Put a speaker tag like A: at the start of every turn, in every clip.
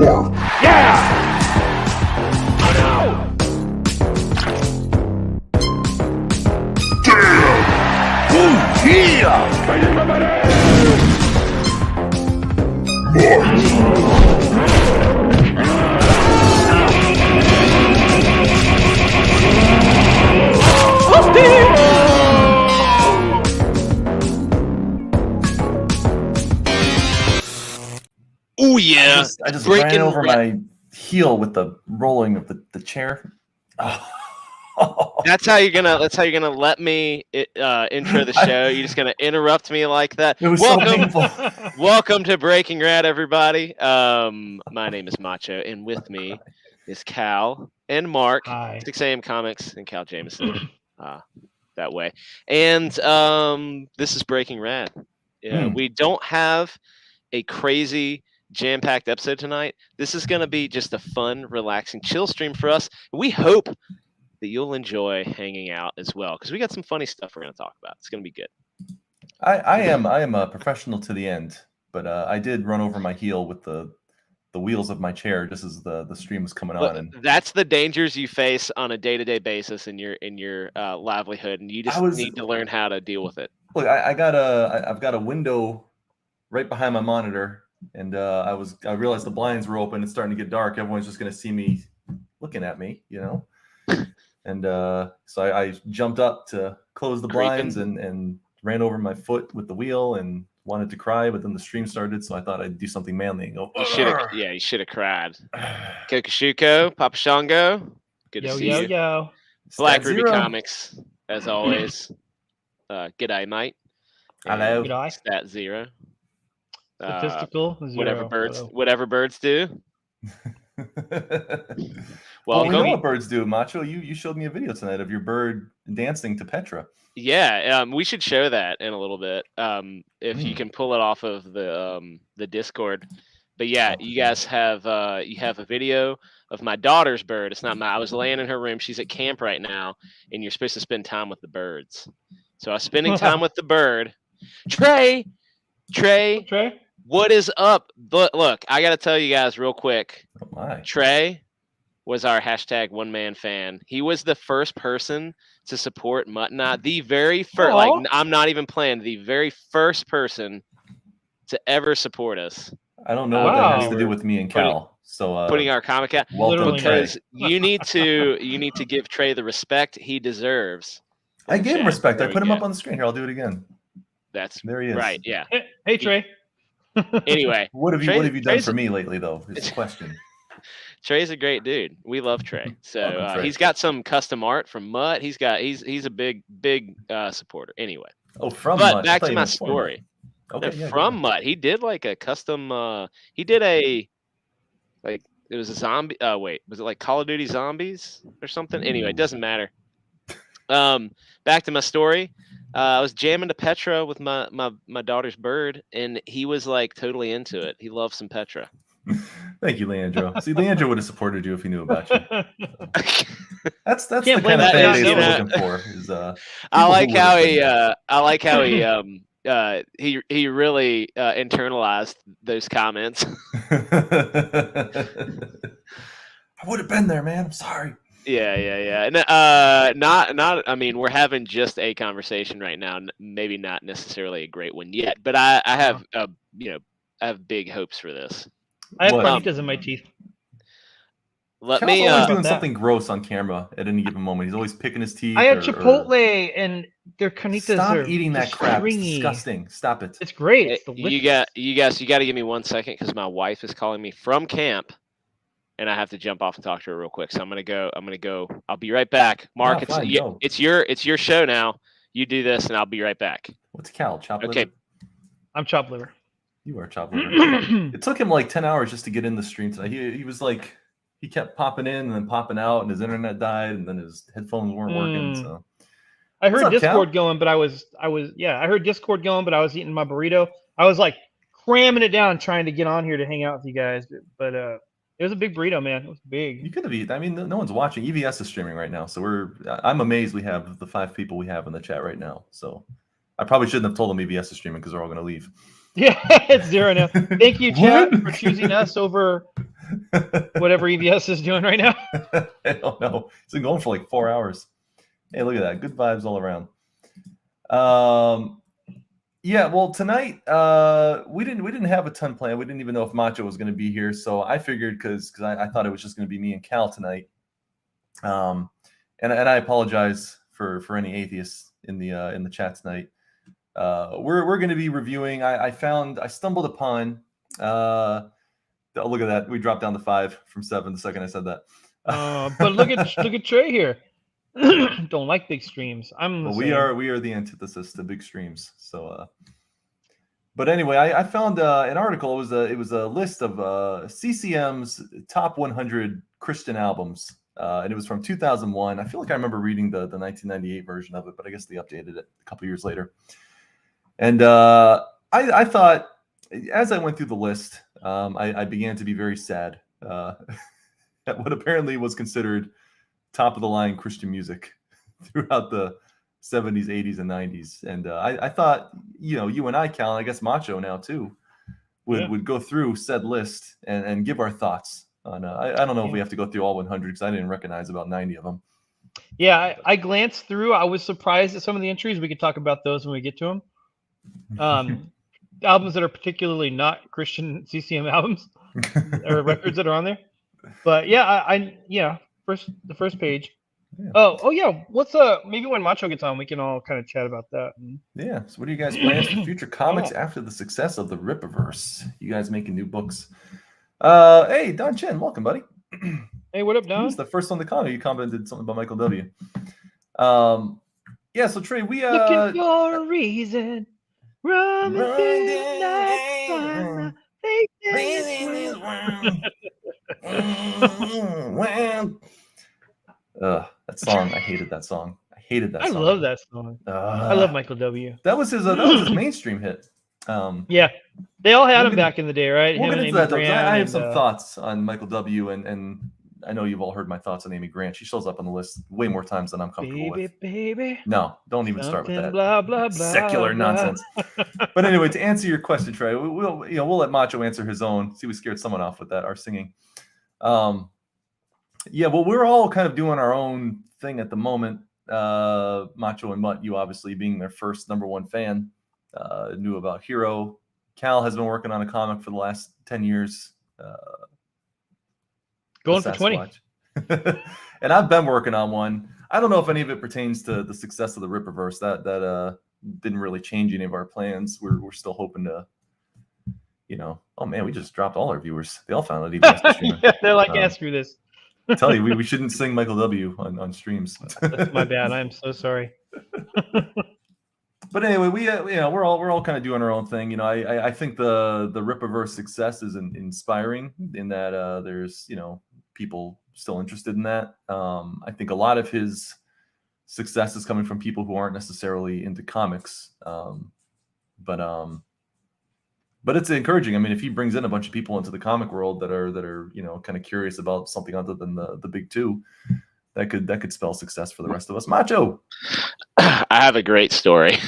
A: Yeah!
B: Oh yeah!
C: I just ran over my heel with the rolling of the chair. Oh.
B: That's how you're gonna let me intro the show. You're just gonna interrupt me like that.
C: It was so painful.
B: Welcome to Breaking Rad, everybody. My name is Macho, and with me is Cal and Mark.
A: Hi.
B: 6am Comics and Cal Jameson. That way. And this is Breaking Rad. We don't have a crazy jam-packed episode tonight. This is gonna be just a fun, relaxing, chill stream for us. We hope that you'll enjoy hanging out as well, because we got some funny stuff we're going to talk about. It's going to be good.
C: I am a professional to the end, but I did run over my heel with the wheels of my chair just as the stream was coming on. And
B: that's the dangers you face on a day-to-day basis in your livelihood, and you just need to learn how to deal with it.
C: Look, I've got a window right behind my monitor, and I realized the blinds were open. It's starting to get dark. Everyone's just going to see me looking at me, you know. And so I jumped up to close the blinds and ran over my foot with the wheel and wanted to cry, but then the stream started, so I thought I'd do something manly and go. You
B: should have cried. Kokoshuko, Papa Shango, good to see you.
A: Yo.
B: Black Ruby Comics, as always. G'day, mate.
C: Hello.
A: G'day.
B: Stat Zero.
A: Statistical zero.
B: Whatever birds do.
C: Well, we know what birds do, Macho. You showed me a video tonight of your bird dancing to Petra.
B: Yeah, we should show that in a little bit. If you can pull it off of the Discord. But yeah, you guys have you have a video of my daughter's bird. It's not I was laying in her room. She's at camp right now, and you're supposed to spend time with the birds. So I was spending time with the bird. Trey. What is up? Look, I got to tell you guys real quick.
C: Oh my.
B: Trey was our hashtag one man fan. He was the first person to support Mutt and I. The very first, I'm not even playing, the very first person to ever support us.
C: I don't know what that has to do with me and Cal.
B: Putting our comic out, because you need to give Trey the respect he deserves.
C: I gave him respect. I put him up on the screen here. I'll do it again.
B: There he is. Right. Yeah.
A: Hey Trey.
B: Anyway,
C: what have you done for me lately, though? Is the question.
B: Trey's a great dude. We love Trey. So he's got some custom art from Mutt. He's a big supporter. Anyway.
C: Oh, from Mutt.
B: Back to my story.
C: Okay.
B: From Mutt. He did like a custom. He did it was a zombie. Was it like Call of Duty Zombies or something? Anyway, it doesn't matter. Back to my story. I was jamming to Petra with my daughter's bird, and he was like totally into it. He loves some Petra.
C: Thank you, Leandro. See, Leandro would have supported you if he knew about you. That's the kind of fan base we're looking for.
B: I like how he really internalized those comments.
C: I would have been there, man. I'm sorry.
B: Yeah. And, I mean, we're having just a conversation right now. Maybe not necessarily a great one yet, but I have I have big hopes for this.
A: I have carnitas in my teeth.
B: Cal's
C: always doing something gross on camera at any given moment. He's always picking his teeth.
A: I had Chipotle and their carnitas.
C: Stop eating that crap. It's disgusting. Stop it.
A: It's great. It's delicious.
B: You got to give me 1 second because my wife is calling me from camp, and I have to jump off and talk to her real quick. So I'm gonna go. I'll be right back. Mark, it's your show now. You do this, and I'll be right back.
C: What's Cal? Chopped liver?
B: Okay.
A: I'm chopped liver.
C: You are chopped liver. It took him like 10 hours just to get in the stream tonight. He was like, he kept popping in and then popping out, and his internet died, and then his headphones weren't working. So
A: I heard Discord going, but I heard Discord going, but I was eating my burrito. I was like cramming it down, trying to get on here to hang out with you guys, but it was a big burrito, man. It was big.
C: You could have eaten. I mean, no one's watching. EVS is streaming right now, so I'm amazed we have the 5 people we have in the chat right now. So I probably shouldn't have told them EVS is streaming because they're all going to leave.
A: Yeah, it's 0 now. Thank you, chat, for choosing us over whatever EVS is doing right now.
C: I don't know. It's been going for like 4 hours. Hey, look at that. Good vibes all around. Yeah, well, tonight we didn't have a ton planned. We didn't even know if Macho was going to be here, so I figured because I thought it was just going to be me and Cal tonight. And I apologize for any atheists in the chat tonight. We're going to be reviewing. I stumbled upon. Oh, look at that. We dropped down to 5 from 7 the second I said that.
A: But look at Trey here. Don't like big streams.
C: Well, we are the antithesis to big streams. So, but anyway, I found an article. It was a list of CCM's top 100 Christian albums, and it was from 2001. I feel like I remember reading the 1998 version of it, but I guess they updated it a couple years later. And I thought, as I went through the list, I began to be very sad at what apparently was considered top of the line Christian music throughout the 70s, 80s, and 90s. And I thought, you and I, Cal, and I guess Macho now too, would go through said list and give our thoughts on. I don't know if we have to go through all 100 because I didn't recognize about 90 of them.
A: Yeah, I glanced through. I was surprised at some of the entries. We could talk about those when we get to them. Albums that are particularly not Christian CCM albums or records that are on there. But yeah, the first page. Yeah. Oh yeah. What's maybe when Macho gets on, we can all kind of chat about that.
C: Yeah. So what are you guys plans for future comics after the success of the Rippaverse? You guys making new books? Hey, Don Chen, welcome, buddy.
A: Hey, what up, Don?
C: He was the first one to comment. You commented something about Michael W. Yeah. So Trey, we
A: looking for a reason. Running through the night, find my faith in
C: that song. I hated that song.
A: I love that song. I love Michael W.
C: That was his mainstream hit.
A: Yeah, they all had him back in the day, right?
C: We'll get into that though. I have some thoughts on Michael W. and I know you've all heard my thoughts on Amy Grant. She shows up on the list way more times than I'm comfortable with.
A: Baby.
C: No, don't even start with that.
A: Blah, blah,
C: secular
A: blah,
C: nonsense. But anyway, to answer your question, Trey, we'll let Macho answer his own. See, we scared someone off with that. Our singing. Yeah, well, we're all kind of doing our own thing at the moment. Macho and Mutt, you obviously being their first #1 fan, knew about Hero. Cal has been working on a comic for the last 10 years.
A: Going for 20.
C: And I've been working on one. I don't know if any of it pertains to the success of the Rippaverse. That didn't really change any of our plans. We're still hoping to, oh man, we just dropped all our viewers. They all found it.
A: Yeah, they're like, screw this.
C: Tell you, we shouldn't sing Michael W. on streams.
A: That's my bad. I'm so sorry.
C: But anyway, we're all kind of doing our own thing. I think the Rippaverse success is inspiring in that there's people still interested in that. I think a lot of his success is coming from people who aren't necessarily into comics, but it's encouraging. I mean, if he brings in a bunch of people into the comic world that are kind of curious about something other than the big two, that could spell success for the rest of us. Macho,
B: I have a great story.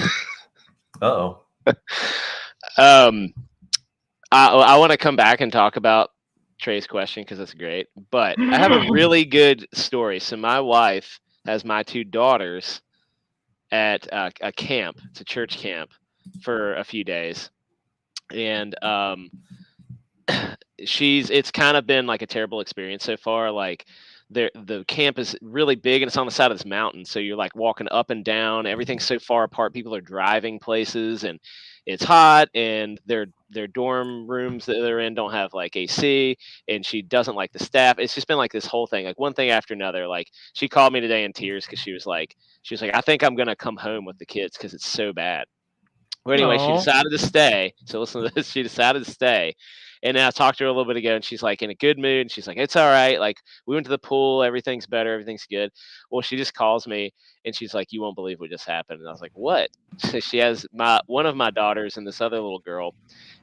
C: Uh-oh.
B: I want to come back and talk about Trey's question because it's great, but I have a really good story. So my wife has my 2 daughters at a camp. It's a church camp for a few days. And it's kind of been like a terrible experience so far. Like the camp is really big and it's on the side of this mountain. So you're like walking up and down, everything's so far apart. People are driving places and it's hot, and their dorm rooms that they're in don't have like AC, and she doesn't like the staff. It's just been like this whole thing, like one thing after another. Like she called me today in tears because she was like, I think I'm going to come home with the kids because it's so bad. Well, anyway, She decided to stay. So listen to this. She decided to stay. And then I talked to her a little bit ago, and she's like in a good mood. And she's like, it's all right. Like we went to the pool. Everything's better. Everything's good. Well, she just calls me and she's like, you won't believe what just happened. And I was like, what? So she has one of my daughters and this other little girl,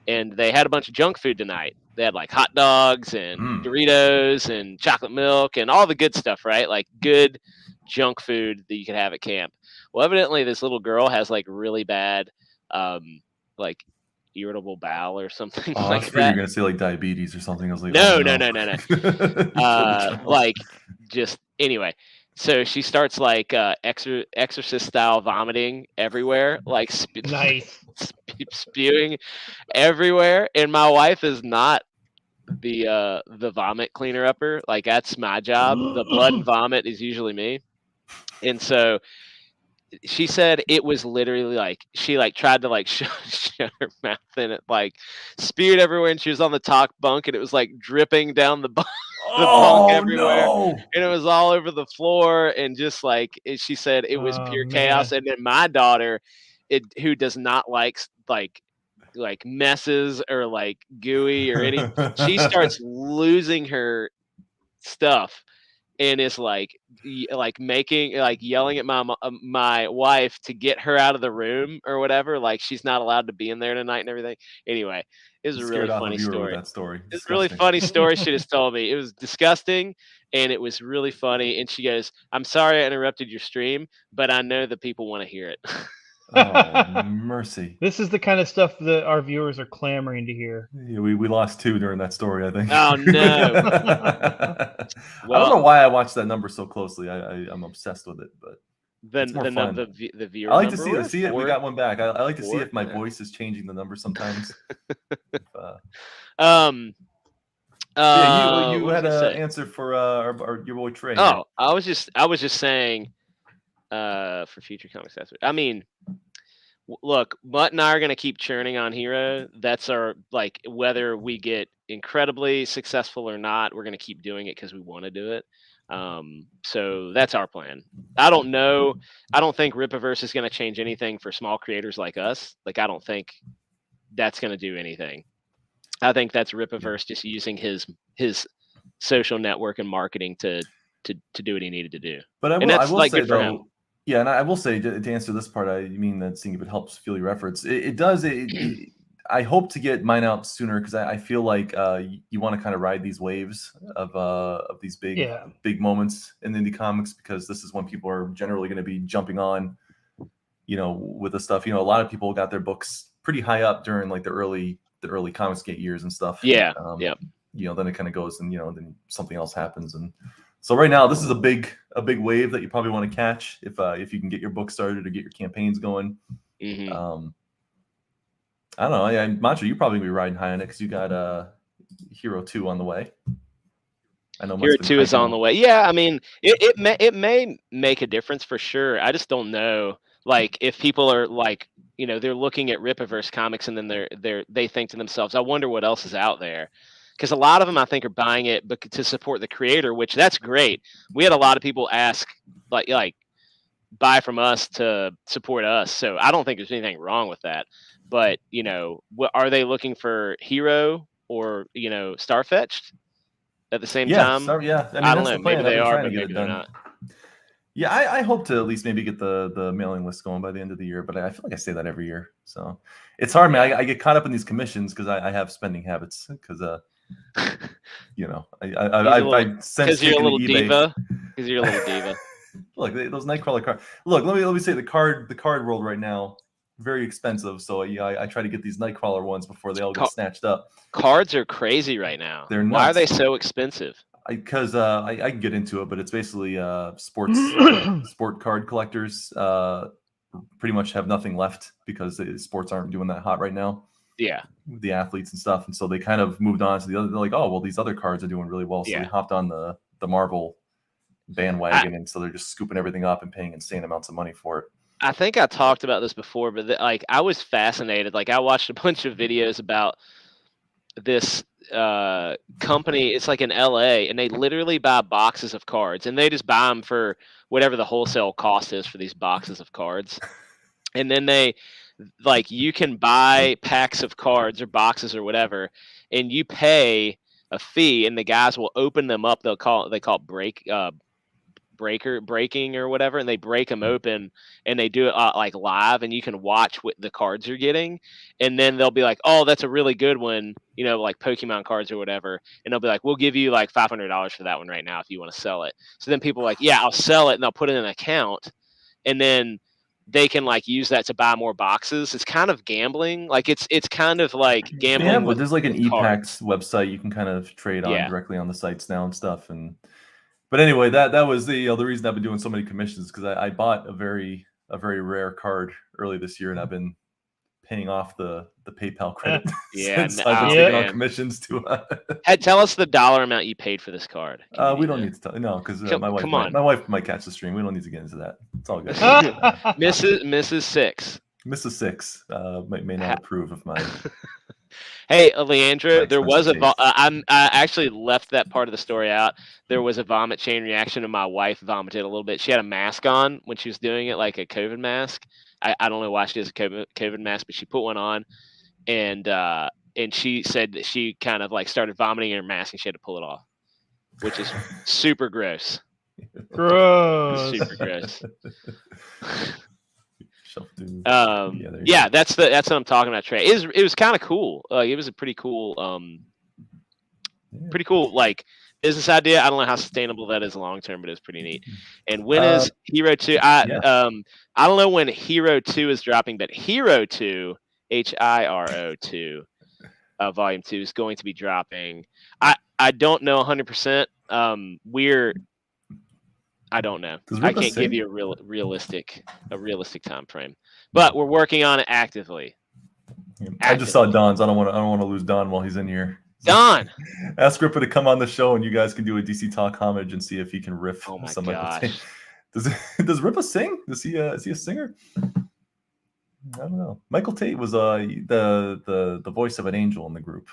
B: and they had a bunch of junk food tonight. They had like hot dogs and Doritos and chocolate milk and all the good stuff, right? Like good junk food that you could have at camp. Well, evidently this little girl has like really bad like irritable bowel or something
C: Oh, I was
B: like
C: afraid you were
B: that.
C: gonna say like diabetes or something. I was like,
B: No,
C: oh
B: no,
C: no.
B: no, no, no.
C: Kill the child.
B: Like just anyway. So she starts like exorcist style vomiting everywhere, like
A: Nice.
B: spewing everywhere. And my wife is not the vomit cleaner upper. Like that's my job. The blood and vomit is usually me. And so she said it was literally like she like tried to like shut her mouth and it like spewed everywhere, and she was on the top bunk and it was like dripping down the the bunk
C: Oh
B: everywhere,
C: no.
B: and it was all over the floor, and just like she said it was
A: Oh
B: pure chaos.
A: man.
B: And then my daughter, who does not like messes or like gooey or any, she starts losing her stuff and is like like making like yelling at my wife to get her out of the room or whatever, like she's not allowed to be in there tonight and everything. Anyway, it was
C: You
B: a really
C: scared off a
B: funny
C: viewer with
B: story.
C: that story.
B: It's a really
C: Disgusting.
B: funny story she just told me. It was disgusting and it was really funny, and she goes, I'm sorry I interrupted your stream, but I know that people want to hear it.
C: Oh mercy.
A: This is the kind of stuff that our viewers are clamoring to hear.
C: Yeah, we lost 2 during that story, I think.
B: Oh no.
C: I don't
B: Well,
C: know why I watched that number so closely. I'm obsessed with it, but it's more fun.
B: the viewer
C: I like to
B: number
C: see
B: was
C: it. See it. We got one back. I like to see
B: four.
C: if my
B: Yeah.
C: voice is changing the number sometimes. If,
B: Um
C: yeah, you
B: what was
C: had
B: I gonna
C: an
B: say?
C: answer for your boy Trey here.
B: Oh, I was just saying, for future comics. I mean, look, Mutt and I are gonna keep churning on Hero. That's our like whether we get incredibly successful or not, we're gonna keep doing it because we want to do it. So that's our plan. I don't know. I don't think Ripaverse is gonna change anything for small creators like us. Like I don't think that's gonna do anything. I think that's Ripaverse just using his social network and marketing to do what he needed to do.
C: But
B: And
C: I
B: that's
C: will
B: like
C: say
B: good for him.
C: though, yeah, and I will say to answer this part, I mean that seeing if it helps fuel your efforts. It does. I hope to get mine out sooner because I feel like you want to kind of ride these waves of these
A: Yeah.
C: big moments in indie comics, because this is when people are generally going to be jumping on, with the stuff. A lot of people got their books pretty high up during like the early Comicsgate years and stuff.
B: Yeah. Yep.
C: Then it kind of goes and then something else happens. And so right now this is a big wave that you probably want to catch if you can get your book started or get your campaigns going.
B: Mm-hmm.
C: I don't know. Yeah, Macho, you probably be riding high on it because you got Hero 2 on the way. I know
B: Hero 2 is on the way. Yeah, I mean, it may make a difference for sure. I just don't know. Like, if people are like, they're looking at Ripaverse comics and then they think to themselves, I wonder what else is out there. Because a lot of them, I think, are buying it to support the creator, which that's great. We had a lot of people ask, like buy from us to support us. So I don't think there's anything wrong with that. But what are they looking for? Hero or Starfetched at the same time?
C: Yeah. I mean,
B: I don't
C: that's
B: know.
C: the
B: Maybe
C: plan. I've
B: they
C: been
B: are,
C: trying to
B: but
C: get
B: maybe
C: it
B: they're
C: done.
B: not.
C: Yeah, I hope to at least maybe get the mailing list going by the end of the year, but I feel like I say that every year. So it's hard, man. I get caught up in these commissions because I have spending habits because I sense
B: Because you're a
C: kicking the
B: little
C: eBay.
B: diva. Because you're a little diva.
C: Look, those Nightcrawler cards. Look, let me say the card world right now very expensive. So I try to get these Nightcrawler ones before they all get snatched up.
B: Cards are crazy right now.
C: They're nuts.
B: Why are they so expensive?
C: Because I can get into it, but it's basically sport card collectors pretty much have nothing left because the sports aren't doing that hot right now.
B: Yeah,
C: with the athletes and stuff, and so they kind of moved on to the other. They're like, oh well, these other cards are doing really well, so we hopped on the Marvel bandwagon, and so they're just scooping everything up and paying insane amounts of money for it.
B: I think I talked about this before, but I was fascinated. Like I watched a bunch of videos about this company. It's like in LA, and they literally buy boxes of cards, and they just buy them for whatever the wholesale cost is for these boxes of cards. And then you can buy packs of cards or boxes or whatever, and you pay a fee, and the guys will open them up. They call it breaking or whatever, and they break them open, and they do it like live, and you can watch what the cards you're getting, and then they'll be like, oh, that's a really good one, like Pokemon cards or whatever, and they'll be like, we'll give you like $500 for that one right now if you want to sell it. So then people are like, yeah, I'll sell it, and they'll put it in an account, and then they can like use that to buy more boxes. It's kind of gambling. Like it's kind of like
C: They
B: gambling
C: have,
B: with
C: there's like an
B: cards.
C: ePacks website you can kind of trade on
B: Yeah.
C: directly on the sites now and stuff. But anyway, that was the reason I've been doing so many commissions, because I bought a very rare card early this year, and I've been paying off the PayPal credit
B: Yeah,
C: since I've been
B: oh,
C: taking on
B: man.
C: commissions to.
B: Tell us the dollar amount you paid for this card.
C: We don't need to tell. No, because my wife might catch the stream. We don't need to get into that. It's all good.
B: Mrs. Six.
C: Mrs. Six may not approve of my.
B: Hey, Leandro, there was
C: taste.
B: I actually left that part of the story out. There was a vomit chain reaction, and my wife vomited a little bit. She had a mask on when she was doing it, like a COVID mask. I don't know why she has a COVID mask, but she put one on, and she said that she kind of like started vomiting in her mask, and she had to pull it off, which is super gross.
A: Gross.
B: Super gross.
C: Yeah,
B: that's what I'm talking about, Trey. It was kind of cool. It was a pretty cool like business idea. I don't know how sustainable that is long term, but it's pretty neat. And when is Hero 2? I don't know when Hero 2 is dropping, but Hero 2, HIRO 2, Volume 2 is going to be dropping. I don't know 100%. I don't know. I can't give you a realistic time frame, but we're working on it actively.
C: I just saw Don's. I don't want to lose Don while he's in here.
B: Don,
C: ask Ripa to come on the show, and you guys can do a DC Talk homage and see if he can riff.
B: Oh my
C: some
B: gosh!
C: Does Ripa sing? Is he a singer? I don't know. Michael Tate was the voice of an angel in the group.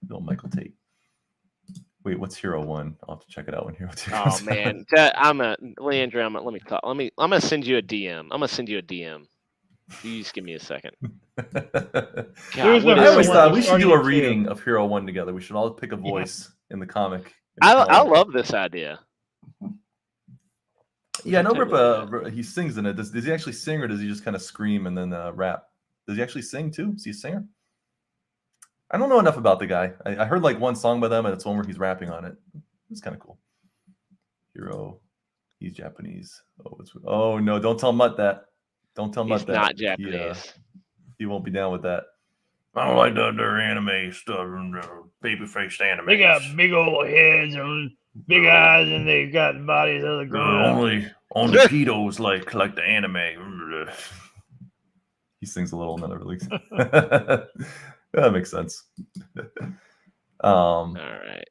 C: Bill Michael Tate. Wait, what's Hero 1? I'll have to check it out when Hero 2 comes
B: man, Leandro. Let me call. I'm gonna send you a DM. You just give me a second.
C: God, I always thought we should do a reading of Hero 1 together. We should all pick a voice in the comic.
B: I love this idea.
C: Yeah, I know Ripa, he sings in it. Does he actually sing, or does he just kind of scream and then rap? Does he actually sing too? Is he a singer? I don't know enough about the guy. I heard like one song by them, and it's one where he's rapping on it. It's kind of cool. Hero, he's Japanese. Oh no! Don't tell Mutt that. Don't tell Mutt that.
B: He's not Japanese.
C: He won't be down with that. I don't like their anime stuff, baby-faced anime.
A: They got big old heads and big eyes, and they got bodies of the ground.
C: Only pedos like the anime. He sings a little in that release. That makes sense.
B: All right.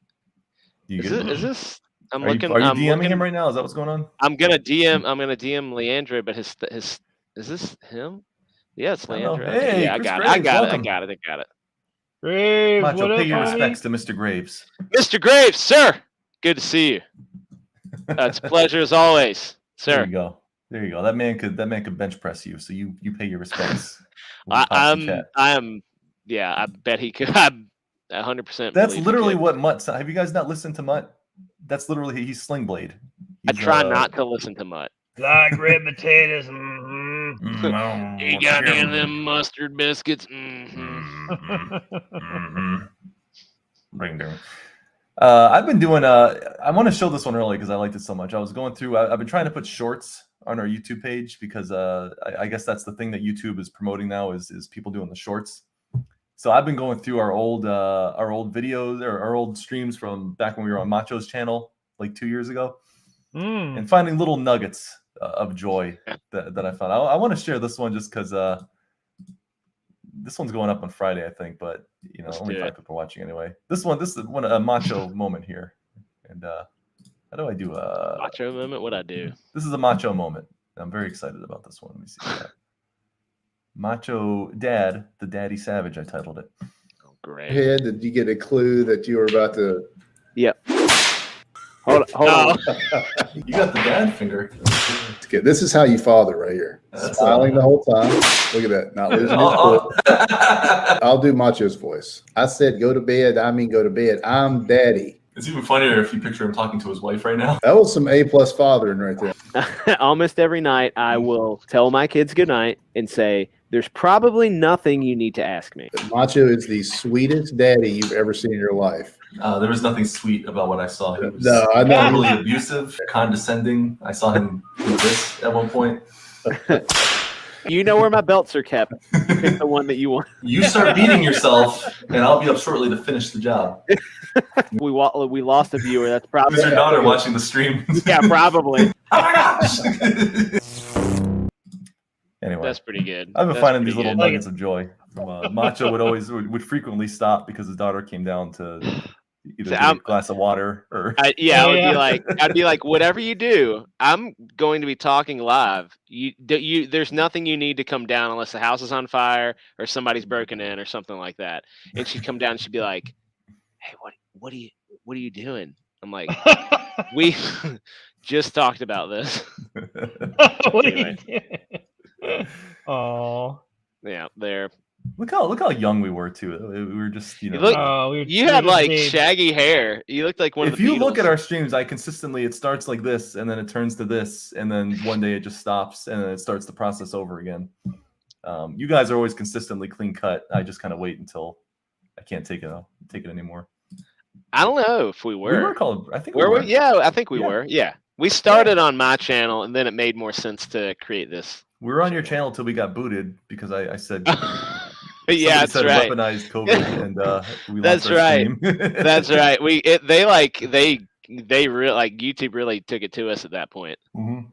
B: Is this?
C: Are you DMing him right now? Is that what's going on?
B: I'm gonna DM Leandro, but his is this him? Yeah, it's Leandro.
C: Hey,
B: yeah, I got it.
A: Graves,
C: Macho, pay your respects to Mr. Graves.
B: Mr. Graves, sir. Good to see you. It's a pleasure as always, sir.
C: There you go. That man could bench press you, so you pay your respects.
B: Yeah, I bet he could. I'm 100%.
C: That's literally what Mutt. Have you guys not listened to Mutt? That's literally he's Sling Blade.
B: I try not to listen to Mutt.
A: Like red potatoes.
B: You got any of them mustard biscuits?
C: Bring down. I've been doing. I want to show this one early because I liked it so much. I was going through. I've been trying to put shorts on our YouTube page because I guess that's the thing that YouTube is promoting now is people doing the shorts. So I've been going through our old videos or our old streams from back when we were on Macho's channel like 2 years ago, and finding little nuggets of joy that I found. I want to share this one just because this one's going up on Friday, I think, but only 5 people watching anyway. This is a Macho moment here, and how do I do a
B: Macho moment? What'd I do?
C: This is a Macho moment. I'm very excited about this one. Let me see that. Macho Dad, the Daddy Savage, I titled it.
B: Oh, great.
D: Did you get a clue that you were about to?
B: Yep. Hold on.
C: You got the dad finger.
D: This is how you father right here. Smiling the whole time. Look at that. Not losing his voice. I'll do Macho's voice. I said go to bed. I mean go to bed. I'm daddy.
C: It's even funnier if you picture him talking to his wife right now.
D: That was some A+ fathering right there.
B: Almost every night I will tell my kids goodnight and say, there's probably nothing you need to ask me.
D: Macho is the sweetest daddy you've ever seen in your life.
C: There was nothing sweet about what I saw. He was
D: No, I know.
C: really abusive, condescending. I saw him do this at one point.
B: You know where my belts are kept. You pick the one that you want.
C: You start beating yourself, and I'll be up shortly to finish the job.
B: We lost a viewer. That's probably
C: Who's your daughter watching the stream?
B: Yeah, probably.
C: Oh my gosh! Anyway,
B: That's pretty good.
C: I've been
B: That's
C: finding
B: pretty
C: these little
B: good.
C: nuggets of joy. From, Macho would frequently stop because his daughter came down to either get a glass of water or.
B: I'd be like, whatever you do, I'm going to be talking live. There's nothing you need to come down unless the house is on fire or somebody's broken in or something like that. And she'd come down and she'd be like, "Hey, what are you doing?" I'm like, "We just talked about this."
A: What
B: Anyway.
A: are you doing? Oh.
B: Yeah, there.
C: Look how young we were too. We were just
B: You had like shaggy hair. You looked like one of the Beatles.
C: If you look at our streams, it starts like this, and then it turns to this, and then one day it just stops, and then it starts the process over again. You guys are always consistently clean cut. I just kind of wait until I can't take it anymore.
B: I don't know if we were.
C: We were called. I think we were.
B: Yeah, I think we were. Yeah, we started on my channel, and then it made more sense to create this.
C: We were on your channel till we got booted because I said.
B: Yeah, that's right.
C: Weaponized COVID, and we
B: that's
C: lost our
B: right.
C: stream.
B: That's right. They really like YouTube really took it to us at that point.
C: Mm-hmm.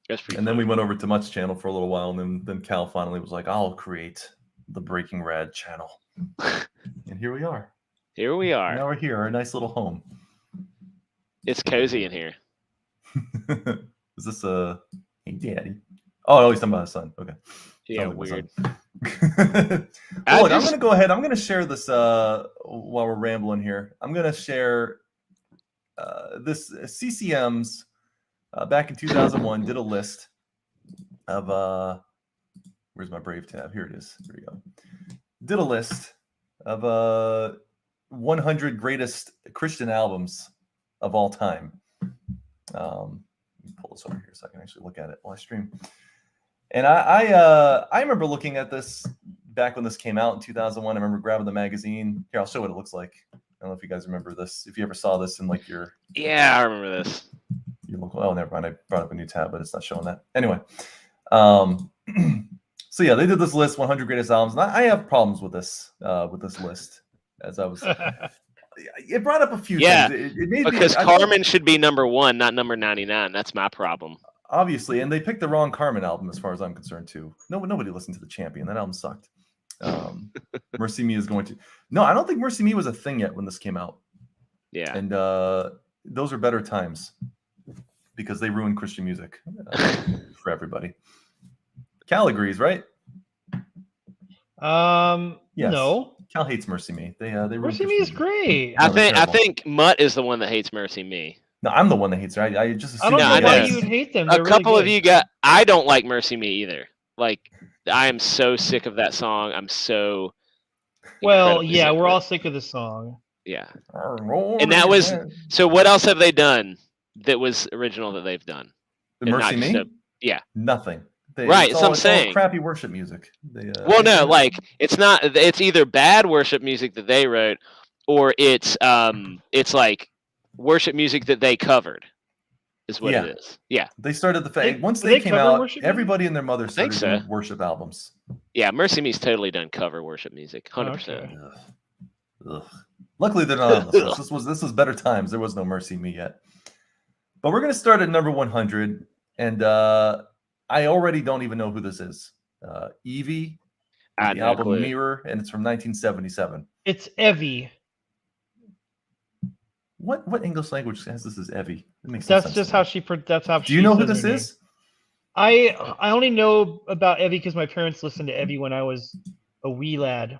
B: That's pretty.
C: And then we went over to Mutt's channel for a little while, and then Cal finally was like, "I'll create the Breaking Rad channel," and here we are.
B: Here we are.
C: Now we're here, our nice little home.
B: It's cozy in here.
C: Is this hey daddy? Oh no, he's talking about his son. Okay.
B: Yeah, weird.
C: Look, I'm gonna go ahead. I'm gonna share this while we're rambling here. I'm gonna share this CCM's back in 2001 did a list of where's my Brave tab? Here it is. Here we go. Did a list of 100 greatest Christian albums of all time. Let me pull this over here so I can actually look at it while I stream. And I remember looking at this back when this came out in 2001. I remember grabbing the magazine. Here, I'll show what it looks like. I don't know if you guys remember this. If you ever saw this in like your
B: I remember this.
C: Your local. Oh, never mind. I brought up a new tab, but it's not showing that. Anyway, so yeah, they did this list, 100 greatest albums, and I have problems with this list. As I was, it brought up a few things. It made
B: because Carmen should be number 1, not number 99. That's my problem.
C: Obviously, and they picked the wrong Carmen album as far as I'm concerned too. Nobody listened to The Champion. That album sucked. Mercy Me is going to. No, I don't think Mercy Me was a thing yet when this came out.
B: Yeah,
C: and those are better times because they ruined Christian music for everybody. Cal agrees, right?
A: Yes. No.
C: Cal hates Mercy Me. They
A: Mercy Me is great.
B: I think Mutt is the one that hates Mercy Me.
C: No, I'm the one that hates her. I just assume
A: I don't know why you would hate them.
B: They're a couple of you got. I don't like Mercy Me either. Like, I am so sick of that song. I'm so.
A: Well, yeah, we're all sick of the song.
B: Yeah, and that was. So, what else have they done that was original that they've done?
C: Mercy Me?
B: Yeah,
C: nothing.
B: Right, so I'm saying
C: crappy worship music.
B: Well, no, like it's not. It's either bad worship music that they wrote, or it's like worship music that they covered. Is what it is. Yeah,
C: they started once they came out. Everybody and their mother started doing worship albums.
B: Yeah, Mercy Me's totally done cover worship music, 100%.
C: Luckily, they're not on this list. This was better times. There was no Mercy Me yet. But we're gonna start at number 100, and I already don't even know who this is. Evie, the album Mirror, and it's from 1977.
A: It's Evie.
C: What English language has this as Evie?
A: That's just how she. That's how.
C: Do you know who this is?
A: I only know about Evie because my parents listened to Evie when I was a wee lad,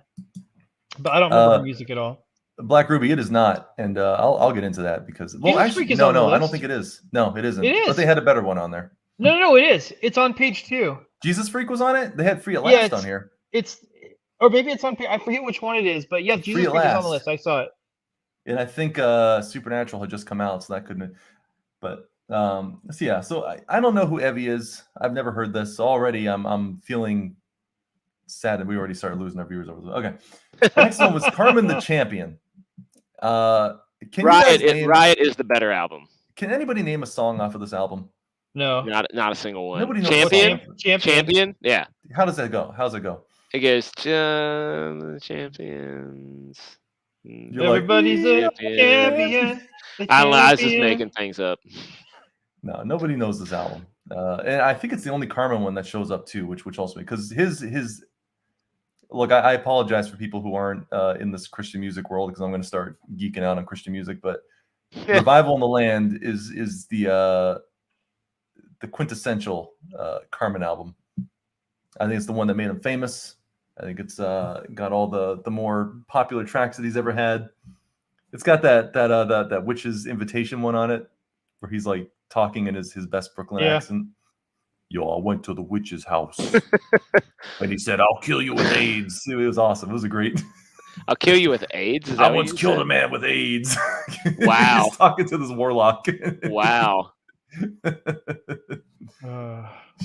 A: but I don't remember her music at all.
C: Black Ruby, it is not, and I'll get into that because actually, no, I don't think it is. No, it isn't.
A: It is.
C: But they had a better one on there.
A: No, it is. It's on page 2.
C: Jesus Freak was on it. They had Free at Last on here.
A: Or maybe it's on page. I forget which one it is, but yeah, Jesus Freak is on the list. I saw it.
C: And I think Supernatural had just come out, so that couldn't. But so yeah, so I don't know who Evie is. I've never heard this. So already I'm feeling sad that we already started losing our viewers over. Okay, next one was Carmen the Champion, Can you guys
B: Riot is the better album.
C: Can anybody name a song off of this album?
A: No.
B: Not a single one.
C: Nobody knows
B: Champion? Yeah.
C: How does that go? How's it go?
B: It goes, champions.
A: Everybody's a champion.
B: I don't know. I was just making things up.
C: No, nobody knows this album. And I think it's the only Carmen one that shows up too, which also because his look, I apologize for people who aren't in this Christian music world because I'm going to start geeking out on Christian music, but Revival in the Land is the quintessential Carmen album. I think it's the one that made him famous. I think it's got all the more popular tracks that he's ever had. It's got that Witch's Invitation one on it, where he's like talking in his best Brooklyn accent. Yo, I went to the witch's house, and he said, "I'll kill you with AIDS." It was awesome. It was a great.
B: I'll kill you with AIDS.
C: I once killed a man with AIDS.
B: Wow.
C: He's talking to this warlock.
B: Wow.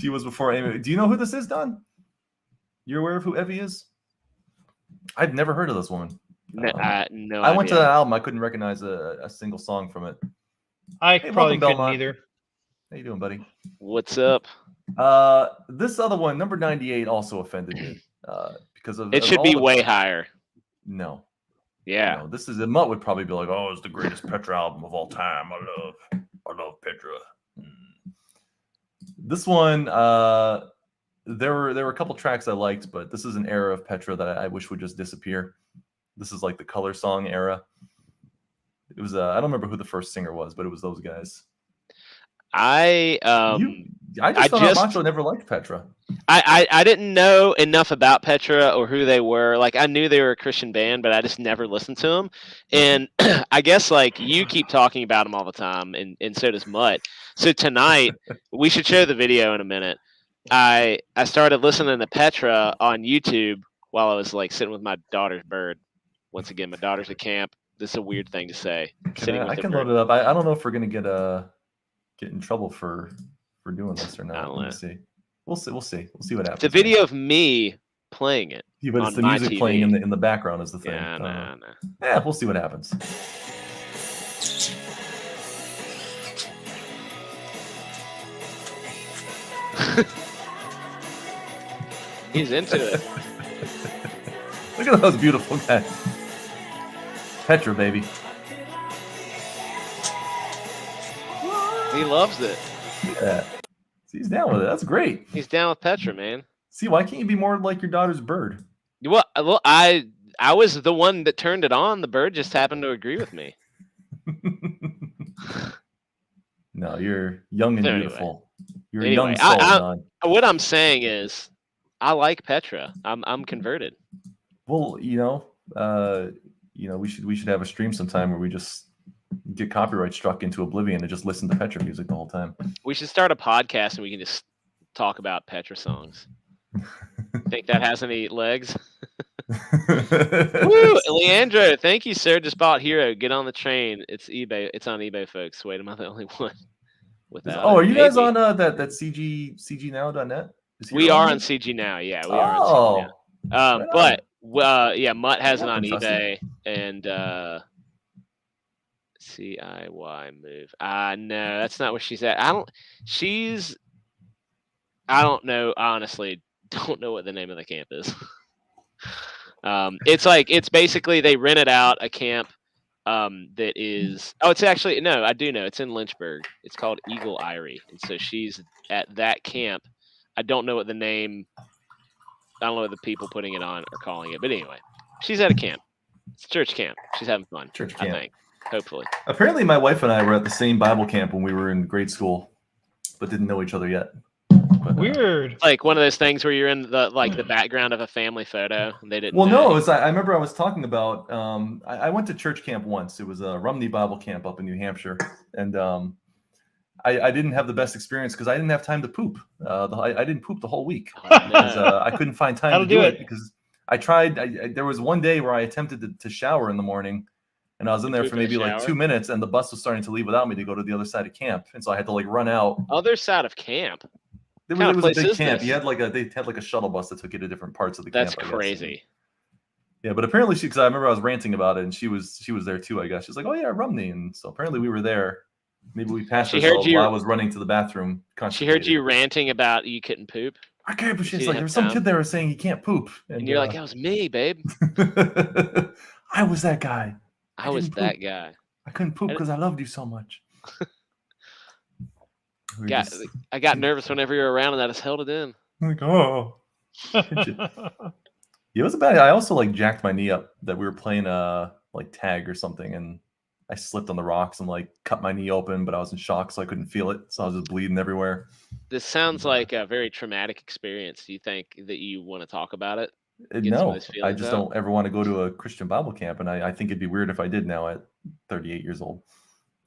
C: She was before Amy. Do you know who this is, Don? You're aware of who Evie is? I've never heard of this woman.
B: No
C: I
B: idea.
C: went to that album. I couldn't recognize a single song from it.
A: I probably couldn't either.
C: How you doing, buddy?
B: What's up?
C: This other one, number 98, also offended me. Because of
B: it should be way higher.
C: No.
B: Yeah.
C: No, this is Mutt would probably be like, "Oh, it's the greatest Petra album of all time. I love Petra." This one, there were a couple tracks I liked, but this is an era of Petra that I wish would just disappear. This is like the Color Song era. It was I don't remember who the first singer was, but it was those guys.
B: I
C: just thought Macho never liked Petra.
B: I didn't know enough about Petra or who they were. Like, I knew they were a Christian band, but I just never listened to them. And I guess like you keep talking about them all the time, and so does Mutt. So tonight we should show the video in a minute. I started listening to Petra on YouTube while I was like sitting with my daughter's bird. Once again, my daughter's at camp. This is a weird thing to say.
C: I can load it up. I don't know if we're gonna get in trouble for doing this or not. Let me see. We'll see what happens.
B: The video of me playing it.
C: Yeah, but it's the music playing in the background is the thing.
B: No.
C: Yeah, we'll see what happens.
B: He's into it.
C: Look at those beautiful guys. Petra, baby.
B: He loves it.
C: Yeah. See, he's down with it. That's great.
B: He's down with Petra, man.
C: See, why can't you be more like your daughter's bird?
B: Well, I was the one that turned it on. The bird just happened to agree with me.
C: No, you're young and beautiful. You're
B: anyway,
C: a young soul,
B: what I'm saying is, I like Petra. I'm converted.
C: Well, we should have a stream sometime where we just get copyright struck into oblivion and just listen to Petra music the whole time.
B: We should start a podcast and we can just talk about Petra songs. Think that has any legs? Woo, Leandro, thank you, sir. Just bought Hero. Get on the train. It's eBay. It's on eBay, folks. Wait, am I the only one without?
C: Are you guys on that cgnow.net?
B: We are on CG Now. Yeah, we are on CG Now. But Mutt has it on eBay and CIY move. No, that's not where she's at. I don't know, honestly. Don't know what the name of the camp is. It's basically they rented out a camp that is it's actually no, I do know. It's in Lynchburg. It's called Eagle Eyrie. And so she's at that camp. I don't know what the name I don't know what the people putting it on are calling it. But anyway, she's at a camp. It's a church camp. She's having fun.
C: Church camp.
B: I think. Hopefully.
C: Apparently my wife and I were at the same Bible camp when we were in grade school, but didn't know each other yet. But,
A: weird.
B: Like one of those things where you're in the background of a family photo and they didn't
C: Well,
B: know.
C: no, I remember I was talking about I went to church camp once. It was a Rumney Bible camp up in New Hampshire. And I didn't have the best experience because I didn't have time to poop. I didn't poop the whole week because I couldn't find time to do it because I tried. There was one day where I attempted to shower in the morning, and I was in there for maybe like 2 minutes, and the bus was starting to leave without me to go to the other side of camp, and so I had to like run out.
B: Other side of camp.
C: It was a big camp. They had like a shuttle bus that took you to different parts of the camp.
B: That's crazy.
C: Yeah, but apparently because I remember I was ranting about it, and she was there too. I guess she's like, "Oh yeah, Romney," and so apparently we were there. Maybe we passed
B: She heard
C: ourselves
B: you-
C: while I was running to the bathroom.
B: She heard you
C: Constipated.
B: ranting about you couldn't poop,
C: I can't. But
B: She
C: she's
B: didn't
C: like,
B: have
C: there was some
B: time.
C: kid there saying he can't poop,
B: and you're like, "That was me, babe.
C: I was that guy.
B: I was
C: didn't
B: that
C: poop.
B: guy."
C: I couldn't poop because I loved you so much.
B: I got nervous whenever you were around, and I just held it in.
C: Like, oh. It was bad. I also like jacked my knee up that we were playing like tag or something, and I slipped on the rocks and like cut my knee open, but I was in shock, so I couldn't feel it, so I was just bleeding everywhere.
B: This sounds like a very traumatic experience. Do you think that you want to talk about it? Get some of
C: No,
B: those
C: I
B: feelings
C: just
B: out?
C: don't ever want to go to a Christian Bible camp, and I think it'd be weird if I did now at 38 years old.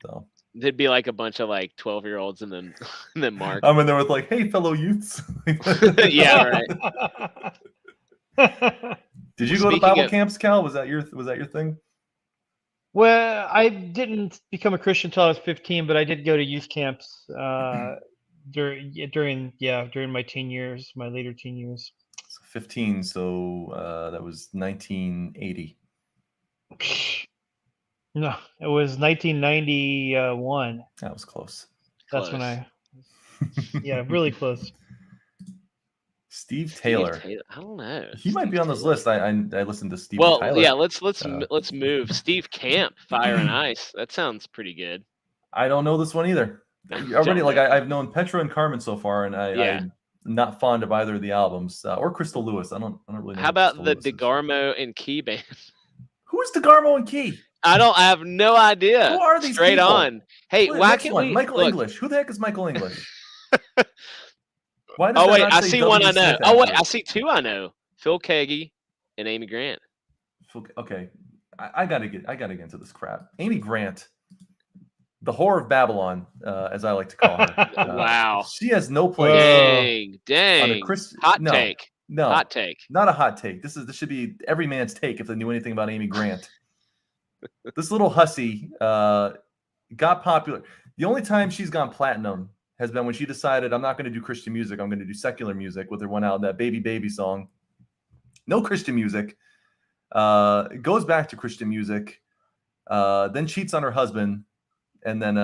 C: So
B: There'd be like a bunch of like 12-year-olds and then and then Mark.
C: I'm in there with like, "Hey, fellow youths."
B: Yeah, right.
C: Did you go to
B: Speaking
C: Bible
B: of-
C: camps, Cal? Was that your thing?
A: Well, I didn't become a Christian until I was 15, but I did go to youth camps during my teen years, my later teen years.
C: So 15, so that was 1980.
A: No, it was 1991.
C: That was close.
A: That's when really close.
C: Steve Taylor.
B: I don't know.
C: He might be on this list. I listened to Steve.
B: Well,
C: Tyler.
B: yeah. Let's move. Steve Camp, Fire and Ice. That sounds pretty good.
C: I don't know this one either. Already, like I've known Petra and Carmen so far, and I'm not fond of either of the albums or Crystal Lewis. I don't really know.
B: How about the DeGarmo and Key band?
C: Who's DeGarmo and Key?
B: I have no idea.
C: Who are these
B: Straight
C: people?
B: on. Hey, why can't we?
C: Michael English. Who the heck is Michael English?
B: Why does wait, I see one I know. Oh wait, I see two I know. Phil Kagi and Amy Grant.
C: Okay, I gotta get into this crap. Amy Grant, the whore of Babylon, as I like to call her.
B: Wow,
C: she has no place.
B: Dang. Hot take.
C: No,
B: hot take.
C: Not a hot take. This should be every man's take if they knew anything about Amy Grant. This little hussy got popular. The only time she's gone platinum has been when she decided, I'm not going to do Christian music. I'm going to do secular music with her one out, that Baby Baby song. No Christian music. Goes back to Christian music. Then cheats on her husband. And then,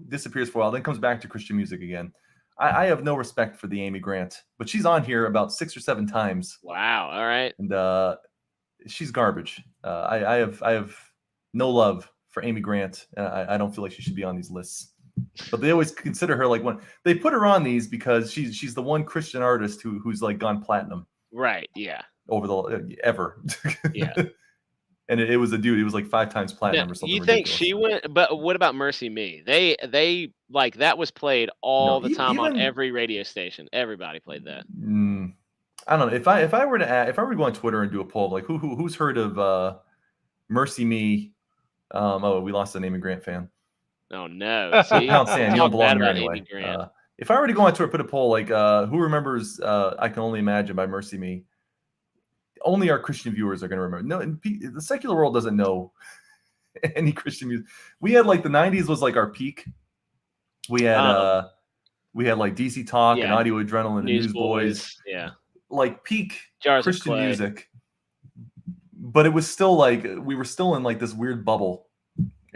C: disappears for a while. Then comes back to Christian music again. I have no respect for the Amy Grant. But she's on here about 6 or 7 times.
B: Wow. All right.
C: And she's garbage. I have no love for Amy Grant. I don't feel like she should be on these lists. But they always consider her like one. They put her on these because she's the one Christian artist who's like gone platinum.
B: Right. Yeah.
C: Over the ever.
B: Yeah.
C: And it was a dude. He was like 5 times platinum or something.
B: You think she went? But what about Mercy Me? They like that was played all the time on every radio station. Everybody played that.
C: I don't know. If I were to go on Twitter and do a poll like who's heard of Mercy Me? We lost an Amy Grant fan.
B: Oh no! See,
C: Pound sand, you don't belong here anyway.
B: Amy
C: If I were to go on Twitter, put a poll like who remembers "I Can Only Imagine" by Mercy Me? Only our Christian viewers are going to remember. No, the secular world doesn't know any Christian music. We had like the '90s was like our peak. We had like DC Talk and Audio Adrenaline and Newsboys.
B: Yeah,
C: like peak
B: Jars
C: Christian music. But it was still like we were still in like this weird bubble.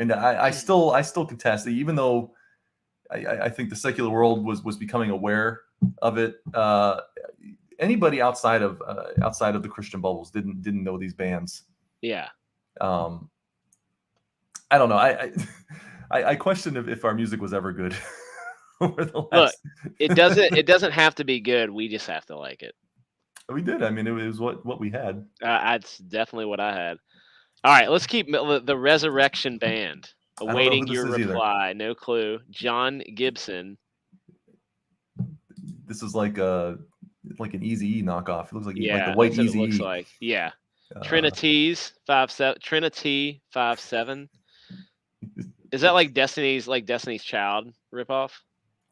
C: And I still contest it, even though I think the secular world was becoming aware of it. Anybody outside of the Christian bubbles didn't know these bands.
B: Yeah.
C: I don't know. I question if our music was ever good. Over the last...
B: Look, it doesn't have to be good. We just have to like it.
C: We did. I mean, it was what we had.
B: That's definitely what I had. All right, let's keep the Resurrection Band. Awaiting your reply. No clue. John Gibson.
C: This is like an Eazy-E knockoff. It looks like like the
B: white
C: Eazy-E.
B: It looks like. Yeah. Trinity's 5'7". Trinity 5'7". Is that like Destiny's Child ripoff?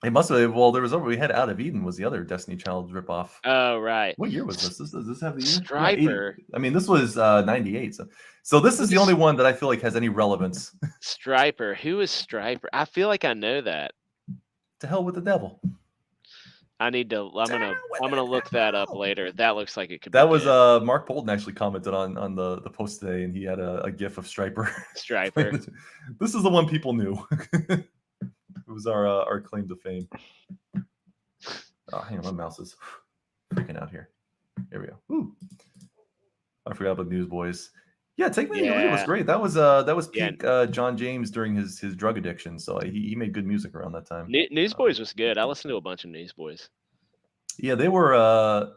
C: It must have. Well, we had Out of Eden was the other Destiny Child ripoff.
B: Oh right.
C: What year was this? Does this have the year?
B: Striper.
C: I mean, this was 98. So this is the only one that I feel like has any relevance.
B: Striper. Who is Striper? I feel like I know that.
C: To hell with the devil.
B: I need to. I'm gonna look that up later. That looks like it could be
C: That was
B: good.
C: Mark Bolton actually commented on the post today, and he had a gif of Striper.
B: Striper.
C: This is the one people knew. It was our claim to fame. Oh, hang on, my mouse is freaking out here. Here we go. Ooh. I forgot about Newsboys. Yeah, Take Me to Your Leader was great. That was peak John James during his drug addiction. So he made good music around that time.
B: Newsboys was good. I listened to a bunch of Newsboys.
C: Yeah, they were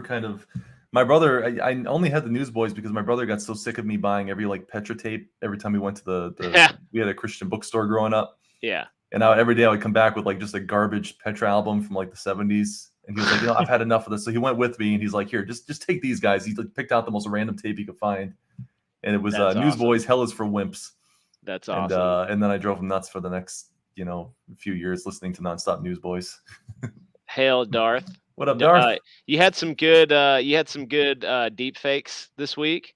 C: kind of. My brother, I only had the Newsboys because my brother got so sick of me buying every like Petra tape every time we went to the we had a Christian bookstore growing up.
B: Yeah.
C: And every day I would come back with like just a garbage Petra album from like the 70s. And he was like, I've had enough of this. So he went with me and he's like, here, just take these guys. He like, picked out the most random tape he could find. And it was Newsboys, Hell is for Wimps.
B: That's awesome.
C: And then I drove him nuts for the next, few years listening to nonstop Newsboys.
B: Hail, Darth.
C: What up, Darth?
B: You had some good deep fakes this week.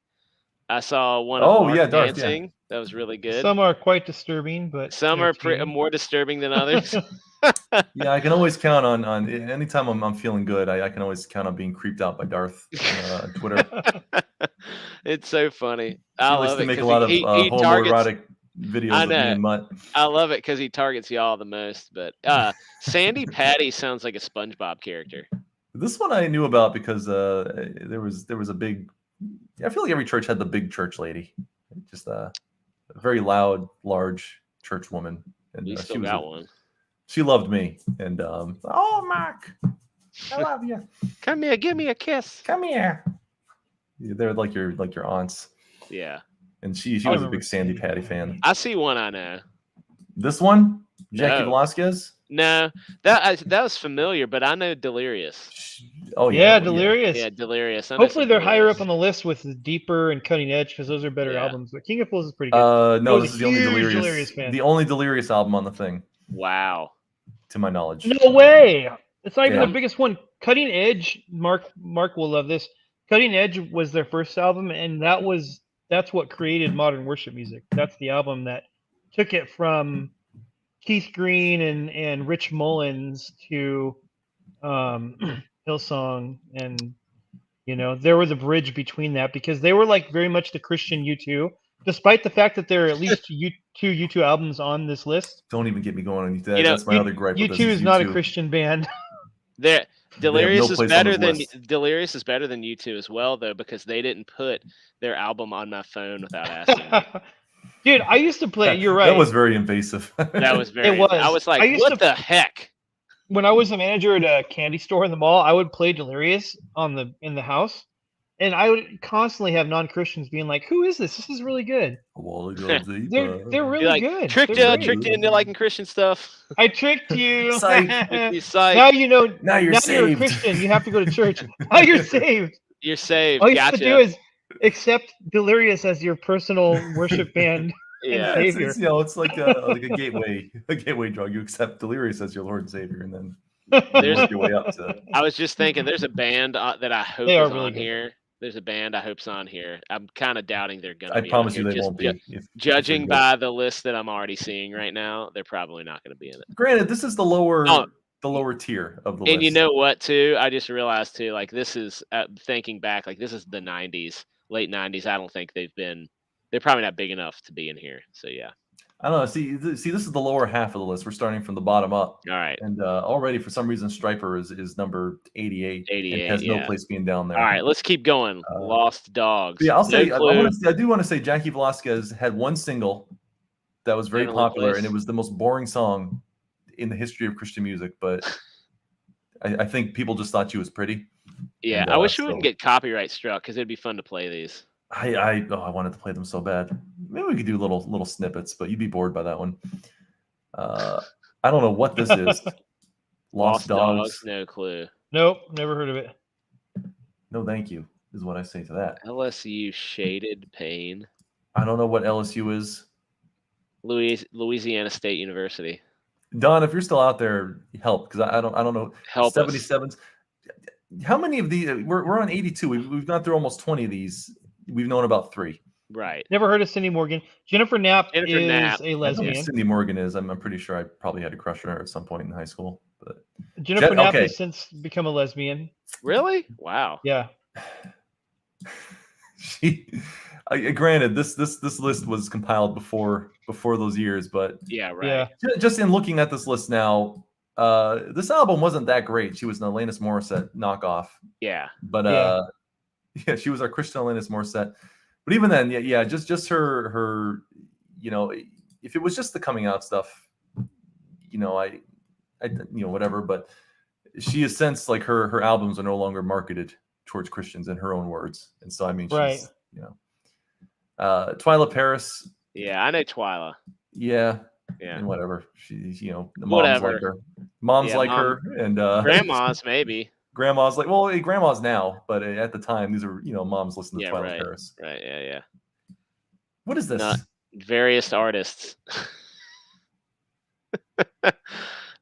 B: I saw one of Mark
C: Darth,
B: dancing. Yeah. That was really good.
A: Some are quite disturbing, but
B: some are more disturbing than others.
C: Yeah, I can always count on anytime I'm feeling good. I can always count on being creeped out by Darth on Twitter.
B: It's so funny.
C: He
B: I
C: likes
B: love
C: to
B: it
C: make a lot of homoerotic videos of me and Mutt.
B: I love it because he targets y'all the most. But Sandy Patty sounds like a SpongeBob character.
C: This one I knew about because there was a big. I feel like every church had the big church lady, just a very loud, large church woman. And
B: we still got one.
C: She loved me, and oh, Mark, I love you.
B: Come here, give me a kiss.
C: Come here. They're like your aunts.
B: Yeah.
C: And she was a big Sandy Patty fan.
B: I see one I know.
C: This one, Jackie Velasquez.
B: No, that was familiar, but I know Delirious.
C: Oh yeah,
A: Delirious.
B: Yeah, Delirious.
A: Hopefully they're higher up on the list with Deeper and Cutting Edge because those are better albums. But King of Fools is pretty good.
C: No, this is the only Delirious fan. The only Delirious album on the thing.
B: Wow.
C: To my knowledge.
A: No way. It's not even the biggest one. Cutting Edge. Mark will love this. Cutting Edge was their first album, and that's what created modern worship music. That's the album that took it from Keith Green and Rich Mullins to Hillsong, and there was a bridge between that because they were like very much the Christian U2, despite the fact that there are at least two U2 albums on this list.
C: Don't even get me going on that. That's my other gripe.
A: U2 is not a Christian band.
B: Delirious is better than U2 as well, though, because they didn't put their album on my phone without asking me.
A: Dude, I used to play. You're right.
C: That was very invasive.
B: That was very. It was. I was like, what the heck?
A: When I was a manager at a candy store in the mall, I would play Delirious in the house, and I would constantly have non-Christians being like, "Who is this? This is really good." They're really good.
B: Tricked you into liking Christian stuff.
A: I tricked you.
B: Now
A: you know.
C: Now you're saved.
A: You're a Christian. You have to go to church. Now you're saved.
B: You're saved.
A: All you have to do is accept Delirious as your personal worship band.
B: Yeah,
C: it's like a gateway drug. You accept Delirious as your Lord and Savior, and then work your way up to.
B: I was just thinking, there's a band that I hope is on here. There's a band I hope's on here. I'm kind of doubting they're gonna be.
C: I promise you they won't be.
B: Judging by the list that I'm already seeing right now, they're probably not going to be in it.
C: Granted, this is the lower tier of the list.
B: And you know what, too? I just realized too. Like this is thinking back. Like this is the '90s, late '90s. I don't think they're probably not big enough to be in here. So yeah.
C: I don't know. See, this is the lower half of the list. We're starting from the bottom up.
B: All right.
C: And already, for some reason, Striper is number 88.
B: 88
C: and has no place being down there.
B: All right, let's keep going. Lost Dogs.
C: Yeah, I'll say. I do want to say Jackie Velasquez had one single that was very popular, and it was the most boring song in the history of Christian music. But I think people just thought she was pretty.
B: Yeah, and, I wish we wouldn't get copyright struck because it'd be fun to play these.
C: I wanted to play them so bad. Maybe we could do little snippets, but you'd be bored by that one. I don't know what this is. Lost Dogs.
B: No clue.
A: Nope, never heard of it.
C: No, thank you, is what I say to that.
B: LSU Shaded Pain.
C: I don't know what LSU is.
B: Louisiana State University.
C: Don, if you're still out there, help, because I don't know.
B: Help
C: 77s. Us. How many of these? We're on 82. We've gone through almost 20 of these. We've known about 3.
B: Right.
A: Never heard of Cindy Morgan. Jennifer Knapp is a lesbian.
C: Cindy Morgan is. I'm pretty sure I probably had a crush on her at some point in high school. But
A: Jennifer Knapp
C: okay.
A: has since become a lesbian.
B: Really? Wow.
A: Yeah.
C: Granted, this list was compiled before those years, but
B: Yeah, right.
A: Yeah.
C: just in looking at this list now, this album wasn't that great. She was an Alanis Morissette knockoff.
B: Yeah.
C: But
A: Yeah.
C: she was our Christian Alanis Morissette. But even then, just her, if it was just the coming out stuff, I whatever. But she has since, like, her albums are no longer marketed towards Christians, in her own words. And so, I mean,
A: Right.
C: she's, Twyla Paris.
B: Yeah, I know Twyla.
C: Yeah.
B: Yeah.
C: And whatever. She's, the moms
B: Whatever.
C: like her. Moms
B: Yeah,
C: like her. And
B: grandmas, maybe.
C: grandma's like, well, grandma's now, but at the time, these are, moms listening to Twyla
B: right.
C: Paris.
B: Right, yeah.
C: What is this?
B: Not various artists.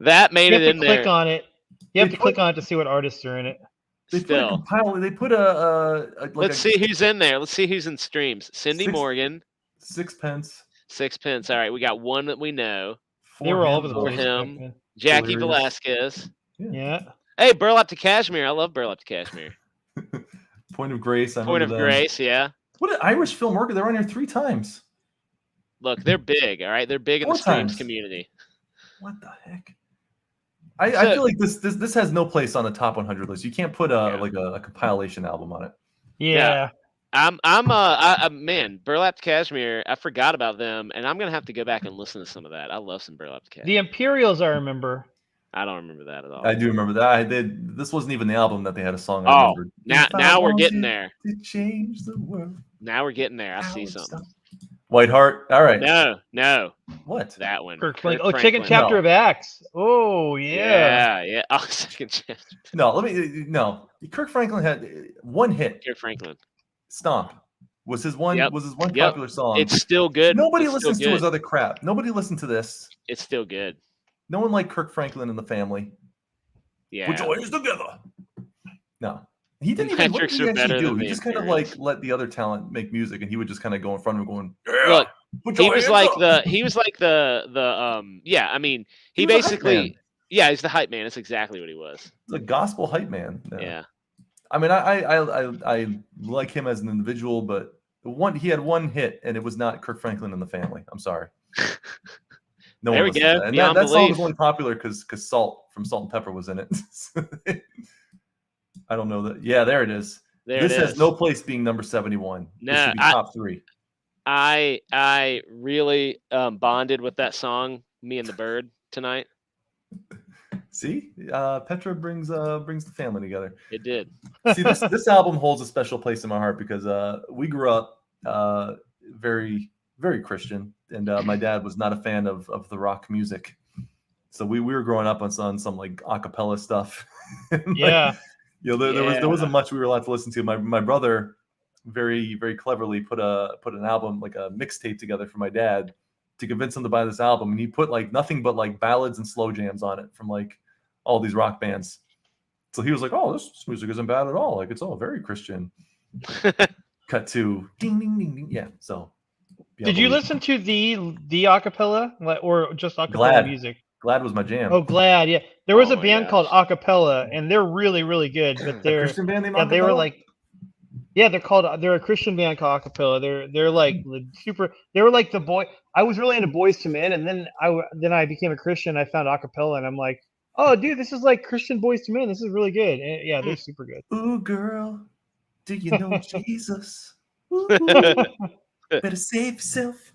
B: That made
A: You
B: it
A: have
B: in
A: to click
B: there.
A: on it. You have to click on it to see what artists are in it.
C: They
B: Still.
C: put a
B: Let's see who's in there. Let's see who's in streams. Cindy Morgan.
C: Sixpence.
B: Sixpence. All right, we got one that we know.
A: They were all over the
B: For
A: place. back
B: him.
A: then.
B: Jackie
C: Delirious.
B: Velasquez.
A: Yeah.
B: Hey, Burlap to Cashmere. I love Burlap to Cashmere.
C: Point of Grace. I
B: Point of
C: remember them.
B: Grace, yeah.
C: What an Irish film worker. They're on here 3 times.
B: Look, they're big, all right? They're big in
C: 4
B: the streams
C: times.
B: community.
C: What the heck? I feel like this has no place on the top 100 list. You can't put a compilation album on it.
A: Yeah.
B: Man, Burlap to Cashmere, I forgot about them, and I'm going to have to go back and listen to some of that. I love some Burlap to Cashmere.
A: The Imperials, I remember.
B: I don't remember that at all.
C: I do remember that. This wasn't even the album that they had a song. I
B: Oh,
C: remembered.
B: now we're getting there.
C: To change the world.
B: Now we're getting there. I see something.
C: Whiteheart. All right.
B: No.
C: What?
B: That one.
A: Kirk
B: Franklin.
A: Franklin. Oh, Second Chapter of Acts. Oh, yeah.
B: Yeah. Oh, Second Chapter.
C: No. Kirk Franklin had one hit.
B: Kirk Franklin.
C: Stomp was his one.
B: Yep.
C: Was his one popular song.
B: It's still good.
C: Nobody listens to his other crap. Nobody listened to this.
B: It's still good.
C: No one liked Kirk Franklin and the Family.
B: Yeah.
C: Put your hands together. No. He didn't
B: The
C: even. What did
B: Metrics
C: he
B: are
C: actually
B: better
C: do?
B: than
C: He
B: the
C: just kind of
B: Imperials.
C: let the other talent make music, and he would just kind of go in front of him, going, "Yeah,
B: Look,
C: put
B: he
C: your
B: was
C: hands
B: like
C: up."
B: yeah. I mean, he
C: was a hype man.
B: basically he's the hype man. That's exactly what he was.
C: The gospel hype man.
B: Yeah.
C: I mean, I like him as an individual, but he had one hit, and it was not Kirk Franklin and the Family. I'm sorry. No
B: There
C: one
B: we
C: listened to
B: go.
C: that. And
B: Beyond
C: that song was
B: Belief.
C: only popular because Salt from Salt and Pepper was in it. I don't know that. Yeah, there it is. This has no place being number 71.
B: No,
C: this should be top 3.
B: I really bonded with that song, Me and the Bird, tonight.
C: See, Petra brings the family together.
B: It did.
C: See, this album holds a special place in my heart because we grew up very, very Christian, and my dad was not a fan of the rock music. So we were growing up on some like acapella stuff.
A: Yeah.
C: There wasn't much we were allowed to listen to. My brother very, very cleverly put an album, like a mixtape, together for my dad to convince him to buy this album, and he put like nothing but like ballads and slow jams on it from like all these rock bands. So he was like, "Oh, this music isn't bad at all. Like, it's all very Christian." Cut to ding ding ding ding. Yeah. So
A: did you listen to the acapella or just acapella music?
C: Glad was my jam.
A: Oh, Glad, yeah. There was a band called Acapella, and they're really, really good. But they're
C: a Christian band named
A: Acapella? They were like, they're a Christian band called Acapella. They're like super. They were like the boy. I was really into Boys to Men, and then I became a Christian. I found Acapella, and I'm like, oh, dude, this is like Christian Boys to Men. This is really good. And yeah, they're super good.
C: Ooh, girl, do you know Jesus? Ooh, better save yourself.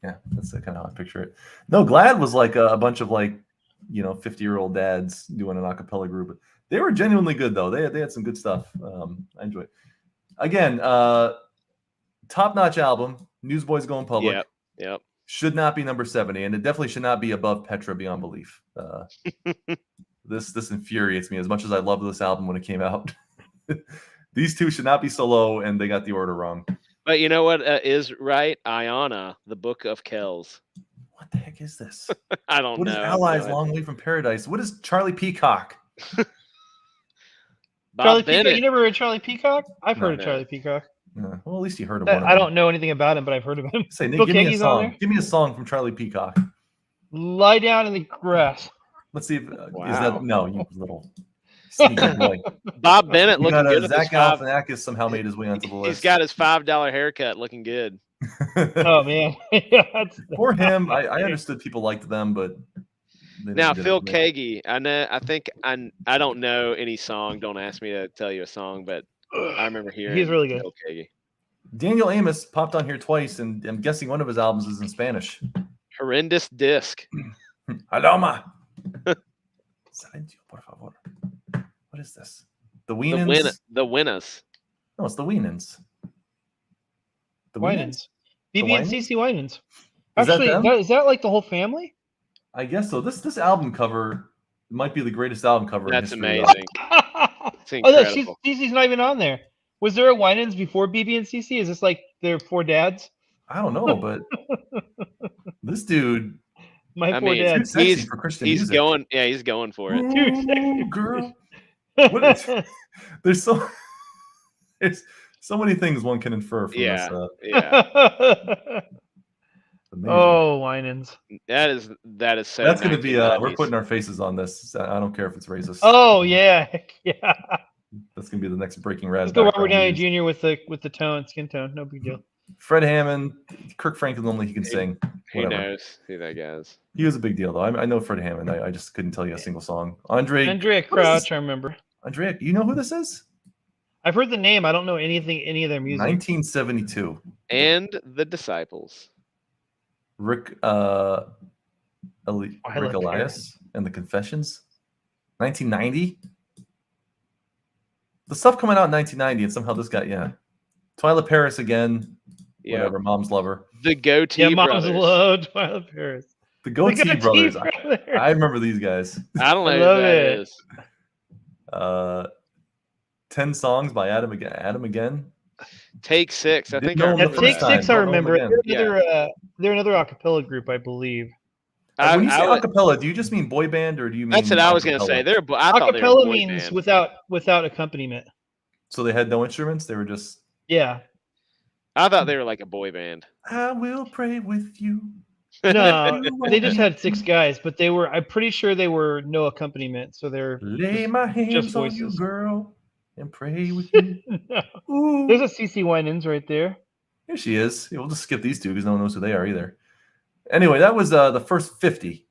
C: Yeah, that's kind of how I picture it. No, Glad was like a bunch of like, 50-year-old dads doing an a cappella group. They were genuinely good though. They had some good stuff. I enjoy it. Again, top-notch album. Newsboys Going Public.
B: Yep.
C: Should not be number 70, and it definitely should not be above Petra Beyond Belief. This infuriates me as much as I loved this album when it came out. These two should not be so low, and they got the order wrong.
B: But you know what is right? Iona, the Book of Kells.
C: What the heck is this?
B: I don't know.
C: What is Allies Long Way from Paradise? What is Charlie Peacock?
A: Charlie Peacock. You never heard Charlie Peacock? I've heard of Charlie Peacock.
C: Well, at least you heard of one.
A: I don't know anything about him, but I've heard of him.
C: Say, Nick, give me a song. Give me a song from Charlie Peacock.
A: Lie Down in the Grass.
C: Let's see if is
B: Wow.
C: that no, you little sneaky boy.
B: Bob Bennett
C: We
B: looking
C: got
B: good with his
C: Zach
B: five.
C: Galifianakis somehow made his way onto the
B: He's
C: list.
B: got his $5 haircut, looking good.
A: Oh man, yeah, that's
C: For him, I understood people liked them, but they
B: Now,
C: didn't
B: Phil
C: do it.
B: Kagi, I think I don't know any song. Don't ask me to tell you a song, but I remember hearing
A: he's really good.
B: Phil Kagi.
C: Daniel Amos popped on here twice, and I'm guessing one of his albums is in Spanish.
B: Horrendous Disc.
C: Aloma. Silencio, por favor. What is this? The Wienans?
B: The Winners.
C: No, it's the Wienans. The
A: Winans.
C: The
A: BB and
C: Winans?
A: CC Winans.
C: Is that
A: Actually,
C: them?
A: is that like the whole family?
C: I guess so. This album cover might be the greatest album cover in
B: That's
C: history.
B: amazing. It's
A: Oh,
B: incredible.
A: no, CC's not even on there. Was there a Winans before BB and CC? Is this like their four dads?
C: I don't know, but this dude,
A: My
B: I
A: four
B: mean,
C: too
A: dads.
C: sexy for Christian
B: he's
C: music.
B: going. Yeah, he's going for it.
A: Too sexy.
C: Ooh, girl. What is, there's so many things one can infer from
B: Yeah,
C: this.
B: yeah.
C: Amazing.
A: Oh, Winans.
B: That is so.
C: That's going to be. We're
B: 1990s.
C: putting our faces on this. I don't care if it's racist.
A: Oh yeah, heck yeah.
C: That's going to be the next Breaking
A: Let's
C: Rad.
A: go Robert
C: background
A: Downey
C: music.
A: Jr. with the tone, skin tone. No big deal.
C: Fred Hammond, Kirk Franklin only he can sing.
B: Who
C: Whatever.
B: knows who that guy is?
C: He was a big deal though. I know Fred Hammond. I just couldn't tell you a single song. Andrea
A: Andrea
C: what is this?
A: Crouch, I remember.
C: Andrea, you know who this is?
A: I've heard the name. I don't know any of their music.
C: 1972.
B: And the Disciples.
C: Rick Elias and the Confessions. 1990. The stuff coming out in 1990, and somehow this guy, Twyla Paris again.
B: Yeah.
C: Whatever, mom's lover.
B: The Goatee
A: Yeah, Mom's
B: Brothers.
A: Love, Twyla Paris.
C: The Goatee
A: The
C: Brothers.
A: Brothers.
C: I remember these guys.
B: I don't know
A: I
B: who
A: love
B: that
A: it.
B: is.
C: 10 songs by Adam again.
B: Take 6. I
C: Didn't
B: think
C: know
B: I
C: him the
A: Yeah,
B: remember
A: Take
C: first
B: that.
A: Six,
C: time.
A: I
C: Don't know him
A: remember.
C: again.
A: They're another a cappella group, I believe.
C: When you say
B: I would-
C: acapella, do you just mean boy band or do you mean
B: That's what I was going to
C: acapella?
B: say. I thought they were a
A: Acapella
B: boy
A: means
B: band.
A: without accompaniment.
C: So they had no instruments? They were just
A: Yeah.
B: I thought they were like a boy band.
C: I will pray with you.
A: No, they just had 6 guys, but I'm pretty sure they were no accompaniment, so they're
C: Lay
A: just,
C: my hands on you,
A: voices.
C: girl, and pray with you.
A: No.
C: Ooh.
A: There's a CC Winans right there.
C: Here she is. Yeah, we'll just skip these two because no one knows who they are either. Anyway, that was the first 50.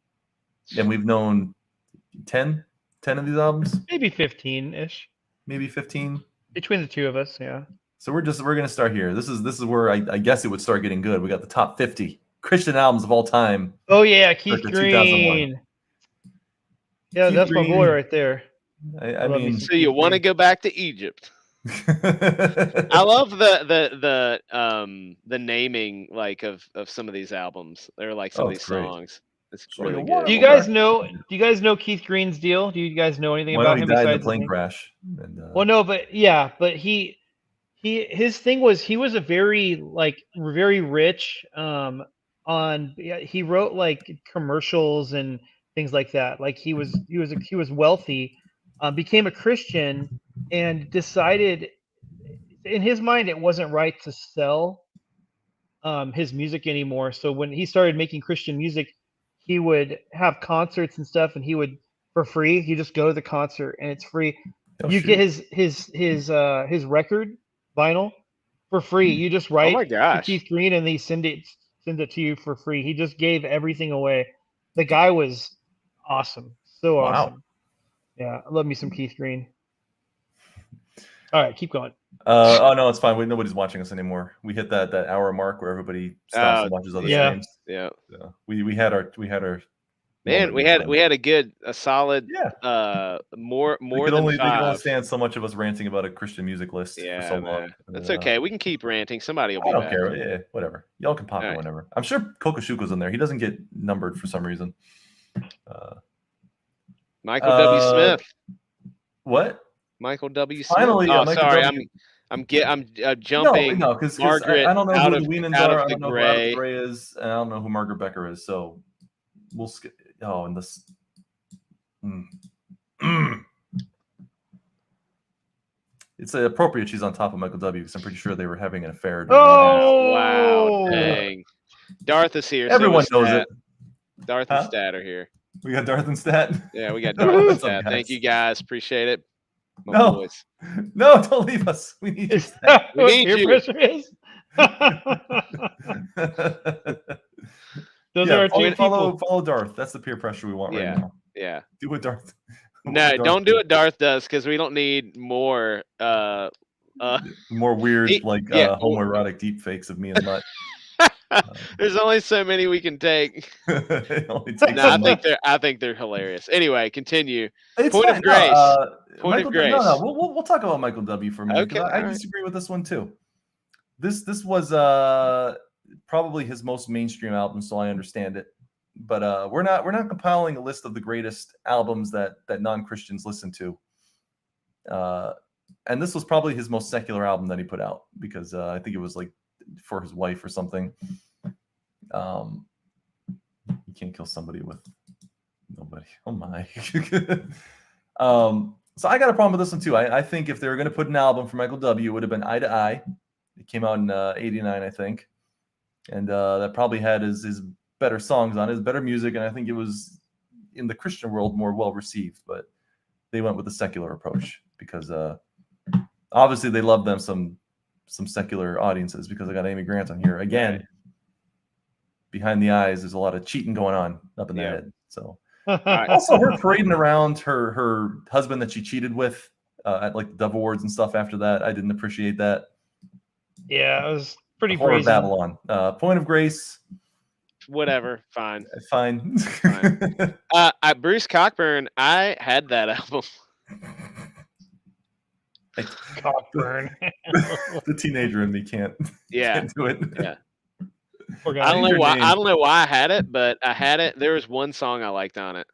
C: And we've known 10 of these albums,
A: Maybe 15-ish.
C: maybe 15.
A: Between the two of us, yeah.
C: So we're gonna start here. This is where I guess it would start getting good. We got the top 50 Christian albums of all time.
A: Oh yeah, Keith
C: Circa 2001.
A: Green. Yeah,
C: Keith
A: that's my boy
C: Green.
A: right there.
C: I
A: love me
C: mean,
A: some
B: So you
A: Keith
B: want to
A: Green.
B: go back to Egypt? I love the naming like of some of these albums. They're like some of
C: it's
B: these
C: great.
B: songs. It's
C: So
B: really
C: you
B: good.
C: wanna
A: Do you
C: go
A: guys
C: back.
A: know Keith Green's deal? Do you guys know anything
C: Well, I know
A: about
C: he
A: him
C: died in a
A: besides his
C: plane
A: name?
C: crash. And,
A: Well, no, but his thing was he was a very rich he wrote like commercials and things like that. Like he was wealthy, became a Christian and decided in his mind it wasn't right to sell his music anymore. So when he started making Christian music, he would have concerts and stuff, and he would for free. You just go to the concert and it's free.
C: oh,
A: You
C: shoot.
A: get his record vinyl for free. You just write
B: my
A: to
B: gosh.
A: Keith Green and they send it to you for free. He just gave everything away. The guy was awesome. So
C: Wow.
A: awesome. Yeah, I love me some Keith Green. All right, keep going.
C: Oh no, it's fine. Nobody's watching us anymore. We hit that hour mark where everybody stops and watches other
A: yeah.
C: streams.
B: Yeah.
C: So we had our
B: Man,
C: moment.
B: we had a solid
C: Yeah.
B: more
C: They
B: than
C: could only
B: 5.
C: stand so much of us ranting about a Christian music list for so long.
B: Man. That's okay. We can keep ranting. Somebody will be
C: I don't
B: back.
C: care. Yeah, whatever. Y'all can pop it
B: All right.
C: whenever. I'm sure Kokoshuko's in there. He doesn't get numbered for some reason.
B: Michael W. Smith.
C: What?
B: Michael W. Smith.
C: Finally,
B: oh,
C: Michael
B: sorry.
C: W.
B: I'm jumping.
C: No, because
B: Margaret
C: I don't know
B: out
C: who
B: of-
C: the Wienans
B: out of
C: are. I
B: the
C: don't know who Out of
B: Gray.
C: the Gray is, and I don't know who Margaret Becker is. So we'll skip. Oh, and this. It's appropriate she's on top of Michael W. because I'm pretty sure they were having an affair. during the
A: Oh!
B: Wow, dang. Darth is here.
C: Everyone
B: so
C: knows
B: Stat.
C: it.
B: Darth
C: Huh?
B: and Stat are here.
C: We got Darth and Stat.
B: Yeah, we got Darth and
C: What's up,
B: Stat. Thank
C: guys?
B: you guys. Appreciate it. My
C: No.
B: boys.
C: No, don't leave us. We need your
A: Is
C: Stat.
A: that
B: We
A: what
B: need
A: peer
B: you.
A: pressure is? Those are our two people.
C: Follow Darth. That's the peer pressure we want right
B: Yeah.
C: now.
B: Yeah.
C: Do what Darth.
B: No,
C: what Darth
B: don't do
C: did.
B: what Darth does because we don't need more.
C: More weird,
B: yeah.
C: homoerotic deep fakes of me and Mutt.
B: There's only so many we can take.
C: It only takes
B: No,
C: so much.
B: I think they're hilarious. Anyway, continue.
C: It's
B: Point
C: fine.
B: of grace.
C: No,
B: Point
C: Michael,
B: of grace.
C: No, we'll talk about Michael W. for a minute because
B: Okay,
C: I
B: all right.
C: disagree with this one too. This was probably his most mainstream album, so I understand it. But we're not compiling a list of the greatest albums that non-Christians listen to. And this was probably his most secular album that he put out because I think it was like for his wife or something. You can't kill somebody with nobody. Oh my. So I got a problem with this one too. I think if they were going to put an album for Michael W., it would have been Eye to Eye. It came out in '89, I think, and that probably had his better songs on it, his better music, and I think it was in the Christian world more well received. But they went with the secular approach because obviously they love them some secular audiences because I got Amy Grant on here again. Right. Behind the eyes, there's a lot of cheating going on up in the head. So also her parading around her husband that she cheated with at like the Dove Awards and stuff after that. I didn't appreciate that.
A: Yeah, it was pretty
C: Horror
A: brazen.
C: Babylon. Point of Grace.
B: Whatever. Fine.
C: Fine.
B: Bruce Cockburn, I had that album.
A: Cockburn.
C: The teenager in me can't do it.
B: Yeah. I don't know why. I don't know why I had it, but I had it. There was one song I liked on it.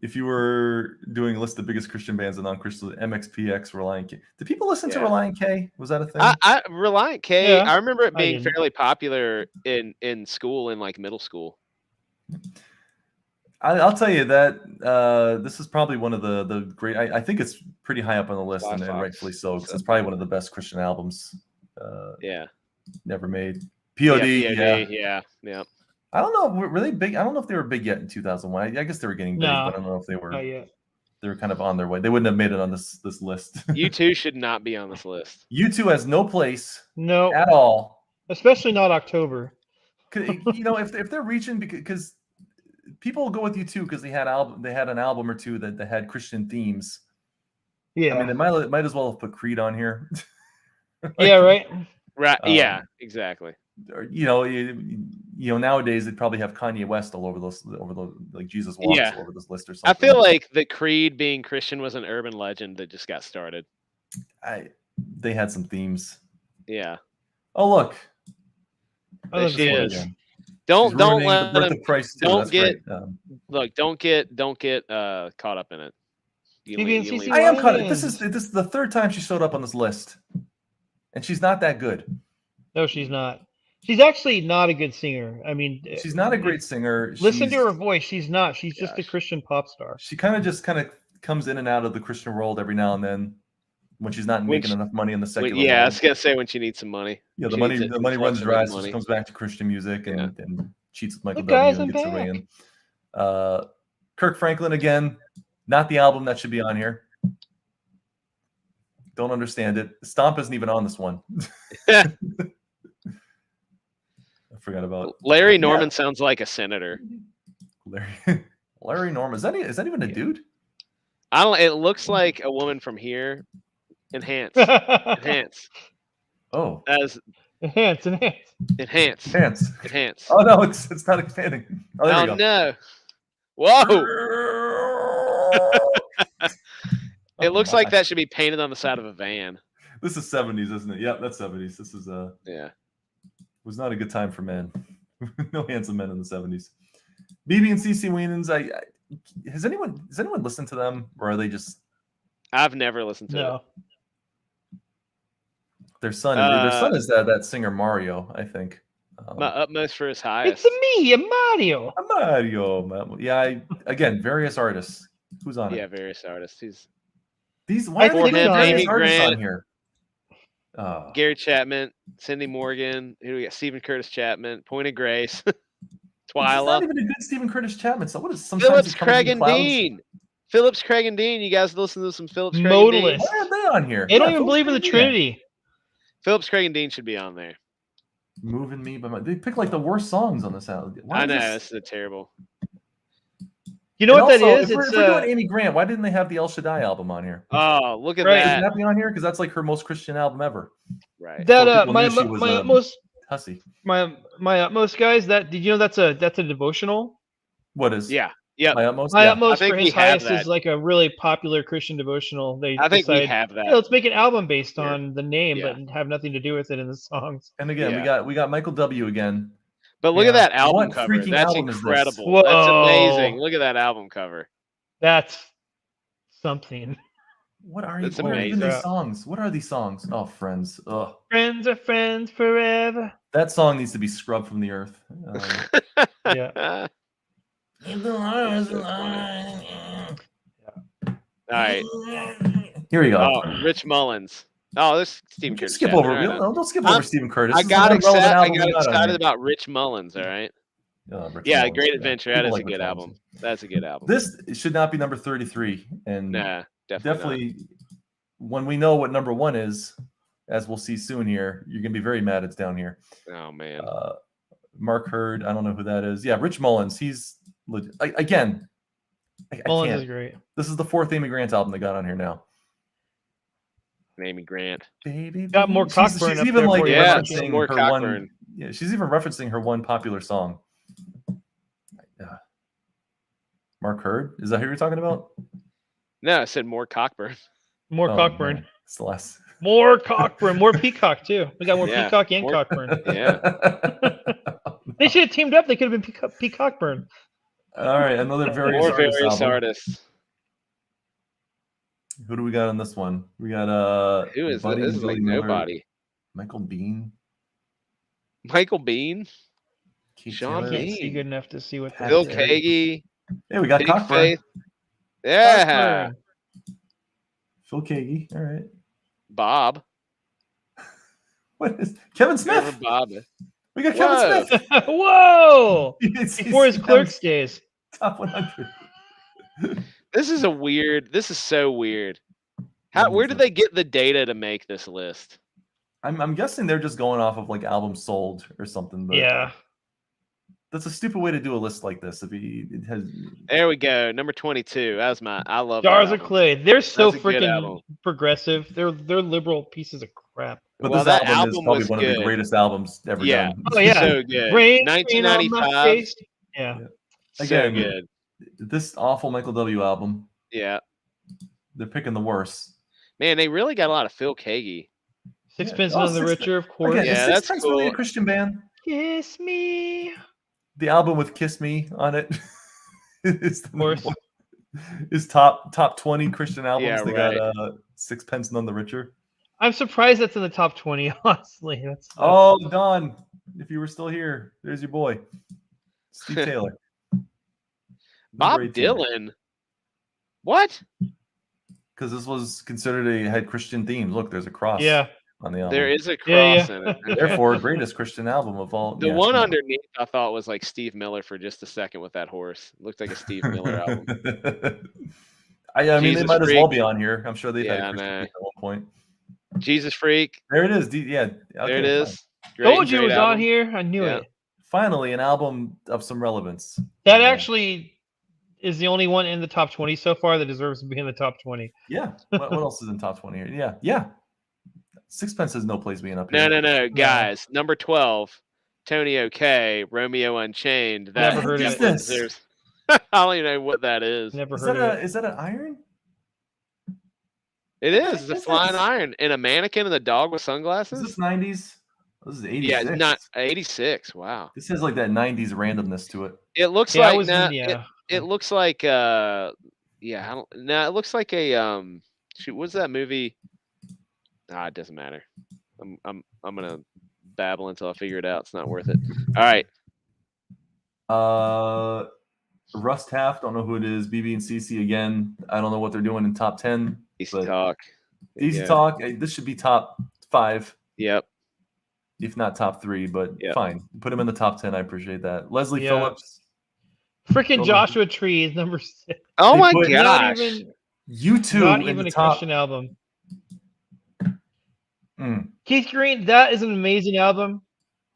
C: If you were doing a list of the biggest Christian bands and non-Christian, MXPX, Reliant K. Did people listen to Reliant K? Was that a thing?
B: Reliant K. I remember it being fairly popular in school, in like middle school.
C: I'll tell you that this is probably one of the great. I think it's pretty high up on the list, and rightfully so, because it's probably one of the best Christian albums. Never made. POD.
B: Yeah.
C: I don't know. Were they big? I don't know if they were big yet in 2001. I guess they were getting big, but I don't know if they were.
A: Not yet.
C: They were kind of on their way. They wouldn't have made it on this list.
B: U2 should not be on this list.
C: U2 has no place.
A: No.
C: At all.
A: Especially not October.
C: If they're reaching because people will go with U2 because they had an album or two that had Christian themes.
A: Yeah.
C: I mean, they might as well have put Creed on here.
A: Yeah. Right.
B: Right. Yeah. Exactly.
C: Nowadays they'd probably have Kanye West all over the like Jesus Walks all over this list or something.
B: I feel like the Creed being Christian was an urban legend that just got started.
C: They had some themes.
B: Yeah.
C: Oh look.
B: There she is. Don't let
C: the birth of Christ too.
B: Don't get don't get caught up in it.
C: I am caught up. This is the third time she showed up on this list, and she's not that good.
A: No, she's not. She's actually not a good singer. I mean,
C: she's not a great singer.
A: Listen to her voice. She's not. She's just a Christian pop star.
C: She kind of comes in and out of the Christian world every now and then when she's not making enough money in the secular world.
B: I was gonna say when she needs some money.
C: Yeah, the money runs dry, so she comes back to Christian music and cheats with Michael W. and gets her way in. Kirk Franklin again, not the album that should be on here. Don't understand it. Stomp isn't even on this one. I forgot about
B: Larry Norman. Sounds like a senator.
C: Larry Norman. Is that even a dude?
B: I don't. It looks like a woman from here. Enhance.
C: Oh.
A: Enhance.
C: Oh no, it's not expanding. Oh, there we go.
B: No. Whoa. It looks like that should be painted on the side of a van.
C: This is 70s, isn't it? Yep, that's 70s. This is was not a good time for men. No handsome men in the 70s. BB and CC Winans, has anyone listened to them, or are they just?
B: I've never listened to it.
C: Their son is that singer Mario, I think.
B: My utmost for his highest.
A: It's me, Mario.
C: Mario. Yeah, again, various artists. Who's on it?
B: Yeah, various artists.
C: Why are they
B: Amy
C: artists
B: Grant
C: on here?
B: Gary Chapman, Cindy Morgan. Who do we got? Stephen Curtis Chapman. Point of Grace.
C: It's
B: Twyla.
C: not even a good Stephen Curtis Chapman. So what is sometimes
B: Phillips,
C: he comes in
B: Craig,
C: the
B: and
C: clouds?
B: Dean. Phillips, Craig, and Dean. You guys listen to some Phillips, Craig, and Dean?
A: Modalist.
C: Why aren't they on here?
A: They don't
C: Yeah,
A: even
C: Phillips
A: believe in the
C: Craig, yeah.
A: Trinity.
B: Phillips, Craig, and Dean should be on there.
C: Moving me, but they pick like the worst songs on this album. Why
B: I
C: is
B: know
C: this-
B: this is a terrible.
A: You know
C: And
A: what that
C: also,
A: is?
C: if we're doing Amy Grant, why didn't they have the El Shaddai album on here?
B: Oh, look at
A: Right.
C: Shouldn't
B: that!
C: that be on here? Because that's like her most Christian album ever.
B: Right.
A: that
C: Before people
A: my
C: knew she was,
A: my utmost
C: Hussy.
A: my utmost guys. That did you know that's a devotional?
C: What is?
B: Yeah. Yep.
C: My utmost.
A: My
C: Yeah.
A: utmost
B: I think
A: for
B: we
A: his
B: have
A: highest
B: that.
A: is like a really popular Christian devotional. They
B: I think we
A: decide,
B: have that.
A: hey, let's make an album based
B: Here.
A: on the name,
B: Yeah.
A: but have nothing to do with it in the songs.
C: And again,
B: Yeah.
C: we got Michael W. again.
B: But look
A: Yeah.
B: at that album
C: What
B: cover.
C: freaking
B: That's
C: album is this?
B: incredible. That's
A: Whoa.
B: amazing. Look at that album cover.
A: That's something.
C: What are
B: That's
C: what are even
B: amazing.
C: these songs? What are these songs? Oh, Friends. Ugh.
A: Friends are friends forever.
C: That song needs to be scrubbed from the earth.
A: Yeah.
B: All right.
C: Here we go.
B: Oh, Rich Mullins. Oh, this Stephen
C: Don't
B: Curtis.
C: skip
B: Chapman.
C: over.
B: All right,
C: Don't skip over Stephen Curtis.
B: I
C: This is
B: got
C: an unrelevant
B: excited. I
C: album
B: got
C: we got on
B: excited
C: here.
B: about Rich Mullins. All right.
C: Rich
B: Yeah,
C: Mullins,
B: Great
C: yeah.
B: Adventure.
C: People
B: That is
C: like
B: a
C: Rich
B: good
C: Mullins.
B: album. That's a good album.
C: This should not be number 33. And
B: Nah, definitely
C: when we know what number 1 is, as we'll see soon here, you're gonna be very mad it's down here.
B: not. Oh man.
C: Mark Hurd, I don't know who that is. Yeah, Rich Mullins. He's legit. I
A: Mullins
C: can't.
A: is great.
C: This is the 4th Amy Grant album they got on here now.
B: Amy Grant.
C: Baby,
A: Got more Cockburn
C: she's
A: up
C: even
A: there
C: like
A: for you.
B: Yeah,
C: referencing
B: more
C: her
B: Cockburn.
C: one. Yeah, she's even referencing her one popular song. Mark Hurd, is that who you're talking about?
B: No, I said more Cockburn.
A: More
C: Oh,
A: Cockburn.
C: man. It's the last.
A: More Cockburn. More Peacock too. We got more
B: Yeah,
A: Peacock and
B: more-
A: Cockburn.
B: Yeah.
A: They should have teamed up. They could have been Peacockburn.
C: All right, another various
B: More
C: artists
B: various
C: album.
B: artists.
C: Who do we got on this one? We got
B: Who is
C: Buddy
B: this?
C: and
B: Is
C: Billy
B: like
C: Miller,
B: nobody.
C: Michael Bean,
B: Michael Bean,
C: Keith
B: Sean
C: Taylor.
A: Can't
B: Bean.
A: see good enough to see what that
C: Pat
B: Phil
A: is.
C: Perry.
B: Kagi,
C: Hey, we got
B: Big
C: Cockburn.
B: Faith. Yeah.
A: Cockburn.
C: Phil Kagi. All right.
B: Bob.
C: What is Kevin
B: Whoever
C: Smith?
B: Bob is.
C: We got
B: Whoa.
C: Kevin Smith.
A: Whoa!
C: He's
A: Before his
C: down
A: Clerks days.
C: top 100.
B: This is so weird. Where did they get the data to make this list?
C: I'm guessing they're just going off of like albums sold or something. But
A: Yeah.
C: that's a stupid way to do a list like this. It has.
B: There we go. Number 22. That was I love
A: Jars
B: that
A: of
B: album.
A: Clay. They're so
B: That's a good
A: freaking
B: album.
A: progressive. They're liberal pieces of crap.
C: But
B: Well,
C: this
B: that
C: album is
B: album
C: probably
B: was
C: one of the
B: good.
C: greatest albums ever
B: Yeah.
C: done.
A: Oh yeah.
B: So good.
A: Rain on my
B: 1995.
A: face. Yeah.
B: So
C: Again,
B: good.
C: This awful Michael W. album.
B: Yeah.
C: They're picking the worst.
B: Man, they really got a lot of Phil Kagi.
A: Sixpence
C: Oh,
A: None the
C: Sixpence.
A: Richer, of course.
C: Again,
B: Yeah,
C: is
B: that's
C: Sixpence really a
B: cool.
C: Christian band?
A: Kiss me.
C: The album with "Kiss Me" on it is
A: Of course.
C: is top 20 Christian albums.
B: Yeah,
C: They
B: right.
C: got Sixpence None the Richer.
A: I'm surprised that's in the top 20, honestly. That's
C: Oh, Don, if you were still here, there's your boy, Steve Taylor.
B: Bob
C: Number 18.
B: Dylan. What?
C: Because this was considered had Christian themes. Look, there's a cross
A: yeah.
C: on the album.
B: There is a
A: Yeah,
B: cross
A: yeah.
B: in it.
C: Therefore, greatest Christian album of all.
B: The
C: yeah,
B: one
C: no.
B: underneath I thought was like Steve Miller for just a second with that horse. It looked like a Steve Miller album.
C: I mean,
B: Jesus
C: they might as well
B: Freak.
C: be on here. I'm sure they've had
B: Yeah,
C: a Christian
B: nah.
C: theme at one point.
B: Jesus Freak.
C: There it is. Yeah,
B: There it
C: okay,
B: is. Great,
A: Told you it
B: great
A: was
B: album.
A: on here. I knew
B: Yeah.
A: it.
C: Finally, an album of some relevance.
A: That
C: Yeah.
A: actually is the only one in the top 20 so far that deserves to be in the top 20.
C: Yeah. What else is in top 20 here? Yeah. Yeah. Sixpence has no place being up
B: No,
C: here.
B: no, guys. Number 12, Tony OK, Romeo Unchained. That
A: Never heard of
B: definitely
C: it.
B: deserves- I don't even know what that is.
A: Never
C: Is
A: heard of it.
C: is that an iron?
B: It is. It's a
C: Is
B: flying
C: this-
B: iron and a mannequin and a dog with
C: Is
B: sunglasses.
C: this 90s? This is 86.
B: Yeah, it's not 86. Wow.
C: This has like that 90s randomness to it.
B: It looks
A: Yeah, I
B: like
A: was
B: nah,
A: in, yeah.
B: it looks like yeah, I don't no, it looks like a shoot, what's that movie? Ah, it doesn't matter. I'm gonna babble until I figure it out. It's not worth it. All right.
C: Rust Half, don't know who it is. BB and CC again. I don't know what they're doing in top 10.
B: Easy
C: But
B: talk.
C: Easy
B: Yeah.
C: Talk. This should be top 5.
B: Yep.
C: if not top 3, but
B: Yep.
C: fine. Put him in the top 10. I appreciate that. Leslie
A: Yeah.
C: Phillips.
A: Freaking
C: Over-
A: Joshua Tree is number 6.
B: Oh
C: They
B: my
C: put-
A: Not
B: gosh!
A: even
C: U2
A: not
C: in
A: even
C: the
A: a
C: top.
A: Christian album.
C: Mm,
A: Keith Green, that is an amazing album.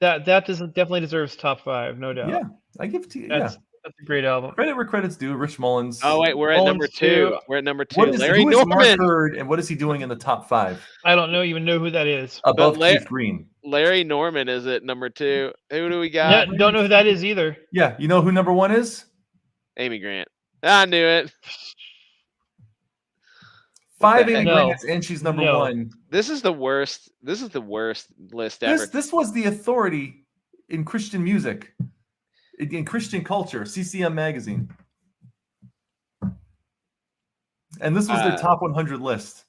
A: That definitely deserves top 5, no doubt.
C: yeah, I give it to you. Yeah,
A: That's a great album.
C: credit where credit's due. Rich Mullins.
B: Oh wait, we're at number
A: Mullins
B: 2.
A: too.
B: We're at number 2.
C: What is
B: Larry
C: who is Mark
B: Norman.
C: Hurd, and what is he doing in the top 5
A: I don't even know who that is.
C: above
B: But
C: Keith Green?
B: Larry Norman is at number 2. Who do we
A: Yeah,
B: got?
A: don't know who that is either.
C: Yeah, you know who number 1 is?
B: Amy Grant. I knew it.
C: 5
B: heck?
C: Amy
A: No.
C: Grants, and she's number
A: No.
C: 1.
B: This is the worst. This is the worst list ever.
C: This was the authority in Christian music, in Christian culture. CCM Magazine, and this was their top 100 list.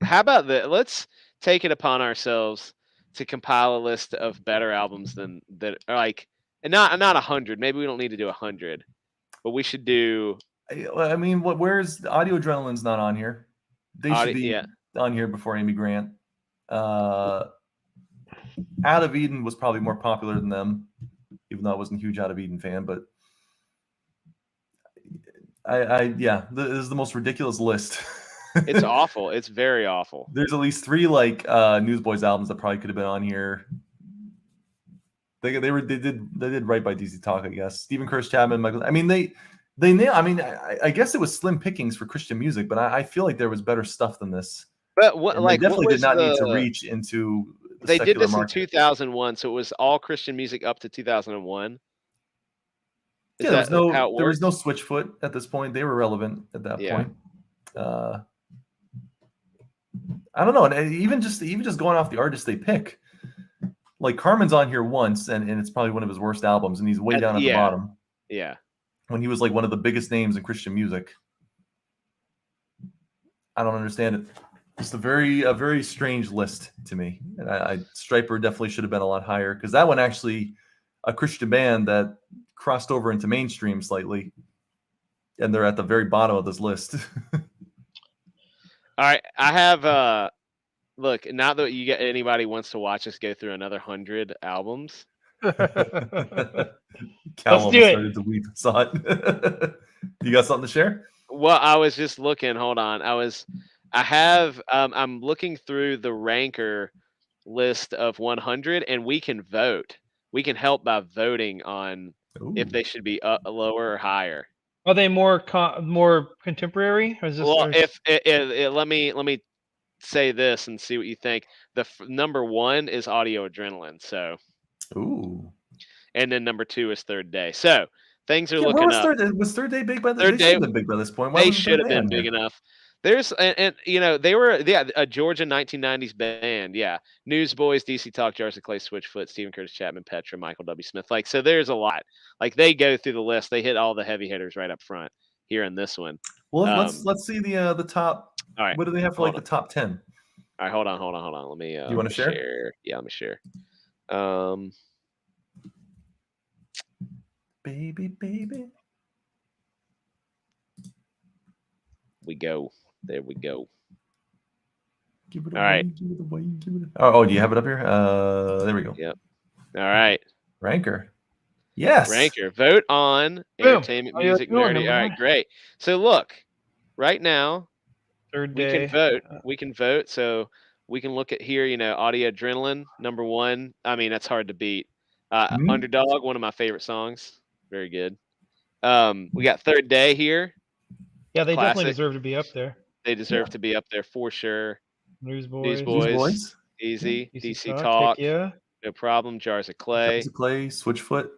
B: How about that? Let's take it upon ourselves to compile a list of better albums than that are like, and not 100. Maybe we don't need to do 100, but we should do.
C: I mean, where's Audio Adrenaline's not on here? They should be on here before Amy Grant. Out of Eden was probably more popular than them, even though I wasn't a huge Out of Eden fan. But this is the most ridiculous list.
B: It's awful. It's very awful.
C: There's at least 3 like Newsboys albums that probably could have been on here. They did right by DC Talk, I guess. Stephen Curtis Chapman, Michael. I mean, they nail. I mean, I guess it was slim pickings for Christian music, but I feel like there was better stuff than this.
B: But what,
C: and
B: like,
C: they definitely
B: what
C: did not
B: the,
C: need to reach into.
B: They did this
C: market.
B: in 2001, so it was all Christian music up to 2001.
C: Yeah, there was no Switchfoot at this point. They were relevant at that point. I don't know, and even just going off the artists they pick, like Carmen's on here once, and it's probably one of his worst albums, and he's way down at the bottom.
B: Yeah,
C: when he was like one of the biggest names in Christian music. I don't understand it. It's a very strange list to me. And Stryper definitely should have been a lot higher, because that one actually a Christian band that crossed over into mainstream slightly, and they're at the very bottom of this list.
B: All right, I have look, not that you get anybody wants to watch us go through another 100 albums.
C: Cal almost started to weep. Saw it. You got something to share?
B: Well, I was just looking. Hold on. I'm looking through the ranker list of 100, and we can vote. We can help by voting on if they should be lower or higher.
A: Are they more contemporary? Or is this,
B: well, let me say this and see what you think. The number 1 is Audio Adrenaline. So,
C: ooh,
B: and then number 2 is Third Day. So things are looking up.
C: Was Third Day big by this?
B: Third
C: Day should have been big by this point.
B: They should have been big enough. There's and you know they were a Georgia 1990s band. Yeah, Newsboys, DC Talk, Jars of Clay, Switchfoot, Stephen Curtis Chapman, Petra, Michael W. Smith. Like, so there's a lot. Like, they go through the list. They hit all the heavy hitters right up front here in this one.
C: Well, let's see the top.
B: All right.
C: What do they have for the top 10?
B: All right, hold on. Let me.
C: You want to
B: share? Yeah, let me share.
C: Baby.
B: There we go.
C: Give it
B: away. All right.
C: Give it away. Oh, do you have it up here? There we go.
B: Yep. All right.
C: Ranker. Yes.
B: Ranker. Vote on entertainment, music, nerdy. All right, great. So look, right now,
A: Third Day.
B: we can vote. We can vote. So we can look at here, Audio Adrenaline, number 1. I mean, that's hard to beat. Underdog, one of my favorite songs. Very good. We got Third Day here.
A: Yeah, they definitely deserve to be up there.
B: They deserve to be up there for sure.
A: Newsboys.
B: Easy. DC Talk.
A: Yeah.
B: No problem. Jars of Clay.
C: Switchfoot.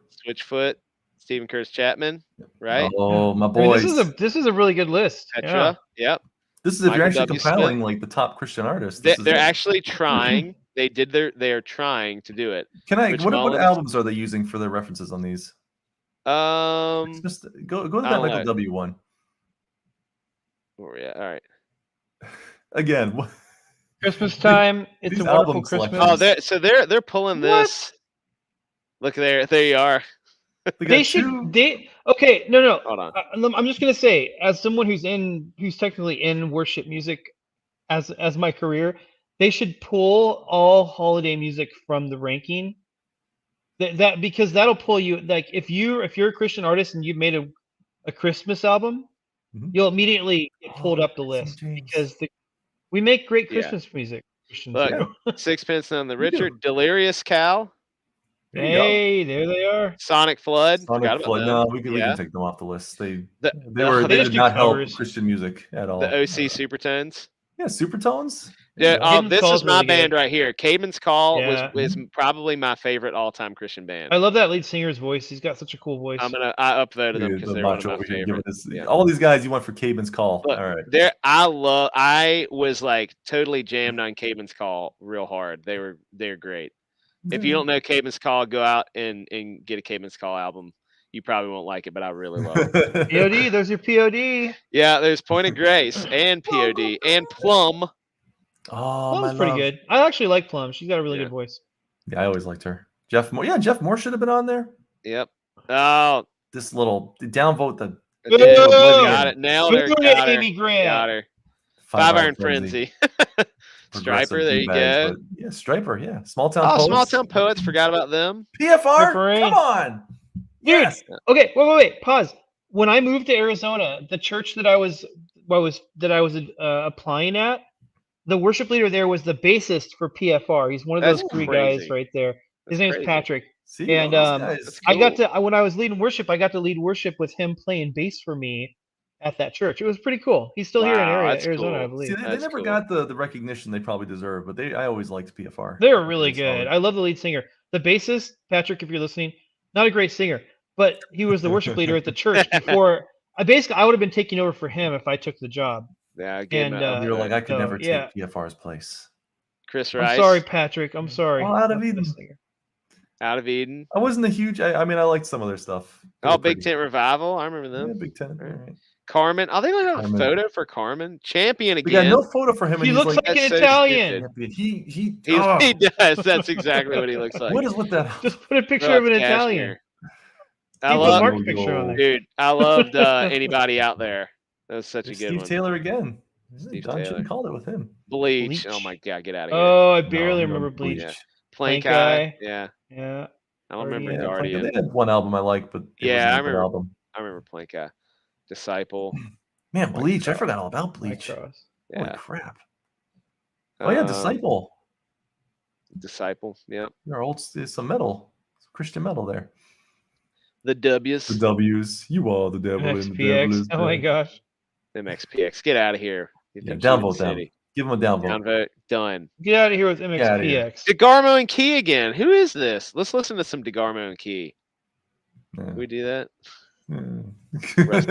B: Stephen Curtis Chapman. Right.
C: Oh, my boys.
A: I mean, this is a really good list.
B: Petra.
A: Yeah.
B: Yep.
C: This is if you're actually compiling like the top Christian artists.
B: They're actually trying. They're trying to do it.
C: What albums are they using for their references on these?
B: Just
C: go to that Michael W one.
B: Where we at? All right.
C: Again,
A: Christmas time. It's a wonderful Christmas.
B: Oh, they're pulling this. Look there you are.
A: Okay. No.
B: Hold on.
A: I'm just gonna say, as someone who's technically in worship music, as my career, they should pull all holiday music from the ranking. That because that'll pull you, like, if you're a Christian artist and you've made a Christmas album,
C: Mhm.
A: you'll immediately get pulled up the
C: St.
A: list
C: James.
A: because we make great
B: Yeah.
A: Christmas music. Christians
B: Look,
A: do.
B: Sixpence None the
C: We do.
B: Richer, Delirious Cow,
C: There you go.
A: Hey, there they are.
B: Sonic Flood.
C: Sonic
B: Forgot about
C: Flood.
B: them.
C: No, we can
B: Yeah.
C: take them off the list. They
B: The-
C: they
A: just
C: did
A: do
C: not help
A: covers.
C: Christian music at all.
B: The OC Supertones.
C: Yeah, Supertones. There you
B: Yeah,
C: go.
A: Caedmon's
B: this
A: Call's
B: is my
A: really
B: band
A: good.
B: right here. Caedmon's Call
A: Yeah.
B: is probably my favorite all-time Christian band.
A: I love that lead singer's voice. He's got such a cool voice.
B: I upvoted them
C: Look at
B: because
C: the
B: they're one of
C: Macho
B: my
C: over here giving
B: favorites.
C: us
B: Yeah.
C: all these guys you went for Caedmon's Call.
B: Look,
C: All right.
B: I was like totally jammed on Caedmon's Call real hard. They're great. If you don't know Caedmon's Call, go out and get a Caedmon's Call album. You probably won't like it, but I really love it.
A: POD, there's your POD.
B: Yeah, there's Point of Grace and POD and Plum.
C: Oh,
A: Plum's
C: my
A: pretty
C: love.
A: good. I actually like Plum. She's got a really
B: Yeah.
A: good voice.
C: Yeah, I always liked her. Jeff Moore. Yeah, Jeff Moore should have been on there.
B: Yep. Oh,
C: This little downvote the
B: I did.
A: Oh,
B: Got it. Nailed her.
A: Boom,
B: Got her.
A: Amy Grant.
B: Got her. Five Iron Frenzy. Striper, there you go.
C: But yeah, Striper, yeah. Small Town
B: Oh,
C: Poets.
B: Small Town Poets. Forgot about them.
C: PFR?
A: Purple
C: Come on.
A: Dude,
C: Yes.
A: okay, wait. Pause. When I moved to Arizona, the church that I was applying at, the worship leader there was the bassist for PFR. He's one of
B: That's
A: those three
B: crazy.
A: guys right there. His
B: That's
A: name's
B: crazy.
A: Patrick.
C: See,
A: And
C: all these guys.
B: That's
A: I got
B: cool.
A: to when I was leading worship, I got to lead worship with him playing bass for me at that church. It was pretty cool. He's still here in
B: Wow, that's
A: Arizona, I
B: cool.
A: believe.
C: See, they
B: That's
C: never
B: cool.
C: got the recognition they probably deserve, but I always liked PFR.
A: They were really
C: Pretty solid.
A: good. I love the lead singer. The bassist, Patrick, if you're listening, not a great singer, but he was the worship leader at the church before. I would have been taking over for him if I took the job.
B: Yeah, I gave him
A: And,
B: a-
C: You were like, I could
A: So,
C: never
A: yeah.
C: take PFR's place.
B: Chris Rice.
A: I'm sorry, Patrick. I'm sorry.
C: All out of
A: Not the
C: Eden.
A: singer.
B: Out of Eden.
C: I wasn't a huge. I mean, I liked some of their stuff. They
B: Oh,
C: were
B: Big
C: pretty.
B: Tent Revival. I remember them.
C: Yeah, Big Tent.
B: Right.
C: All right.
B: Carmen. Oh, they don't have a
C: Carmen.
B: photo for Carmen. Champion
C: We got
B: again.
C: no photo for him, and
A: He
C: he's
A: looks
C: like,
A: like an
B: That's so
A: Italian.
B: stupid.
C: he.
B: He does. That's exactly what he looks like.
C: What is with that?
A: Just put a picture
B: Bro,
A: of an
B: it's
A: Italian.
B: cashmere. I
A: He put
B: love,
A: Mark's picture on there.
B: dude. I loved Anybody Out There. That was such a
C: There's
B: good
C: Steve
B: one.
C: Taylor again.
B: Steve
C: Don
B: Taylor.
C: Chin called it with him.
B: Bleach.
A: Bleach.
B: Oh my god, get out of here.
A: Oh, I
C: No,
A: barely
C: you
A: remember
C: don't
A: Bleach.
B: Yeah.
A: Plank
B: Plank Eye.
A: Eye.
B: Yeah.
A: Yeah.
B: I don't remember
A: Guardian.
C: Yeah,
B: Guardian.
C: they had one album I liked, but it
B: Yeah,
C: wasn't
B: I
C: a good
B: remember.
C: album.
B: I remember Plank Eye. Disciple.
C: Man,
A: White
C: Bleach. I
A: Cross.
C: forgot all about
A: White
C: Bleach.
A: Cross.
C: Holy
B: Yeah.
C: crap. Oh yeah, Disciple.
B: Disciple. Yeah.
C: Our old some metal, some Christian metal there.
B: The W's.
C: The W's. You are the devil, and the devil
A: XPX.
C: is
A: Oh my
C: dead.
A: gosh.
B: MXPX. Get out of here. You
C: Yeah,
B: think you're in the
C: downvote them.
B: city.
C: Give them a downvote.
B: Downvote. Done.
A: Get out of here with
C: Get outta here.
A: MXPX.
B: DeGarmo and Key again. Who is this? Let's listen to some DeGarmo and Key.
C: Yeah.
B: Can we do that?
C: Rest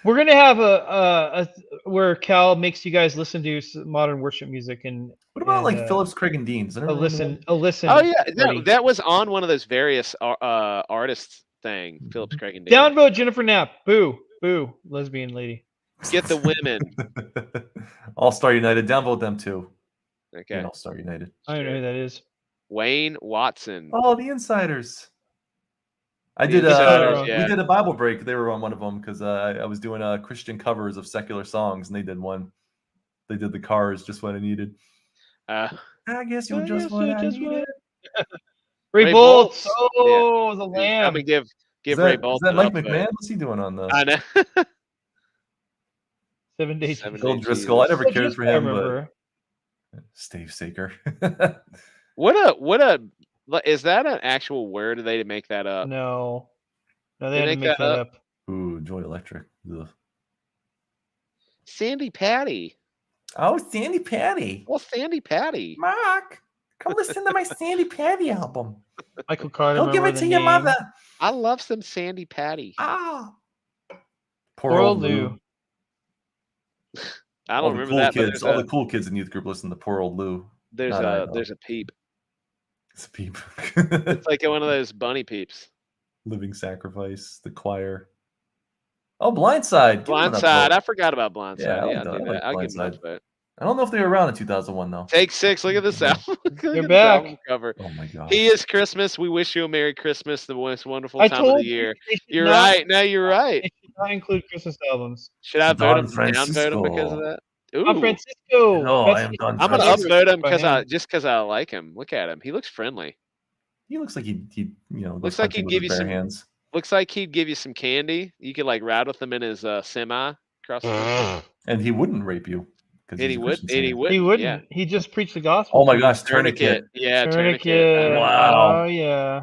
A: We're gonna have a where Cal makes you guys listen to modern worship music and
C: What about
A: and,
C: like Phillips, Craig, and Dean's?
A: a listen.
B: Oh yeah,
A: party.
B: that was on one of those various artists thing. Phillips, Craig, and Dean.
A: Downvote Jennifer Knapp. Boo, boo, lesbian lady.
B: Get the women.
C: All Star United. Downvote them too.
B: Okay.
C: All Star United.
A: I don't know who that is.
B: Wayne Watson.
C: Oh, the Insiders. I
B: The
C: did.
B: Insiders,
A: we
B: yeah.
C: We did a Bible break. They were on one of them because I was doing Christian covers of secular songs, and they did one. They did the Cars, just what I needed. I guess you're just what I needed.
A: Ray
B: Ray
A: Boltz.
B: Boltz.
A: Oh, the
B: I'm
A: lamb.
B: gonna give
C: Is
B: Ray
C: that,
B: Boltz
C: is that
B: an
C: Mike
B: upvote.
C: McMahon? What's he doing on the?
B: I know.
A: 7 days.
B: Seven
C: Phil
B: Day
C: Driscoll. I
B: Jesus.
C: never cared for
A: I
C: him, but
A: remember.
C: Steve Saker.
B: What a is that an actual word? Or did they make that up?
A: No, they
B: They
A: had to
B: make
A: make
B: that
A: that
B: up?
A: up.
C: Ooh, Joy Electric. Ugh.
B: Sandy Patty.
C: Oh, Sandy Patty.
B: Well, Sandy Patty.
C: Mark, come listen to my Sandy Patty album.
A: Michael Carter.
C: Don't give it to your mother.
B: I love some Sandy Patty.
C: Ah.
A: Poor old Lou.
B: I
C: All
B: don't
C: the
B: remember
C: cool
B: that.
C: kids.
B: But
C: All the cool kids in youth group listen to Poor Old Lou.
B: there's
C: Not I, though.
B: there's a peep.
C: It's a peep.
B: It's like one of those bunny peeps.
C: Living Sacrifice, The Choir. Oh, Blindside. Give them an
B: Blindside.
C: upvote.
B: I forgot about Blindside.
C: Yeah,
B: Yeah,
C: I
B: I'll do
C: like
B: that. I'll give them
C: Blindside.
B: that.
C: I don't know if they were around in 2001 though.
B: Take 6. Look at this album. Look
A: They're
B: at this
A: back.
B: album cover.
C: Oh my god.
B: He is Christmas. We wish you a Merry Christmas, the most wonderful
A: I
B: time of
A: told
B: the
A: you
B: year.
A: they should
B: You're
A: not-
B: right. No, you're right.
A: They should not include Christmas albums.
B: Should I vote
C: Don
B: him, downvote him because of
C: Francisco.
B: that?
A: I'm
B: Ooh,
A: Francisco.
C: Oh,
A: Best
C: I am done.
B: I'm gonna
C: Francisco.
B: upvote him
A: by
B: because I like him. Look at him. He looks friendly.
C: He looks like he goes
B: Looks like
C: hunting
B: he'd
C: with
B: give
C: his
B: you
C: bare
B: some.
C: hands.
B: Looks like he'd give you some candy. You could like ride with him in his semi across the country.
C: And he wouldn't rape you because
B: And
C: he's
B: he
C: a
B: would.
C: Christian
B: And he
C: singer.
B: wouldn't.
A: He
B: Yeah.
A: wouldn't. He just preached the gospel.
C: Oh my
A: to
C: gosh,
A: you.
C: Tourniquet.
B: Yeah,
A: Tourniquet.
B: Tourniquet.
C: Wow.
A: Oh yeah.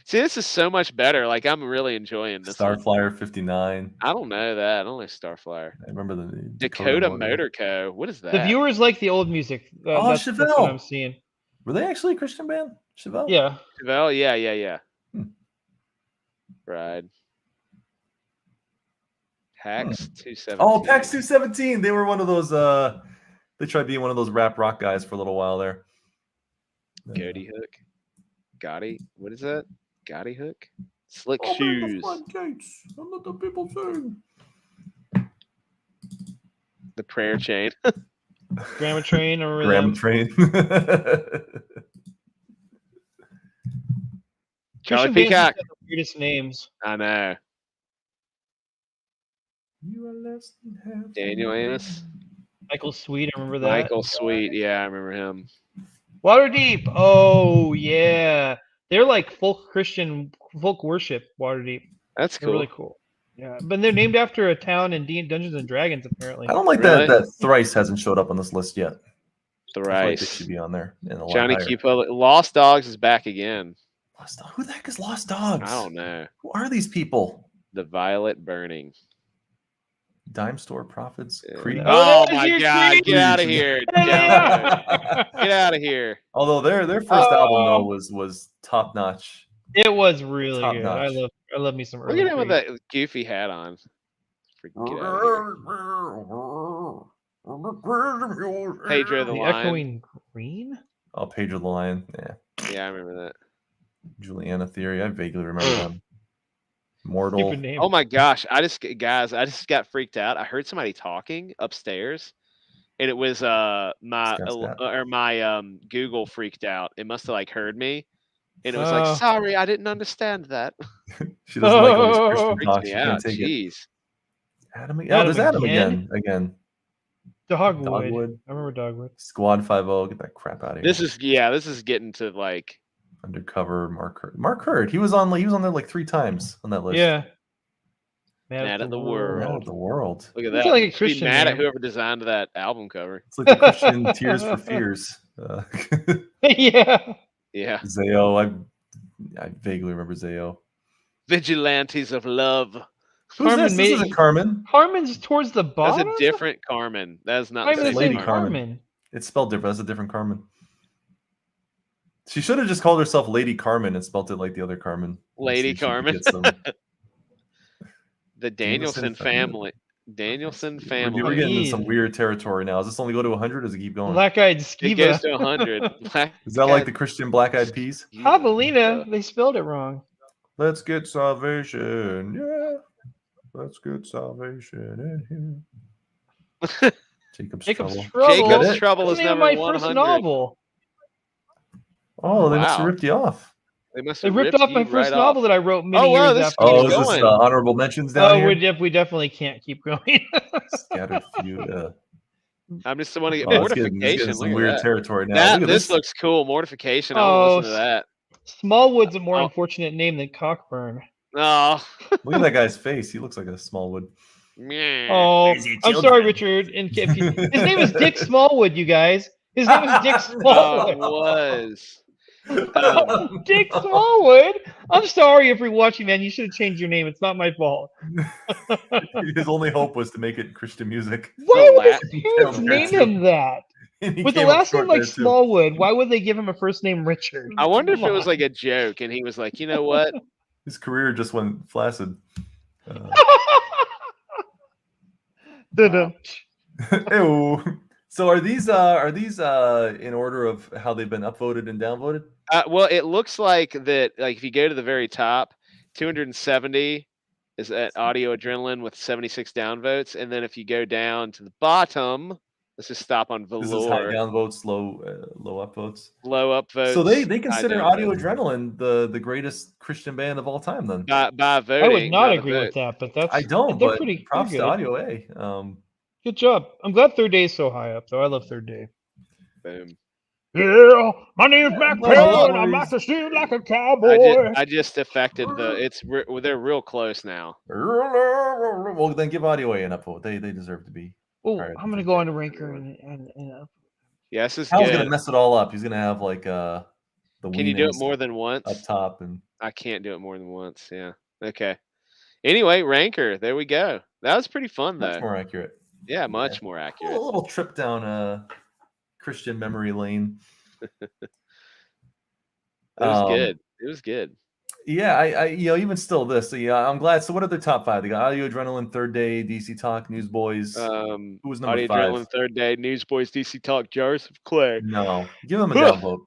B: See, this is so much better. Like I'm really enjoying this. one.
C: Starflyer 59.
B: I don't know that. I don't know Starflyer.
C: I remember the
B: Dakota Motor Co. What is that?
A: The viewers like the old music.
C: Oh,
A: That's what
C: Chevelle.
A: I'm seeing.
C: Were they actually a Christian band? Chevelle?
A: Yeah.
B: Chevelle? Yeah.
C: Hmm.
B: Right. PAX 217.
C: Oh, PAX 217. They were one of those. They tried being one of those rap rock guys for a little while there.
B: Goatee Hook. Gotti. What is that? Gotti Hook. Slick
C: Open the
B: shoes.
C: floodgates and let the people sing.
B: The prayer chain.
A: Grammar Train or
C: Graham Train.
B: Charlie
A: Christian bands just
B: Peacock.
A: got the weirdest names.
B: I know.
C: You are less than half.
B: Daniel Amos.
A: Michael Sweet, I remember that.
B: Michael Sweet. Yeah, I remember him.
A: Waterdeep. Oh yeah. They're like folk Christian folk worship. Waterdeep.
B: That's
A: They're
B: cool.
A: really cool. Yeah, but they're named after a town in Dungeons and Dragons apparently.
C: I don't like
B: Really?
C: that Thrice hasn't showed up on this list yet. I feel like they
B: Thrice.
C: should be on there. And a lot
B: Johnny
C: higher.
B: Cupo. Lost Dogs is back again.
C: Lost Dog? Who the heck is Lost Dogs?
B: I don't know.
C: Who are these people?
B: The Violet Burning.
C: Dime Store Profits?
B: Yeah.
C: Creed?
B: Oh
A: there's
B: my
A: your
B: God!
A: Creed.
B: Get out of here!
A: Yeah.
B: Get out of here!
C: Although their first album though was top notch.
A: It was really
C: Top
A: good.
C: notch.
A: I love me some
B: Look
A: early
B: at him with
A: Creed.
B: that goofy hat on. Freaking get out of here. Pedro the
A: The
B: Lion.
A: Echoing Green?
C: Oh, Pedro the Lion. Yeah.
B: Yeah, I remember that.
C: Juliana Theory. I vaguely remember them. Mortal.
A: Stupid name.
B: Oh my gosh! I just got freaked out. I heard somebody talking upstairs, and it was my Google freaked out. It must have like heard me, and it was like,
A: Oh.
B: sorry, I didn't understand that.
C: She doesn't like all this Christian
B: Freaks
C: talk.
B: me
C: She
B: out.
C: can't take it.
B: Jeez.
C: Adam. Oh,
A: Adam
C: there's Adam
A: again?
C: again.
A: Dogwood.
C: Dogwood.
A: I remember Dogwood.
C: Squad 50. Get that crap out of here.
B: This is getting to like
C: Undercover Mark Hurd. Mark Hurd. He was on there like 3 times on that list.
A: Yeah.
B: Mad at the
C: Mad
B: World.
C: at the world.
B: Look at
A: It's
B: that.
A: like a
B: Should be
A: Christian
B: mad at
A: name.
B: whoever designed that album cover.
C: It's like the Christian Tears for Fears.
A: Yeah.
B: Yeah.
C: Zayo. I vaguely remember Zayo.
B: Vigilantes of Love.
C: Who's
A: Carmen
C: this? This isn't Carmen.
A: Carmen's towards the
B: That's
A: bottom.
B: a different Carmen. That is not
A: I'm
B: the
A: the
B: same
C: Lady
A: same
B: Carmen.
A: Carmen.
C: It's spelled different. That's a different Carmen. She should have just called herself Lady Carmen and spelled it like the other Carmen.
B: Lady
C: See if she could
B: Carmen.
C: get some-
B: The Danielson family. Danielson family.
C: We're getting into some weird territory now. Does this only go to 100 or does it keep going?
A: Black-eyed
B: It goes
A: Skiba.
B: to 100.
C: Is that like the Christian Black Eyed Peas?
A: Javelina. They spelled it wrong.
C: Let's get salvation. Yeah. Let's get salvation in here. Jacob's Trouble.
B: Jacob's
C: it?
B: Trouble
A: That's
B: is
A: the name of
B: number
A: my
B: 100.
A: first novel.
C: Oh, they must have
B: Wow.
C: ripped you off.
B: They must
A: They
B: have
A: ripped off my
B: you
A: first
B: right
A: novel
B: off.
A: that I wrote many
B: Oh, wow,
A: years
B: this
A: after.
B: keeps
C: Oh, is this
B: going.
C: honorable mentions down
A: Oh,
C: here?
A: we definitely can't keep going.
C: Scattered few.
B: I'm just want to get
C: Oh, it's getting
B: Mortification.
C: some
B: Look
C: weird
B: at that.
C: territory now. Look at
B: This
C: this.
B: looks cool. Mortification. I want to listen to that.
A: Smallwood's a more
B: Oh.
A: unfortunate name than Cockburn.
B: Oh.
C: Look at that guy's face. He looks like a Smallwood.
B: Meh.
A: Oh, I'm sorry, Richard. And his name is Dick Smallwood, you guys. His name is Dick
B: Oh,
A: Smallwood.
B: it was.
A: Dick Smallwood. I'm sorry if you're watching, man. You should have changed your name. It's not my fault.
C: His only hope was to make it Christian music.
A: Why would
B: Latin
A: his parents
C: came
A: name
C: there,
A: him that?
C: And he
A: With the
C: came up
A: last name
C: short
A: like
C: there, too.
A: Smallwood, why would they give him a first name Richard?
B: I wonder if
A: Come
B: it was
A: on.
B: like a joke and he was like, you know what?
C: His career just went flaccid.
A: Dun-dun.
C: Ew. So are these in order of how they've been upvoted and downvoted?
B: Well, it looks like that. Like if you go to the very top, 270 is at Audio Adrenaline with 76 downvotes, and then if you go down to the bottom, let's just stop on
C: This is high
B: Velour.
C: downvotes, low upvotes.
B: Low upvotes.
C: So they
B: high
C: consider
B: downvotes.
C: Audio Adrenaline the greatest Christian band of all time. Then
B: by voting.
A: I would not
B: a
A: agree
B: vote.
A: with that, but that's
C: I don't.
A: They're
C: but
A: pretty
C: props
A: good.
C: to Audio A.
A: Good job. I'm glad Third Day is so high up, though. I love Third Day.
B: Boom.
A: Yeah, my name's Mac
C: glad
A: Penn.
C: you
A: I'm
C: boys-
A: out to see like a cowboy.
B: I just affected they're real close now.
C: Well, then give Audio A an upvote. They deserve to be.
A: Oh,
C: higher
A: I'm
C: than
A: gonna go
C: Third
A: on to
C: Day.
A: Ranker and
B: Yeah, this is
C: Hal's
B: good.
C: gonna mess it all up. He's gonna have like the
B: Can you do it
C: wieners
B: more than once?
C: up top and
B: I can't do it more than once. Yeah. Okay. Anyway, Ranker. There we go. That was pretty fun, though.
C: much more accurate.
B: Yeah, much more
C: A
B: accurate.
C: little trip down Christian memory lane.
B: It was good. It was good.
C: Yeah, I even still this. So yeah, I'm glad. So what are the top 5? They got Audio Adrenaline, Third Day, DC Talk, Newsboys. Who was number
B: Audio
C: 5?
B: Adrenaline, Third Day, Newsboys, DC Talk, Jars of Clay.
C: No, give them a downvote.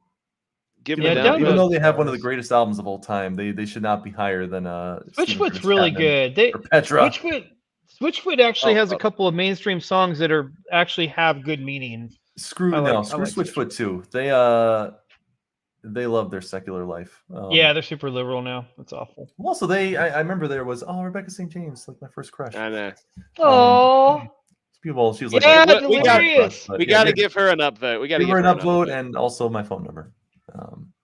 B: Give
C: Give
B: them
C: them
B: a
C: a down. Even
B: downvote.
C: though they have one of the greatest albums of all time, they should not be higher than
A: Switchfoot's really good.
C: Or Petra.
A: Switchfoot actually has a couple of mainstream songs that actually have good meaning.
C: Screw
A: I like
C: Switchfoot too. They love their secular life.
A: Yeah, they're super liberal now. That's awful.
C: Also, I remember there was Rebecca St. James, like my first crush.
B: I know.
A: Oh,
C: people, she was like,
A: yeah,
B: we
A: delirious.
B: We got to give her an upvote. We got to
C: give her an upvote and also my phone number.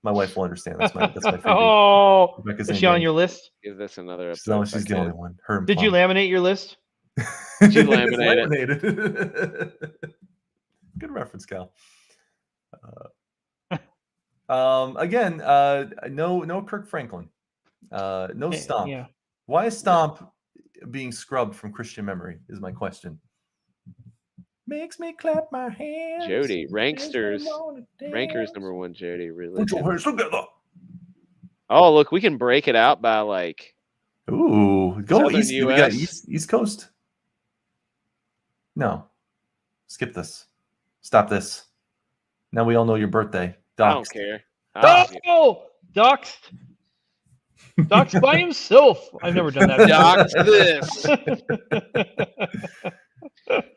C: My wife will understand. That's my freebie.
A: Oh,
C: Rebecca
A: is
C: St.
A: she on
C: James.
A: your list?
B: Give this another upvote.
C: No, she's the only one. Her.
A: Did you laminate your list?
B: Did you laminate it?
C: Laminated. Good reference, Cal. Again, no Kirk Franklin. No Stomp.
A: Yeah.
C: Why is Stomp being scrubbed from Christian memory? Is my question. Makes me clap my hands.
B: Jody, Rankster's number 1. Jody,
C: Put your hands together.
B: Oh, look, we can break it out by like.
C: Ooh, go
B: Southern
C: east. We got East Coast. No, skip this. Stop this. Now we all know your birthday. Doxed.
B: I don't care.
A: Oh, doxed. Doxed by himself. I've never done that.
B: Doxed this.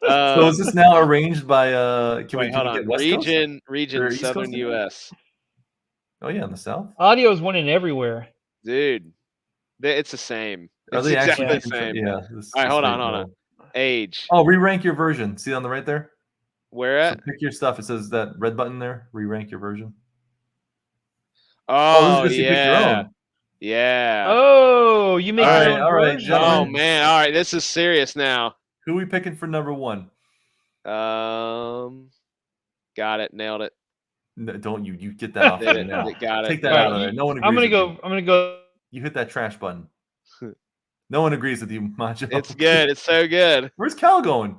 C: So is this now arranged by can we
B: hold on.
C: get West
B: region
C: Coast?
B: Southern US.
C: Oh yeah, in the South.
A: Audio is winning everywhere,
B: dude. It's the same.
C: Are
B: it's
C: they
B: exactly
C: actually
B: the same.
C: Yeah.
B: All right, hold on. Age.
C: Oh, re-rank your version. See on the right there.
B: Where at?
C: So pick your stuff. It says that red button there. Re-rank your version.
B: Oh,
C: this is
B: yeah.
C: Pick your own.
B: Yeah.
A: Oh, you make your own version.
B: Oh man. All right, this is serious now.
C: Who are we picking for number 1?
B: Got it. Nailed it.
C: No, don't you get that off there now.
B: Got it.
C: Take that out of there. No one agrees.
A: I'm gonna go.
C: You hit that trash button. No one agrees with you, Macho.
B: It's good. It's so good.
C: Where's Cal going?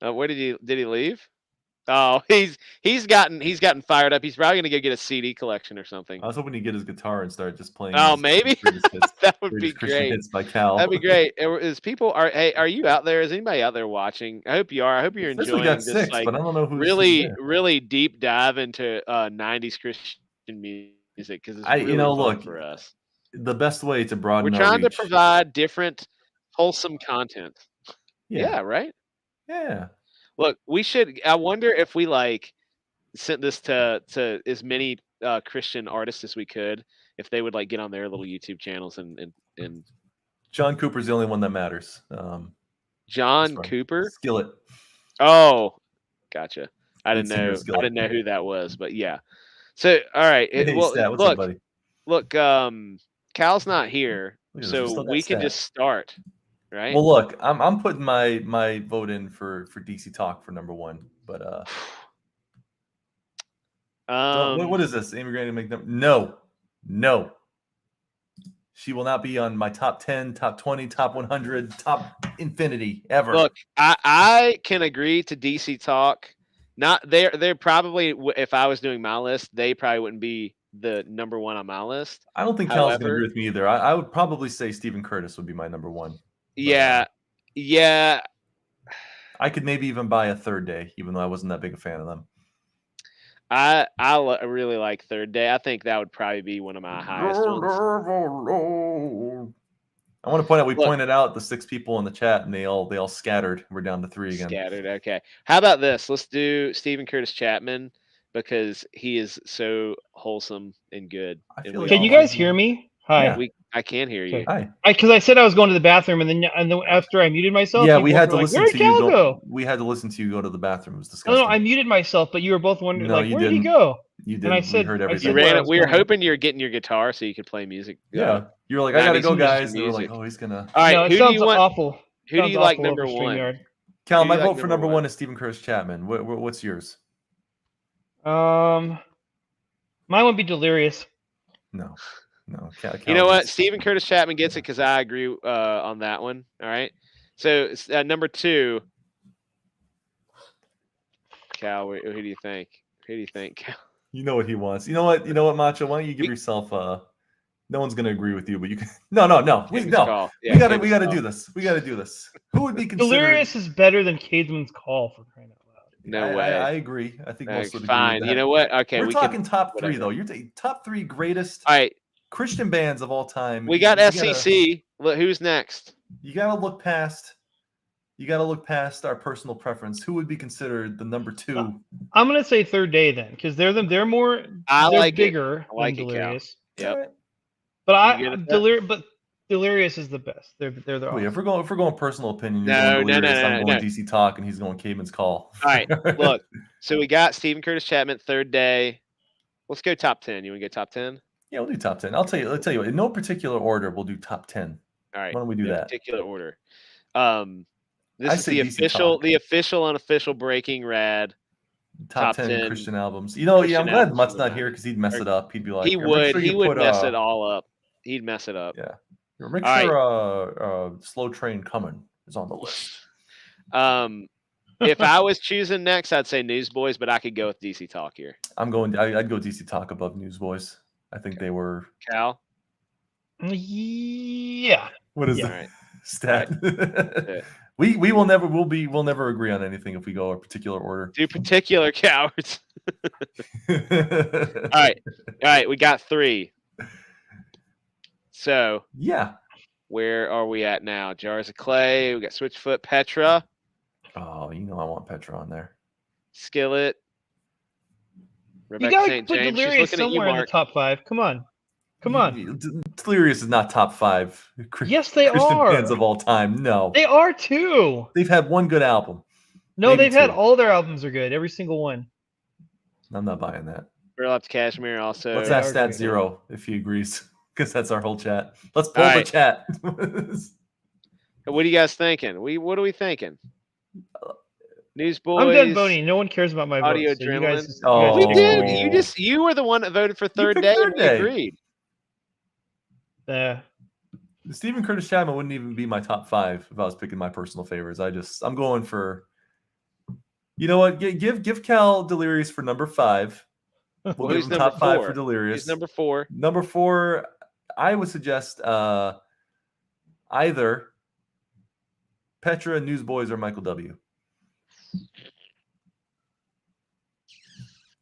B: Where did he leave? Oh, he's gotten fired up. He's probably gonna go get a CD collection or something.
C: I was hoping he'd get his guitar and start just playing.
B: Oh, maybe that would be great.
C: Hits by Cal.
B: That'd be great. Are you out there? Is anybody out there watching? I hope you are. I hope you're enjoying this.
C: 6, but I don't know who's
B: really deep dive into '90s Christian music because it's really fun for us.
C: The best way to broaden.
B: We're trying to provide different, wholesome content. Yeah. Right.
C: Yeah.
B: Look, we should. I wonder if we sent this to as many Christian artists as we could, if they would get on their little YouTube channels and.
C: John Cooper's the only one that matters.
B: John Cooper.
C: Skillet.
B: Oh, gotcha. I didn't know who that was, but yeah. So all right. Look. Cal's not here, so we can just start. Right.
C: Well, look, I'm putting my vote in for DC Talk for number 1, but what is this? Amy Grant make them? No. She will not be on my top 10, top 20, top 100, top infinity ever.
B: Look, I can agree to DC Talk. Not they're probably, if I was doing my list, they probably wouldn't be the number 1 on my list.
C: I don't think Cal's going to agree with me either. I would probably say Stephen Curtis would be my number 1.
B: Yeah.
C: I could maybe even buy a Third Day, even though I wasn't that big a fan of them.
B: I really like Third Day. I think that would probably be one of my highest ones.
C: I want to point out we pointed out the 6 people in the chat, and they all scattered. We're down to 3 again.
B: Scattered. Okay. How about this? Let's do Stephen Curtis Chapman because he is so wholesome and good.
A: Can you guys hear me? Hi.
B: Yeah. I can hear you.
A: Okay.
C: Hi.
A: Because I said I was going to the bathroom, and then after I muted myself,
C: Yeah,
A: you
C: we
A: both
C: had
A: were
C: to
A: like,
C: listen
A: "Where'd
C: to you
A: Cal go?"
C: We had to listen to you go to the bathroom. It was
A: No,
C: disgusting.
A: no, I muted myself, but you were both wondering,
C: No,
A: like,
C: you
A: "Where'd he
C: didn't.
A: go?"
C: You
A: And I
C: didn't. We
A: said,
C: heard
A: I
C: everything.
A: said where I was
B: We were
A: going.
B: hoping you were getting your guitar so you could play music.
C: Yeah. You were like, I gotta
B: 90s
C: go,
B: Christian
C: guys. They were like,
B: music.
C: oh, he's gonna.
B: All right,
A: No, it
B: who do
A: sounds
B: you want?
A: awful.
B: Who do
A: Sounds
B: you like
A: awful over
B: number one?
A: StreamYard.
C: Cal,
B: Who do
C: my
B: you like
C: vote for
B: number
C: number
B: one?
C: one is Stephen Curtis Chapman. What's yours?
A: Mine would be Delirious.
C: No. Cal
B: You know what?
C: gets-
B: Stephen Curtis Chapman gets it because I agree on that one. All right. So number two, Cal. Who do you think? Who do you think, Cal?
C: You know what he wants. You know what, Macho? Why don't you give yourself no one's gonna agree with you, but you can no.
B: Cademan's call. Yeah,
C: we gotta
B: Cademan's
C: do this. We gotta do this. Who would be considered
A: Delirious is better than Cademan's Call, for crying out loud.
B: No way.
C: I agree. I think most would agree
B: Fine.
C: with that.
B: You know what? Okay,
C: We're talking
B: can,
C: top three,
B: whatever.
C: though. You're top three greatest
B: All right.
C: Christian bands of all time.
B: We got SEC. Who's next?
C: You gotta look past our personal preference. Who would be considered the number two?
A: I'm gonna say Third Day then, because they're bigger than Delirious.
B: Yep.
C: Right.
A: But Delirious is the best. They're
C: Wait, if we're going personal opinion, you're
B: No,
C: going Delirious, I'm going
B: no.
C: DC Talk, and he's going Cademan's Call.
B: All right, look. So we got Stephen Curtis Chapman, Third Day. Let's go top 10. You want to go top 10?
C: Yeah, we'll do top 10. I'll tell you what, in no particular order, we'll do top 10.
B: All right.
C: Why don't we do that?
B: Particular order. This
C: I
B: is
C: say
B: the official unofficial Breaking Rad
C: top 10 Christian albums. I'm glad Mutt's not here because he'd mess it up. He'd be like,
B: he would mess it all up. He'd mess it up.
C: Yeah. Make sure Slow Train Coming is on the list.
B: If I was choosing next, I'd say Newsboys, but I could go with DC Talk here.
C: I'd go DC Talk above Newsboys. I think they were.
B: Cal?
A: Yeah.
C: What is the stat? Right. We'll never agree on anything if we go a particular order.
B: Do particular cowards. All right, we got 3. So
C: yeah,
B: where are we at now? Jars of Clay. We got Switchfoot, Petra.
C: Oh, I want Petra on there.
B: Skillet.
A: Rebecca St. James. Delirious She's looking somewhere at you, in the top 5. Come on.
C: Delirious is not top 5.
A: Yes, they
C: Christian
A: are.
C: bands of all time. No,
A: they are too.
C: They've had one good album.
A: No, they've had all their albums are good. Every single one.
C: I'm not buying that.
B: Burlap Cashmere also.
C: Let's ask Stat Zero if he agrees, because that's our whole chat. Let's pull the chat.
B: What are you guys thinking? What are we thinking? Newsboys.
A: I'm done voting. No one cares about my
B: Audio
A: vote. So
B: Adrenaline. We did. You were the one that voted for Third Day. And we agreed.
A: Yeah.
C: Stephen Curtis Chapman wouldn't even be my top 5 if I was picking my personal favorites. I'm going for. You know what? Give Cal Delirious for number 5. We'll give him top 5 for Delirious.
B: Who's number 4?
C: Number 4, I would suggest either Petra, Newsboys, or Michael W.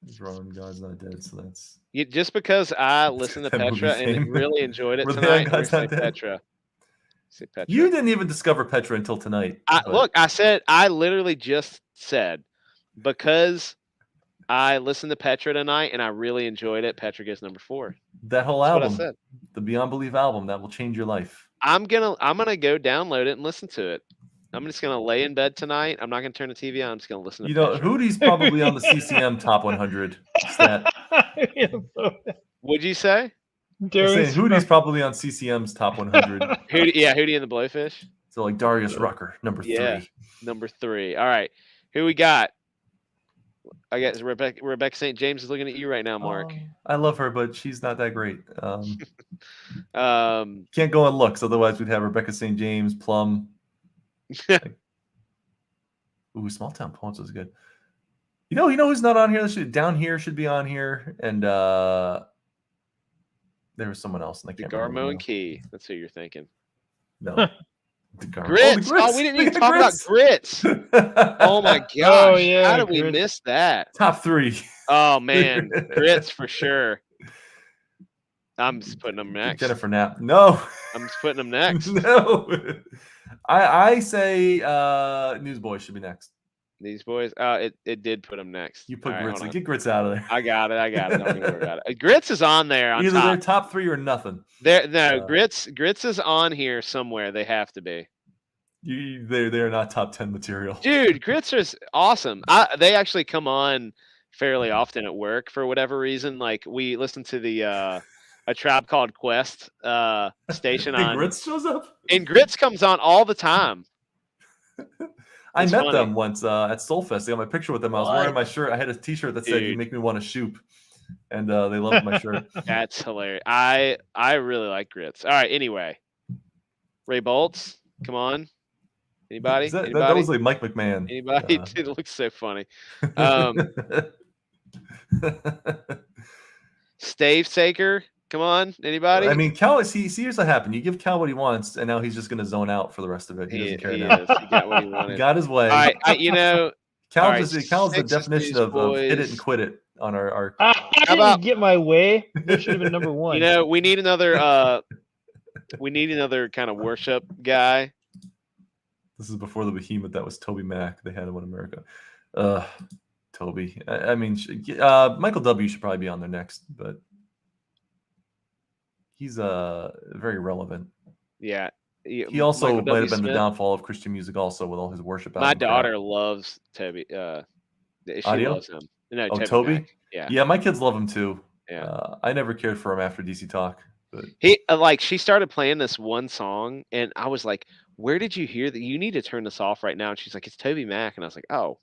C: He's wrong. God's Not Dead. So that's
B: just because I listened to Petra and really enjoyed it tonight.
C: God's Not Dead?
B: Petra.
C: You didn't even discover Petra until tonight.
B: Look, I literally just said because I listened to Petra tonight and I really enjoyed it. Petra gets number 4.
C: That whole album, the Beyond Belief album, that will change your life.
B: I'm gonna go download it and listen to it. I'm just gonna lay in bed tonight. I'm not gonna turn the TV on. I'm just gonna listen to Petra.
C: Hootie's probably on the CCM top 100 stat.
B: What'd you say?
C: Hootie's probably on CCM's top 100.
B: Hootie and the Blowfish.
C: So like Darius Rucker, number 3.
B: Number 3. All right. Who we got? I guess Rebecca St. James is looking at you right now, Mark.
C: I love her, but she's not that great. Can't go on looks, otherwise we'd have Rebecca St. James, Plum. Small Town Poets was good. You know who's not on here? Down Here should be on here, and there was someone else, and I can't remember.
B: DeGarmo and Key. That's who you're thinking.
C: No.
B: Grits. Oh, we didn't even talk about Grits. Oh my gosh. Oh, yeah, how did we miss that?
C: Top 3.
B: Oh man, Grits for sure. I'm just putting them next.
C: Jennifer Knapp. No.
B: I'm just putting them next.
C: No. I say Newsboys should be next.
B: These boys. It did put them next.
C: You put
B: All right,
C: Grits.
B: hold on.
C: Get Grits out of there.
B: I got it. Don't even worry about it. Grits is on there on
C: Either they're
B: top.
C: top 3 or nothing.
B: Grits is on here somewhere. They have to be.
C: They're not top 10 material.
B: Dude, Grits is awesome. They actually come on fairly often at work for whatever reason. Like we listen to the A Tribe Called Quest station on.
C: Grits shows up?
B: And Grits comes on all the time.
C: I
B: It's
C: met
B: funny.
C: them once at Soulfest. They got my picture with them. I was wearing my shirt. I had a T-shirt that said "You
B: Dude.
C: make me want to shoot," and they loved my shirt.
B: That's hilarious. I really like Grits. All right. Anyway, Ray Bolts, come on. Anybody?
C: That was like Mike McMahon.
B: Anybody? It looks so funny. Stave Saker, come on. Anybody?
C: I mean, Cal. Here's what happened. You give Cal what he wants, and now he's just going to zone out for the rest of it. He doesn't care now.
B: He got what he wanted.
C: He got his way.
B: All right.
C: Cal's the definition of hit it and quit it on our.
A: I didn't get my way. That should have been number 1.
B: We need another. We need another kind of worship guy.
C: This is before the behemoth that was Toby Mac. They had him in America. Toby. I mean, Michael W. should probably be on there next, but he's very relevant.
B: Yeah.
C: He also might have been the downfall of Christian music, also with all his worship.
B: My daughter loves Toby. She loves him. No,
C: Toby.
B: Mac. Yeah.
C: Yeah, my kids love him too.
B: Yeah.
C: I never cared for him after DC Talk. But
B: she started playing this one song, and I was like, "Where did you hear that? You need to turn this off right now." And she's like, "It's Toby Mac," and I was like, "Oh,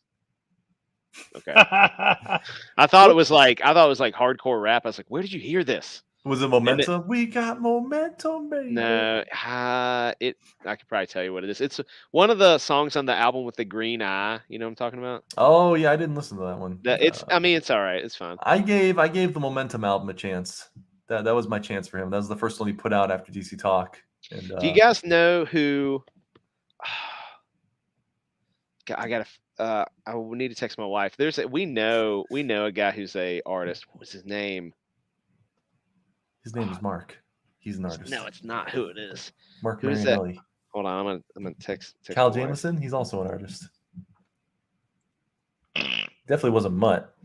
B: okay." I thought it was like hardcore rap. I was like, "Where did you hear this?"
C: Was it Momentum? We got momentum, baby.
B: No, I could probably tell you what it is. It's one of the songs on the album with the green eye. You know what I'm talking about?
C: Oh yeah, I didn't listen to that one.
B: It's all right. It's fine.
C: I gave the Momentum album a chance. That was my chance for him. That was the first one he put out after DC Talk. And,
B: do you guys know who? I will need to text my wife. We know a guy who's a artist. What was his name?
C: His name is Mark. He's an artist.
B: No, it's not who it is.
C: Mark Marinelli.
B: Hold on, I'm gonna text
C: Cal Jamison. He's also an artist. Definitely wasn't Mutt.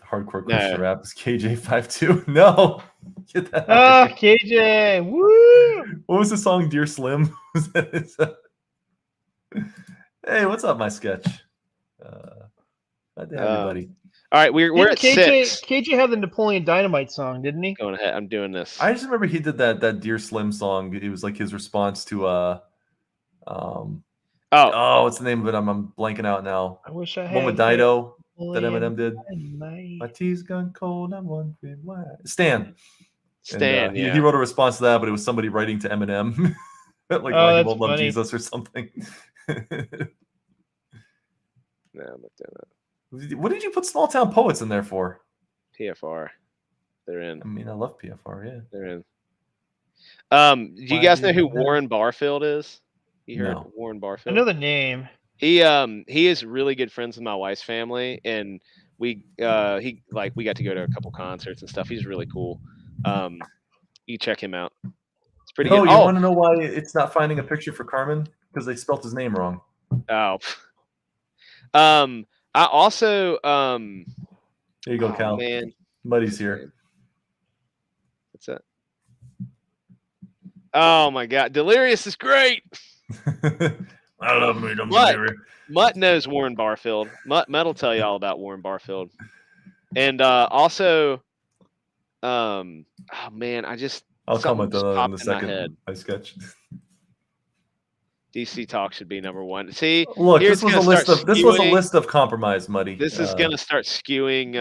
C: Hardcore Christian rap is KJ52. No, get that.
A: KJ, woo!
C: What was the song? Dear Slim. Hey, what's up, my sketch? Glad to have you, buddy.
B: All right, we're at 6.
A: KJ had the Napoleon Dynamite song, didn't he?
B: Going ahead, I'm doing this.
C: I just remember he did that Dear Slim song. It was like his response to what's the name of it? I'm blanking out now.
A: I wish I had
C: one with Dido that Eminem did. My tea's gone cold. I'm wondering why. Stan. And, he wrote a response to that, but it was somebody writing to Eminem, like why he won't love Jesus or something.
B: No, I'm not doing that.
C: What did you put Small Town Poets in there for?
B: PFR. They're in.
C: I mean, I love PFR. Yeah,
B: they're in. Do you guys know who Warren Barfield is? You heard Warren Barfield?
A: I know the name.
B: He is really good friends with my wife's family, and we got to go to a couple concerts and stuff. He's really cool. You check him out. It's pretty good.
C: You want to know why it's not finding a picture for Carmen? Because they spelt his name wrong.
B: Oh. I also
C: there you go, Cal.
B: Man.
C: Muddy's here.
B: What's that? Oh my God, Delirious is great.
C: I love me.
B: Mutt knows Warren Barfield. Mutt will tell you all about Warren Barfield. And also, oh man,
C: I'll comment on the second I sketch.
B: DC Talk should be number 1. See,
C: look, this was a list of compromise, Muddy.
B: This is gonna start skewing.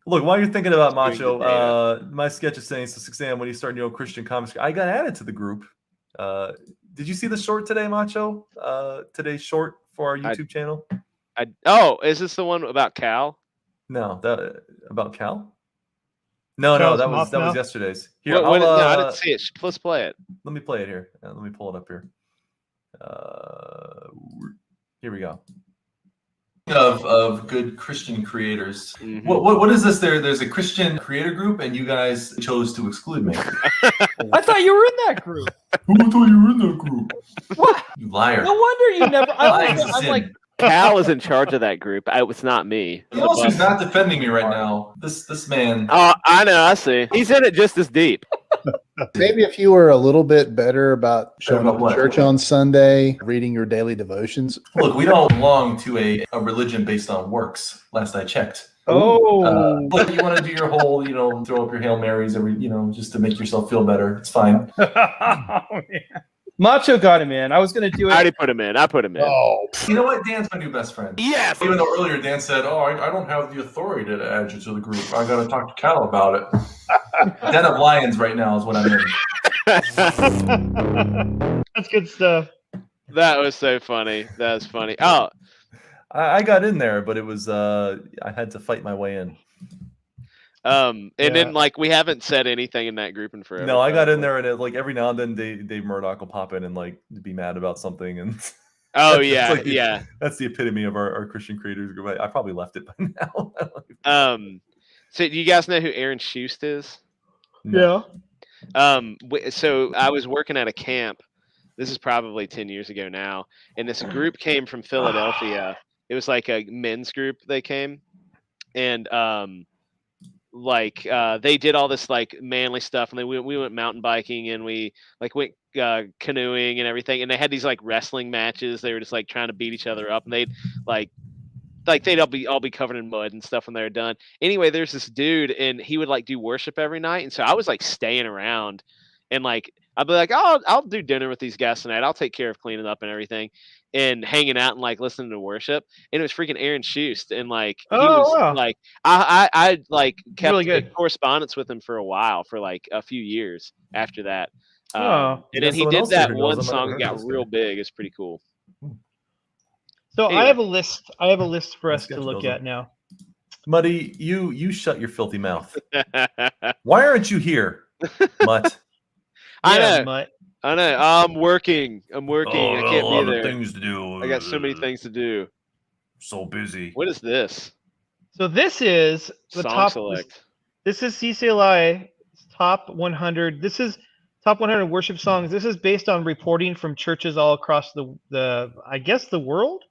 C: Look, while you're thinking about Macho, my sketch is saying, so 6 a.m. when you start your own Christian comics. I got added to the group. Did you see the short today, Macho? Today's short for our YouTube channel.
B: Is this the one about Cal?
C: No, about Cal. No, that was yesterday's. Here,
B: no, I didn't see it. Let's play it.
C: Let me play it here. Let me pull it up here. Here we go. of good Christian creators.
B: Mhm.
C: What is this? There's a Christian creator group, and you guys chose to exclude me.
E: I thought you were in that group.
C: Who thought you were in that group?
E: What?
C: You liar.
E: No wonder you never.
C: Lying's a
E: I'm
C: sin.
E: like,
B: Cal is in charge of that group. It's not me.
C: You know who's not defending me right now? This man.
B: Oh, I know. I see. He's in it just as deep.
D: Maybe if you were a little bit better about showing
C: About
D: up to
C: what?
D: church on Sunday, reading your daily devotions.
C: Look, we don't belong to a religion based on works. Last I checked.
A: Oh,
C: But you want to do your whole, throw up your Hail Marys every, just to make yourself feel better. It's fine.
E: Macho got him in. I was gonna do
B: I
E: it.
B: already put him in. I put him in.
D: Oh,
C: You know what? Dan's my new best friend.
B: Yes.
C: Even though earlier Dan said, "Oh, I don't have the authority to add you to the group. I got to talk to Cal about it." Den of Lions right now is what I'm in.
A: that's good stuff.
B: That was so funny. That was funny. Oh,
C: I got in there, but it was I had to fight my way in.
B: and
A: Yeah.
B: then like we haven't said anything in that group in forever.
C: No, I got in
B: probably.
C: there, and it, like every now and then Dave Murdoch will pop in and like be mad about something, and
B: Oh
C: that's
B: yeah,
C: like
B: yeah.
C: that's the epitome of our Christian creators group. I probably left it by now.
B: So do you guys know who Aaron Schust is?
C: No.
B: So I was working at a camp. This is probably 10 years ago now, and this group came from Philadelphia. It was like a men's group. They came, and they did all this like manly stuff, and then we went mountain biking, and we like went canoeing and everything, and they had these like wrestling matches. They were just like trying to beat each other up, and they'd they'd all be covered in mud and stuff when they were done. Anyway, there's this dude, and he would like do worship every night, and so I was like staying around, and like I'd be like, oh, I'll do dinner with these guys tonight. I'll take care of cleaning up and everything, and hanging out and like listening to worship. And it was freaking Aaron Schust, and like he was
A: wow.
B: like I like kept
A: Really
B: in
A: good.
B: correspondence with him for a while, for like a few years after that.
A: Oh.
B: And then he
C: someone
B: did
C: else here
B: that
C: who knows
B: one
C: him. I
B: song
C: never
B: that
C: heard
B: got
C: of this
B: real
C: guy.
B: big. It's pretty cool.
A: So
B: Anyway.
A: I have a list. I have a list for us
C: This guy
A: to look
C: knows
A: at now.
C: Muddy, you shut your filthy mouth. Why aren't you here, Mutt?
B: I
A: Yeah,
B: know.
A: Mutt.
B: I know. I'm working. I
C: Oh,
B: can't
C: a
B: be
C: lot
B: there.
C: of things to do.
B: I got so many things to do.
C: So busy.
B: What is this?
A: So this is the
B: Song
A: top.
B: select.
A: This is CCLI top 100. This is top 100 worship songs. This is based on reporting from churches all across the I guess the world.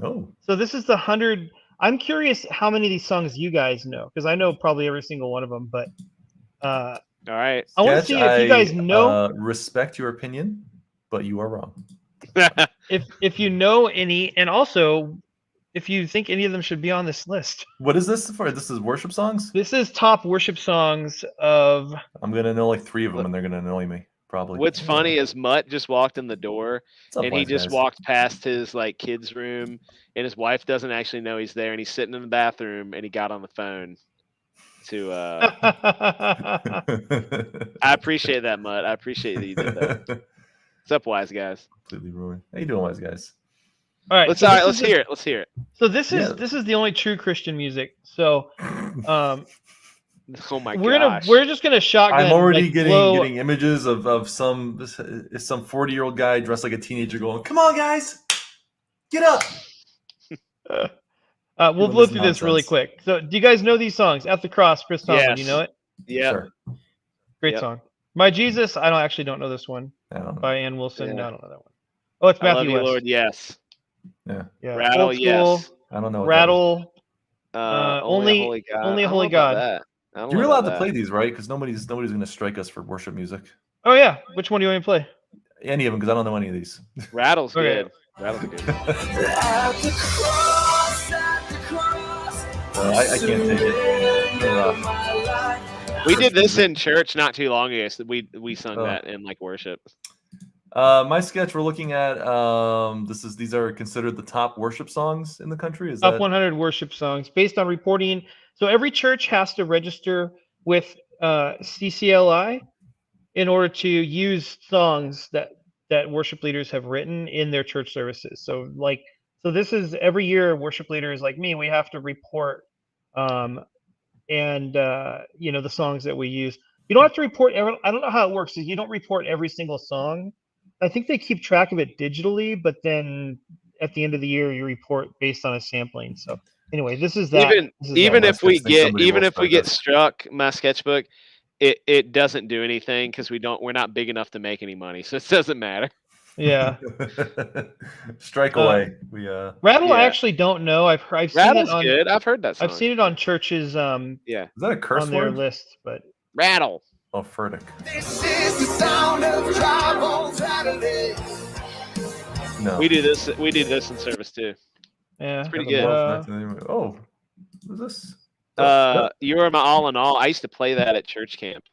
C: Oh,
A: So this is the 100. I'm curious how many of these songs you guys know, because I know probably every single one of them. But
B: All right.
A: I want to
C: Sketch,
A: see if you guys know
C: respect your opinion, but you are wrong.
A: if you know any, and also if you think any of them should be on this list.
C: What is this for? This is worship songs?
A: This is top worship songs of.
C: I'm gonna know like 3 of them, and they're gonna annoy me probably.
B: What's funny is Mutt just walked in the door,
C: What's up,
B: and he
C: wise
B: just
C: guys?
B: walked past his like kids' room, and his wife doesn't actually know he's there, and he's sitting in the bathroom, and he got on the phone to. I appreciate that, Mutt. I appreciate that you did that. What's up, wise guys?
C: Completely ruined. How you doing, wise guys?
A: All right,
B: Let's
A: so this
B: let's
A: is
B: hear it. Let's hear it.
A: So this is
C: Yeah.
A: this is the only true Christian music. So
B: Oh my
A: we're
B: gosh.
A: we're just gonna shotgun.
C: I'm already
A: like,
C: getting images of some 40-year-old guy dressed like a teenager going, "Come on, guys, get up!"
A: We'll
C: Doing
A: blow
C: this
A: through this really
C: nonsense.
A: quick. So do you guys know these songs? At the Cross, Chris Tomlin.
B: Yes.
A: You know it?
B: Yeah.
C: Sure.
A: Great
B: Yep.
A: song. My Jesus, I don't know this one
C: I don't know.
A: by Ann Wilson.
B: Yeah.
A: No, I don't know that one. Oh, it's
B: I love
A: Matthew
B: you,
A: West.
B: Lord. Yes.
A: Yeah.
B: Rattle,
A: Old School,
B: yes.
C: I don't know. What
A: Rattle.
B: Only a holy God.
A: Only a
B: I don't
A: holy
B: know about
A: God.
B: that. I don't
C: You're
B: know
C: allowed
B: about
C: to
B: that.
C: play these, right? Because nobody's going to strike us for worship music.
A: Oh yeah, which one do you want me to play?
C: Any of them, because I don't know any of these.
B: Rattle's
A: Okay.
B: good. Rattle's good.
C: I can't take it. They're rough.
B: We did this in church not too long ago. So we sung
C: Oh.
B: that in like worship.
C: My sketch we're looking at. These are considered the top worship songs in the country. Is
A: Top
C: that
A: 100 worship songs based on reporting. So every church has to register with CCLI in order to use songs that worship leaders have written in their church services. So this is every year worship leaders like me, we have to report the songs that we use. You don't have to report I don't know how it works. So you don't report every single song. I think they keep track of it digitally, but then at the end of the year you report based on a sampling. So anyway, this is that.
B: Even
C: Let's
B: if we
C: just think somebody will
B: get
C: start this.
B: struck, my sketchbook, it doesn't do anything because we're not big enough to make any money, so it doesn't matter.
A: Yeah.
C: Strike away. We
A: Rattle, I
B: Yeah.
A: actually don't know. I've seen
B: Rattle's
A: it on.
B: good. I've heard that song.
A: I've seen it on churches
B: Yeah.
C: Is that a curse
A: on their
C: word?
A: list, but
B: Rattle.
C: Oh, Furtick.
F: This is the sound of tribal Saturdays.
C: No.
B: We do this in service too.
A: yeah,
B: It's pretty
C: Heaven
B: good.
C: Loves 1981. Oh, what is this?
B: You Are My All in All. I used to play that at church camp.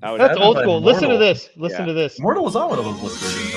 A: that's
C: That's
A: old
C: by
A: school. Listen to
C: Mortal.
A: this. Listen to this.
C: Mortal was on one of those lists.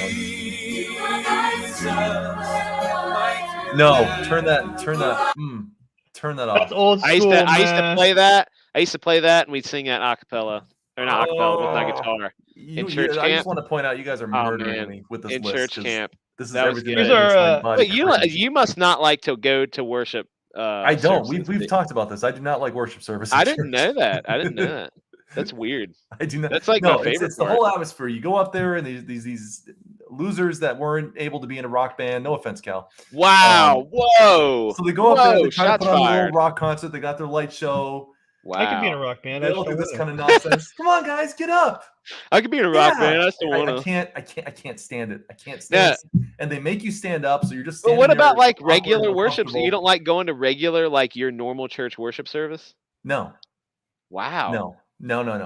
C: No, turn that
A: That's
C: off.
A: old school,
B: I used to
A: man.
B: play that. I used to play that, and we'd sing it a cappella, or not a cappella with my guitar. In church
C: I
B: camp?
C: just want to point out you guys are murdering me with this
B: in
C: list.
B: church
C: 'cause
B: camp.
C: This is
B: That was
C: everything
B: good.
A: Here's
C: that makes
A: our,
C: my body
B: Wait,
C: cringe.
B: you must not like to go to worship.
C: I don't.
B: services.
C: We've talked about this. I do not like worship services.
B: I didn't know that. I didn't know that. That's weird.
C: I do not.
B: That's like
C: no,
B: my favorite
C: it's the
B: part.
C: whole atmosphere. You go up there and these losers that weren't able to be in a rock band. No offense, Cal.
B: Wow. Whoa.
C: So they go up there. They
B: Whoa,
C: try to
B: shots
C: put on a little
B: fired.
C: rock concert. They got their light show.
B: Wow.
A: I could be in a rock band. I
C: They'll
A: just
C: do
A: don't
C: this
A: wanna.
C: kind of nonsense. Come on, guys, get up.
B: I could be in a rock band. I still
C: I
B: want to.
C: can't stand it. I can't stand it. And they make you stand up, so you're just
B: But
C: standing
B: what
C: there
B: about like
C: awkward and
B: regular worship? So
C: uncomfortable.
B: you don't like going to regular, like your normal church worship service?
C: No.
B: Wow.
C: No.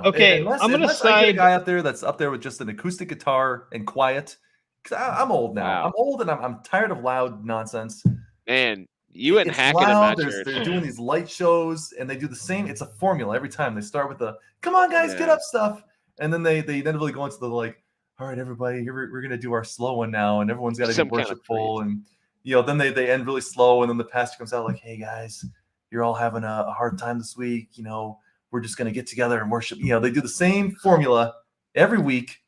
A: Okay,
C: Unless,
A: I'm gonna
C: unless I get a
A: side.
C: guy up there that's up there with just an acoustic guitar and quiet. Because I'm old now.
B: Wow.
C: I'm old and I'm tired of loud nonsense.
B: Man, you wouldn't
C: It's
B: hack it in my
C: loud.
B: church.
C: They're doing these light shows and they do the same. It's a formula every time. They start with the "Come on, guys, get up" stuff, and then they inevitably go into the like, "All right, everybody, we're gonna do our slow one now," and everyone's got to be
B: Some kind of
C: worshipful, and then they end really slow, and then the pastor comes out like, "Hey guys, you're all having a hard time this week. We're just gonna get together and worship." They do the same formula every week.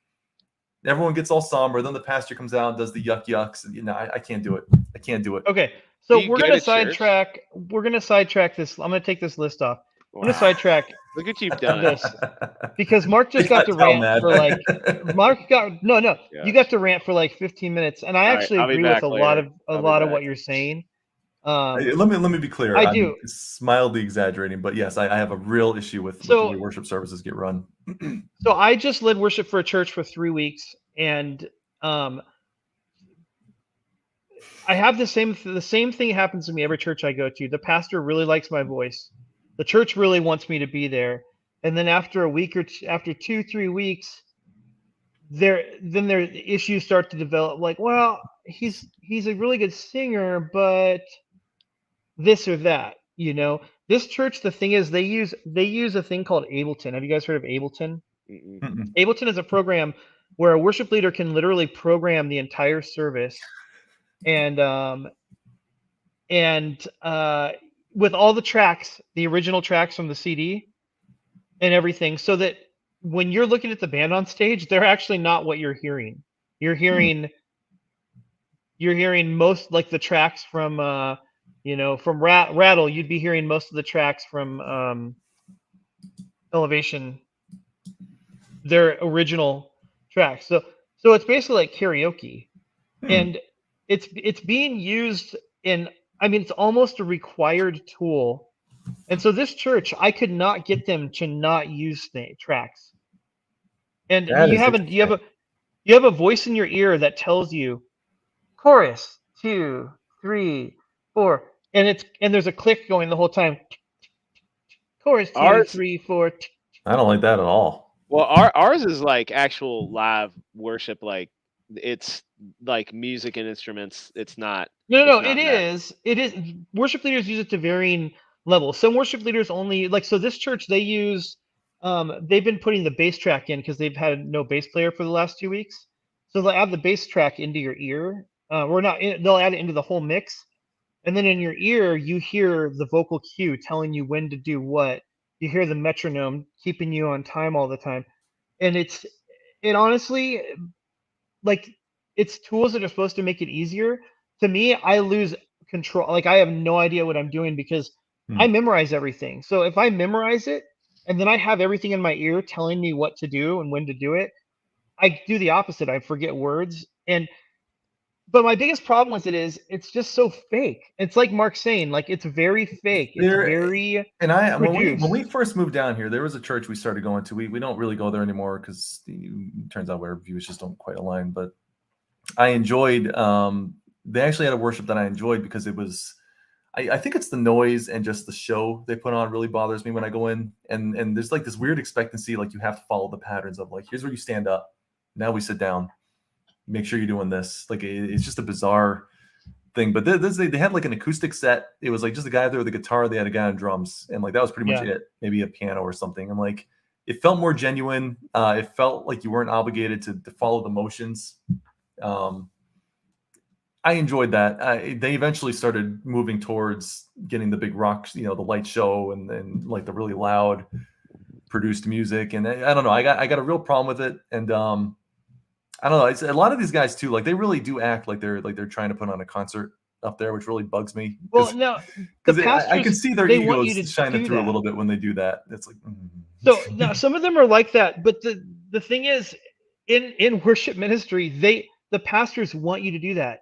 C: Everyone gets all somber. Then the pastor comes out and does the yucks. And, I can't do it. I can't do it.
A: Okay, so
B: Do you
A: we're
B: go
A: gonna
B: to church?
A: sidetrack. We're gonna sidetrack this. I'm gonna take this list off. I'm gonna
B: Wow.
A: sidetrack
B: Look what you've done.
A: this because Mark just got to
C: Tell
A: rant
C: Matt.
A: for like. Mark got no.
B: Gosh.
A: You got to rant for like 15 minutes, and I
B: All right,
A: actually
B: I'll be
A: agree with
B: back
A: a lot
B: later.
A: of
B: I'll be
A: what
B: back.
A: you're saying.
C: Let me be clear.
A: I
C: I'm
A: do.
C: mildly exaggerating, but yes, I have a real issue with the way worship services get run.
A: So I just led worship for a church for 3 weeks, and I have the same thing happens to me every church I go to. The pastor really likes my voice. The church really wants me to be there, and then after a week or after 2-3 weeks, their issues start to develop. Like, well, he's a really good singer, but this or that. This church. The thing is, they use a thing called Ableton. Have you guys heard of Ableton?
B: Mm-mm.
A: Ableton is a program where a worship leader can literally program the entire service, and with all the tracks, the original tracks from the CD and everything, so that when you're looking at the band on stage, they're actually not what you're hearing. You're hearing most, like, the tracks from from Rattle. You'd be hearing most of the tracks from Elevation, their original tracks. So it's basically like karaoke, and it's being used in. I mean, it's almost a required tool. And so this church, I could not get them to not use tracks. And you have a voice in your ear that tells you chorus 2, 3, 4, and there's a click going the whole time. Chorus 2, 3, 4.
C: I don't like that at all.
B: Well, ours is like actual live worship. Like it's like music and instruments. It's not.
A: No,
B: it's not
A: it
B: that.
A: is. It is. Worship leaders use it to varying levels. Some worship leaders only so this church, they use they've been putting the bass track in because they've had no bass player for the last 2 weeks. So they'll add the bass track into your ear. They'll add it into the whole mix. And then in your ear, you hear the vocal cue telling you when to do what. You hear the metronome keeping you on time all the time. And it honestly, like, it's tools that are supposed to make it easier. To me, I lose control. Like, I have no idea what I'm doing because I memorize everything. So if I memorize it and then I have everything in my ear telling me what to do and when to do it, I do the opposite. I forget words. And But my biggest problem with it is it's just so fake. It's like Mark's saying, like it's very fake. It's very
C: And when we
A: produced.
C: first moved down here, there was a church we started going to. We don't really go there anymore because it turns out our views just don't quite align. But I enjoyed. They actually had a worship that I enjoyed because it was. I think it's the noise and just the show they put on really bothers me when I go in. And there's like this weird expectancy, like you have to follow the patterns of like, here's where you stand up. Now we sit down. Make sure you're doing this. Like it's just a bizarre thing. But they had like an acoustic set. It was like just a guy there with a guitar. They had a guy on drums, and like that was pretty much it. Maybe a piano or something. And like it felt more genuine. It felt like you weren't obligated to follow the motions. I enjoyed that. They eventually started moving towards getting the big rock, the light show and like the really loud produced music. And I don't know. I got a real problem with it. And I don't know. It's a lot of these guys too. Like they really do act like they're trying to put on a concert up there, which really bugs me.
A: Well, no, the pastors,
C: I can see their
A: they want you to
C: egos shining
A: do
C: through
A: that.
C: a little bit when they do that. It's like,
A: So now some of them are like that, but the thing is, in worship ministry, the pastors want you to do that.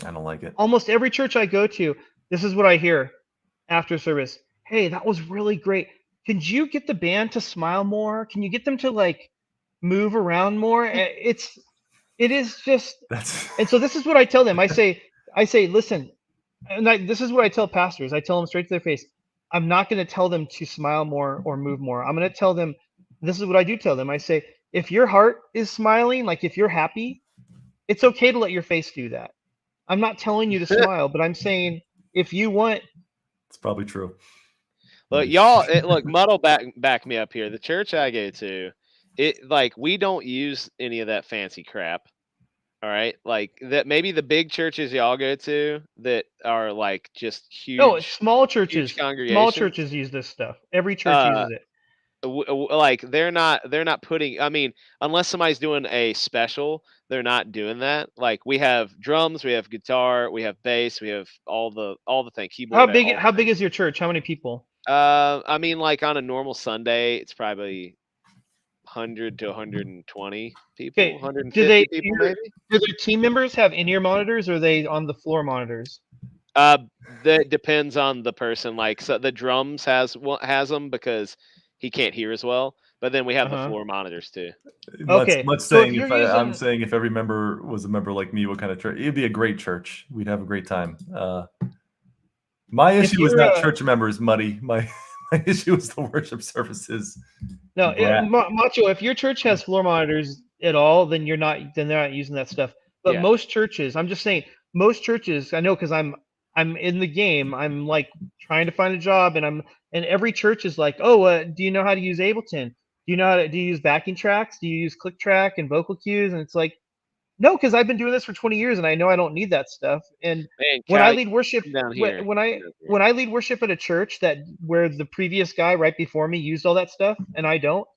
C: I don't like it.
A: Almost every church I go to, this is what I hear after service. Hey, that was really great. Can you get the band to smile more? Can you get them to like move around more? It is just,
C: That's
A: and so this is what I tell them. I say, listen, and this is what I tell pastors. I tell them straight to their face. I'm not going to tell them to smile more or move more. I'm going to tell them, this is what I do tell them. I say, if your heart is smiling, like if you're happy, it's okay to let your face do that. I'm not telling you to smile, but I'm saying if you want.
C: it's probably true.
B: Look, y'all, look, Muddle back me up here. The church I go to, we don't use any of that fancy crap. All right, like that. Maybe the big churches y'all go to that are like just
A: No, it's
B: huge,
A: small
B: huge
A: churches. Small
B: congregations.
A: churches use this stuff. Every church uses it.
B: Like they're not putting. I mean, unless somebody's doing a special, they're not doing that. Like we have drums, we have guitar, we have bass, we have all the thing,
A: How
B: keyboard,
A: big?
B: all
A: How
B: the
A: big
B: things.
A: is your church? How many people?
B: I mean, like on a normal Sunday, it's probably 100 to 120 people,
A: Okay.
B: 150 people maybe.
A: Do their team members have in-ear monitors, or are they on the floor monitors?
B: That depends on the person. Like, so the drums has them because he can't hear as well. But then we have the floor monitors too.
A: Okay.
C: Much
A: So if
C: saying
A: you're
C: I'm
A: using,
C: saying if every member was a member like me, what kind of church? It'd be a great church. We'd have a great time. My
A: if
C: issue was
A: you're
C: not church members, Muddy. My issue was the worship services.
A: no,
C: Brat.
A: Macho, if your church has floor monitors at all, then they're not using that stuff. But
B: Yeah.
A: most churches, I'm just saying, most churches, I know because I'm in the game. I'm like trying to find a job, and every church is like, oh, do you know how to use Ableton? Do you use backing tracks? Do you use click track and vocal cues? And it's like, no, because I've been doing this for 20 years and I know I don't need that stuff. And
B: Man,
A: when I
B: Cal,
A: lead worship,
B: come down here.
A: when I lead worship at a church where the previous guy right before me used all that stuff and I don't,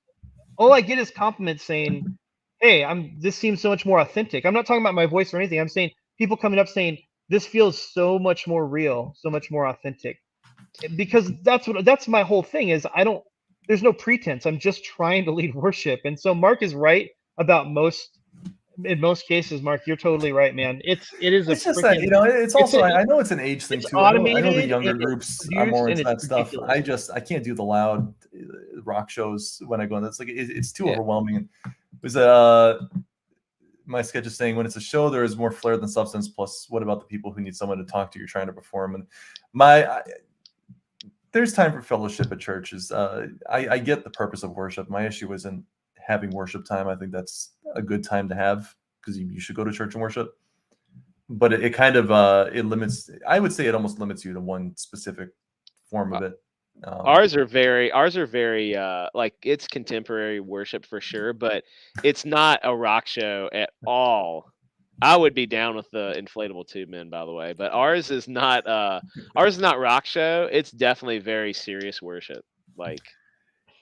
A: all I get is compliments saying, "Hey, this seems so much more authentic." I'm not talking about my voice or anything. I'm saying people coming up saying this feels so much more real, so much more authentic. Because that's my whole thing is I don't. There's no pretense. I'm just trying to lead worship, and so Mark is right about most. In most cases, Mark, you're totally right, man. It is a
C: It's just that
A: freaking.
C: it's also I know it's an age thing
A: It's
C: too. I know the
A: automated
C: younger
A: and it's
C: groups are
A: produced
C: more
A: and
C: into
A: it's
C: that stuff.
A: ridiculous.
C: I can't do the loud rock shows when I go in. That's like it's too
B: Yeah.
C: overwhelming. It was my sketch is saying when it's a show there is more flair than substance. Plus, what about the people who need someone to talk to? You're trying to perform, and there's time for fellowship at churches. I get the purpose of worship. My issue isn't having worship time. I think that's a good time to have because you should go to church and worship. But it kind of it limits. I would say it almost limits you to one specific form of it.
B: Ours are very like it's contemporary worship for sure, but it's not a rock show at all. I would be down with the inflatable tube men, by the way, but ours is not rock show. It's definitely very serious worship. Like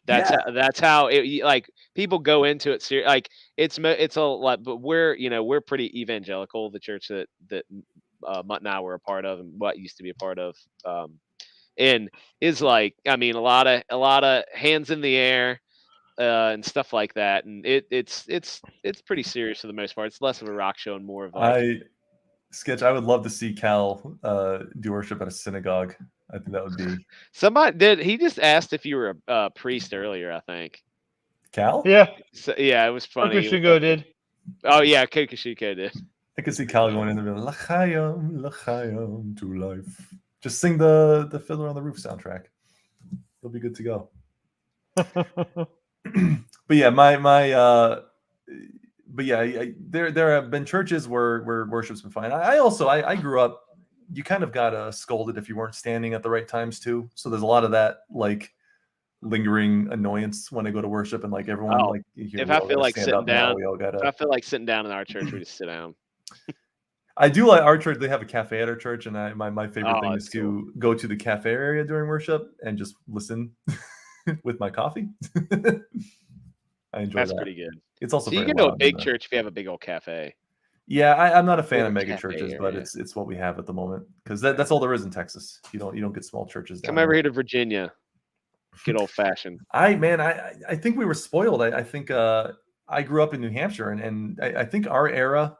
B: that's how it, like people go into it like it's a lot, but we're pretty evangelical. The church that Mutt and I were a part of, and what used to be a part of, and is like, I mean, a lot of hands in the air and stuff like that, and it's pretty serious for the most part. It's less of a rock show and more of like
C: Sketch. I would love to see Cal do worship at a synagogue. I think that would be
B: Somebody did. He just asked if you were a priest earlier. I think.
C: Cal.
A: Yeah,
B: So, yeah, it was funny.
A: Shugo did.
B: Oh yeah, Kokoshuko did.
C: I could see Cal going in and being L'chaim to life. Just sing the Fiddler on the Roof soundtrack. It'll be good to go. But yeah, but yeah, there have been churches where worship's been fine. I also grew up. You kind of got scolded if you weren't standing at the right times too. So there's a lot of that like lingering annoyance when I go to worship and like everyone
B: Oh,
C: like here
B: if
C: we
B: I
C: all
B: feel
C: gotta
B: like
C: stand
B: sitting
C: up now.
B: down,
C: We all
B: if I
C: gotta.
B: feel like sitting down in our church, we just sit down.
C: I do like our church. They have a cafe at our church, and my favorite
B: Oh,
C: thing
B: that's
C: is to go to the cafe area during worship and just listen with my coffee. I enjoy
B: That's
C: that.
B: pretty good.
C: It's also
B: So you
C: very
B: can go to a
C: loud.
B: big church if you have a big old cafe.
C: Yeah, I'm not a fan
B: Or
C: of
B: a
C: mega
B: cafe
C: churches, but
B: area.
C: it's what we have at the moment because that's all there is in Texas. You don't get small churches down
B: Come over
C: there.
B: here to Virginia. Good old fashioned.
C: I think we were spoiled. I think I grew up in New Hampshire, and I think our era,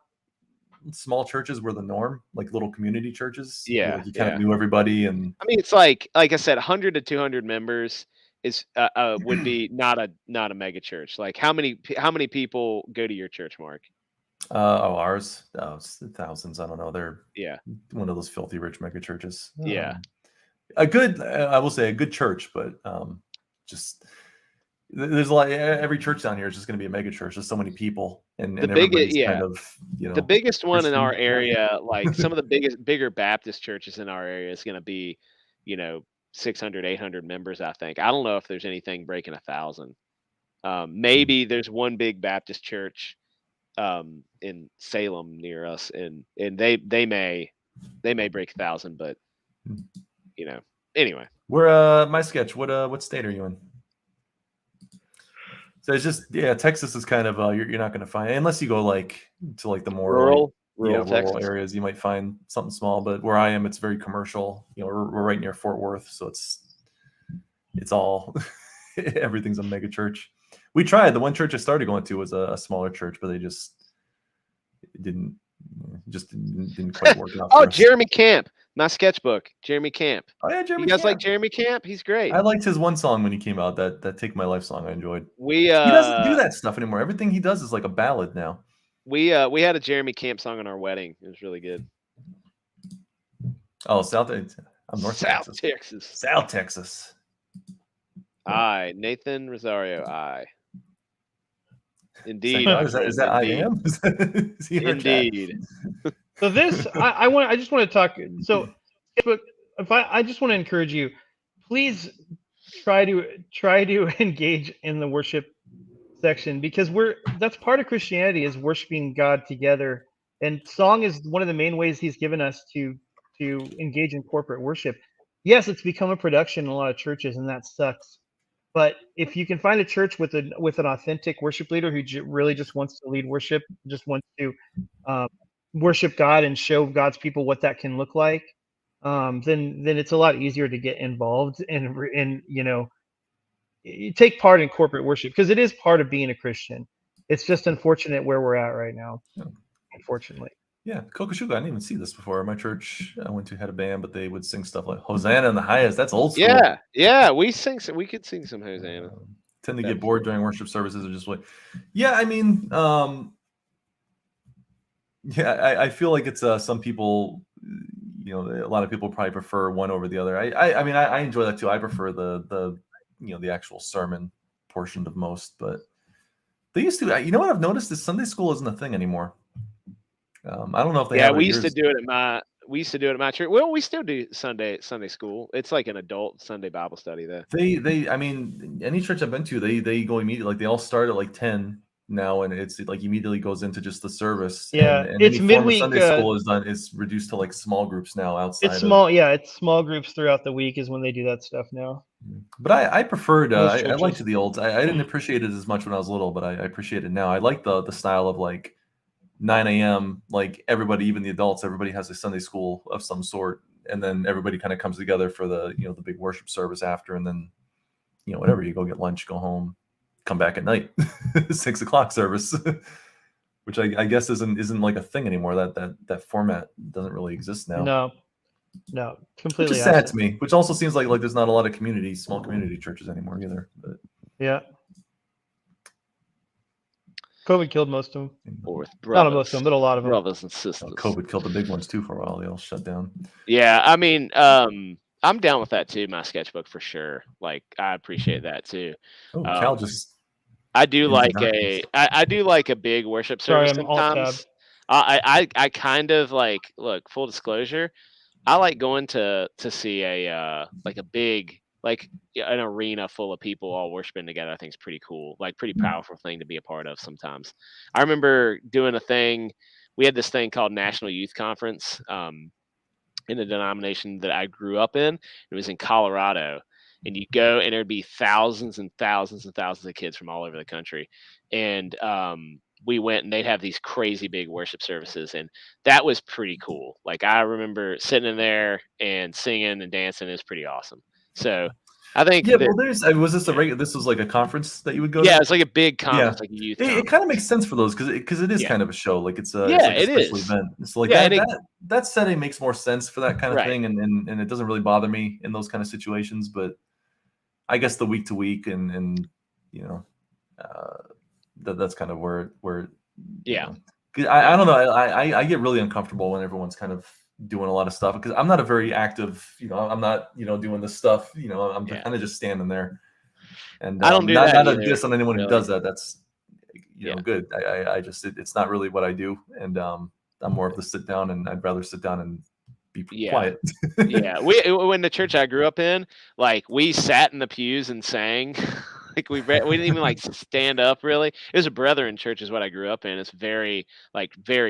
C: small churches were the norm, like little community churches.
B: Yeah,
C: Like you kind
B: yeah.
C: of knew everybody, and
B: I mean, it's like I said, 100 to 200 members is would be not a mega church. Like how many people go to your church, Mark?
C: ours, it's thousands. I don't know. They're
B: Yeah,
C: one of those filthy rich mega churches.
B: yeah.
C: A good, I will say, a good church, but just there's a lot. Every church down here is just going to be a mega church. There's so many people, and
B: The biggest,
C: everybody's
B: yeah.
C: kind of
B: The biggest one in
C: Christian.
B: our area, like some of the bigger Baptist churches in our area, is going to be, 600, 800 members. I think. I don't know if there's anything breaking 1,000. Maybe there's one big Baptist church in Salem near us, and they may break 1,000, but anyway.
C: Where my sketch? What state are you in? So it's just Texas is kind of you're not going to find unless you go like to like the more
B: Rural
C: rural
B: Texas.
C: areas. You might find something small, but where I am, it's very commercial. We're right near Fort Worth, so it's all everything's a mega church. We tried. The one church I started going to was a smaller church, but they didn't quite work out.
B: Oh, Jeremy Camp, my sketchbook. Jeremy Camp.
C: Oh yeah, Jeremy.
B: You guys
C: Camp.
B: like Jeremy Camp? He's great.
C: I liked his one song when he came out. That "Take My Life" song I enjoyed.
B: He
C: doesn't do that stuff anymore. Everything he does is like a ballad now.
B: We had a Jeremy Camp song on our wedding. It was really good.
C: Oh, I'm North
B: Texas.
C: South Texas.
B: I, Nathan Rosario, I. Indeed.
C: Is that I am?
B: Indeed.
A: So this, I just want to talk. So, if I just want to encourage you, please try to engage in the worship section because that's part of Christianity is worshiping God together, and song is one of the main ways He's given us to engage in corporate worship. Yes, it's become a production in a lot of churches, and that sucks. But if you can find a church with an authentic worship leader who really just wants to lead worship, just wants to worship God and show God's people what that can look like, then it's a lot easier to get involved and you take part in corporate worship because it is part of being a Christian. It's just unfortunate where we're at right now, unfortunately.
C: Yeah, Kokoshuka, I didn't even see this before. My church I went to had a band, but they would sing stuff like Hosanna in the Highest. That's old school.
B: Yeah, we could sing some Hosanna.
C: Tend to get bored during worship services or just like, I mean, I feel like it's some people, a lot of people probably prefer one over the other. I mean, I enjoy that too. I prefer the actual sermon portion of most, but they used to. You know what I've noticed is Sunday school isn't a thing anymore. I don't know if they have.
B: We used to do it at my church. Well, we still do Sunday school. It's like an adult Sunday Bible study though.
C: I mean, any church I've been to, they go immediately. Like they all start at like 10 now, and it's like immediately goes into just the service.
A: Yeah,
C: and
A: it's
C: any
A: midweek.
C: Form of Sunday school is done. It's reduced to like small groups now outside.
A: It's small. It's small groups throughout the week is when they do that stuff now.
C: But I preferred. I liked the old. I didn't appreciate it as much when I was little, but I appreciate it now. I like the style of like 9 a.m. Like everybody, even the adults, everybody has a Sunday school of some sort, and then everybody kind of comes together for the the big worship service after, and then whatever, you go get lunch, go home, come back at night, 6 o'clock service. which I guess isn't like a thing anymore. That format doesn't really exist now.
A: No,
C: Which
A: completely
C: is sad
A: absent.
C: to me. Which also seems like there's not a lot of small community churches anymore either. But
A: Yeah. COVID killed most of them.
B: Or with
A: Not most of them, but a lot of them.
B: brothers and sisters.
C: COVID killed the big ones too for a while. They all shut down.
B: Yeah, I mean, I'm down with that too. My sketchbook for sure. Like, I appreciate that too.
C: Oh, Cal just.
B: I do
C: into
B: like
C: darkness.
B: I do like a big worship
A: Sorry,
B: service
A: I'm alt
B: sometimes.
A: tabbed.
B: I kind of like, look, full disclosure, I like going to see a like a big, like an arena full of people all worshiping together. I think it's pretty cool, like pretty powerful thing to be a part of sometimes. I remember doing a thing. We had this thing called National Youth Conference in the denomination that I grew up in. It was in Colorado. And you go, and there'd be thousands and thousands and thousands of kids from all over the country. And we went, and they'd have these crazy big worship services, and that was pretty cool. Like, I remember sitting in there and singing and dancing. It was pretty awesome. So I think
C: Yeah,
B: that,
C: well, was this a regular? This was like a conference that you would go to.
B: yeah, it's like a big
C: Yeah,
B: conference, like a youth
C: it
B: conference.
C: kind of makes sense for those because it is
B: Yeah.
C: kind of a show. Like it's
B: Yeah,
C: like a
B: it
C: special
B: is.
C: event. So like
B: Yeah,
C: that setting makes more sense for that kind of
B: Right.
C: thing, and it doesn't really bother me in those kind of situations. But I guess the week to week and you know, that's kind of where
B: Yeah.
C: know, 'cause I don't know. I get really uncomfortable when everyone's kind of doing a lot of stuff because I'm not a very active. I'm not doing this stuff. I'm
B: Yeah.
C: kind of just standing there. And
B: I don't do
C: not
B: that
C: a
B: either,
C: diss on anyone who
B: really.
C: does that. That's
B: Yeah.
C: good. I just it's not really what I do, and I'm more of the sit down, and I'd rather sit down and be
B: Yeah.
C: quiet.
B: Yeah, when the church I grew up in, like, we sat in the pews and sang. Like, we didn't even like stand up really. It was a brethren church is what I grew up in. It's very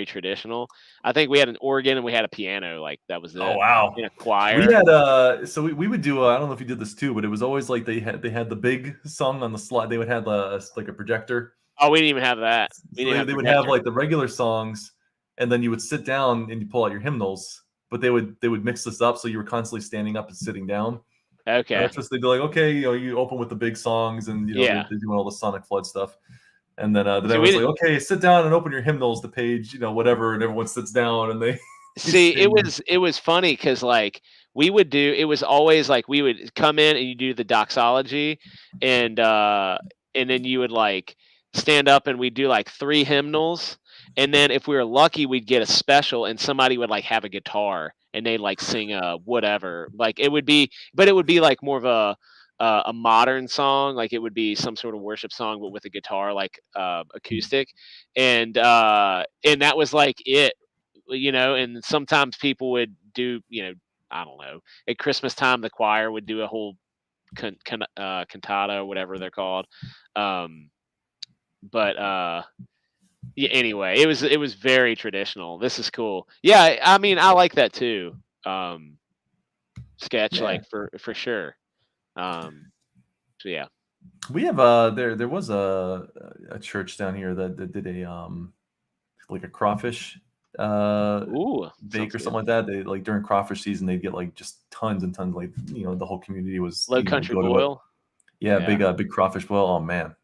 B: traditional. I think we had an organ and we had a piano. Like, that was it.
C: Oh wow!
B: In a choir.
C: We had so we would do. I don't know if you did this too, but it was always like they had the big song on the slide. They would have like a projector.
B: Oh, we didn't even have that. We
C: So
B: didn't have
C: they would have
B: projector.
C: like the regular songs, and then you would sit down and you pull out your hymnals. But they would mix this up, so you were constantly standing up and sitting down.
B: Okay.
C: That's just they'd be like, okay, you open with the big songs, and
B: Yeah.
C: they're doing all the Sonic Flood stuff, and then
B: See,
C: everyone's like, okay, sit down and open your hymnals, the page, whatever, and everyone sits down and they.
B: See, it was funny because like we would do. It was always like we would come in and you do the doxology, and then you would like stand up and we'd do like 3 hymnals, and then if we were lucky we'd get a special and somebody would like have a guitar and they'd like sing a whatever. Like, it would be like more of a modern song. Like, it would be some sort of worship song but with a guitar, like acoustic, and that was like it. And sometimes people would do, I don't know, at Christmas time, the choir would do a whole cantata or whatever they're called. But yeah, anyway, it was very traditional. This is cool. Yeah, I mean, I like that too. Sketch,
C: Yeah.
B: like, for sure. So yeah.
C: We have there was a church down here that did a like a crawfish
B: Ooh,
C: bake or
B: sounds
C: something like that. They like during crawfish season they'd get like just tons and tons, like the whole community was
B: Low Country
C: go to it.
B: Boil.
C: Yeah, big crawfish boil. Oh man.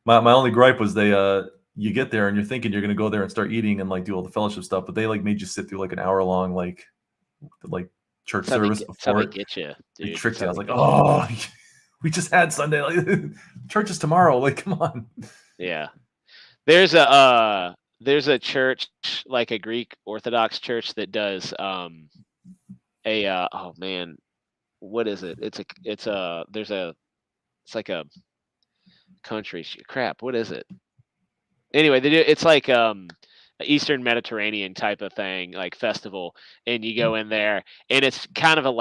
C: My only gripe was they you get there and you're thinking you're gonna go there and start eating and like do all the fellowship stuff, but they like made you sit through like an hour long like church
B: That's how
C: service
B: that's how
C: before
B: they
C: it.
B: get you,
C: They
B: dude.
C: tricked
B: That's
C: you. I
B: how
C: was
B: they
C: like, oh, we just had Sunday. Like church is tomorrow. Like, come on.
B: Yeah. There's a church, like a Greek Orthodox church, that does oh man, what is it? It's like a country crap. What is it? Anyway, they do it's like Eastern Mediterranean type of thing, like festival, and you go in there and it's kind of an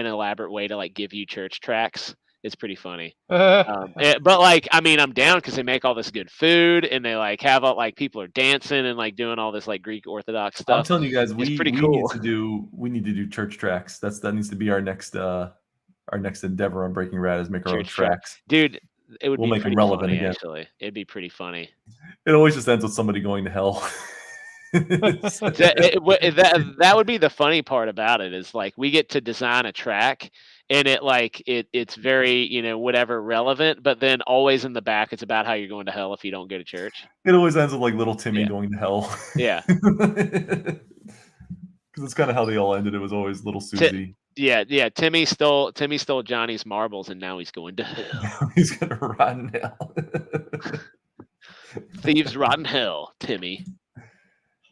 B: elaborate way to like give you church tracts. It's pretty funny. But like, I mean, I'm down because they make all this good food and they like have all, like, people are dancing and like doing all this like Greek Orthodox stuff.
C: I'm telling you guys,
B: It's pretty
C: we
B: cool.
C: need to do church tracks. That needs to be our next endeavor on Breaking Rad is make our own tracks.
B: Dude, it would
C: We'll
B: be
C: make them
B: pretty
C: relevant
B: funny,
C: again.
B: actually. It'd be pretty funny.
C: It always just ends with somebody going to hell.
B: That would be the funny part about it, is like we get to design a track and it's very, whatever, relevant, but then always in the back it's about how you're going to hell if you don't go to church.
C: It always ends with like little Timmy
B: Yeah.
C: going to hell.
B: Yeah.
C: Because it's kind of how they all ended. It was always little Susie.
B: Yeah. Timmy stole Johnny's marbles, and now he's going to hell.
C: He's gonna rot in hell.
B: Thieves rot in hell, Timmy.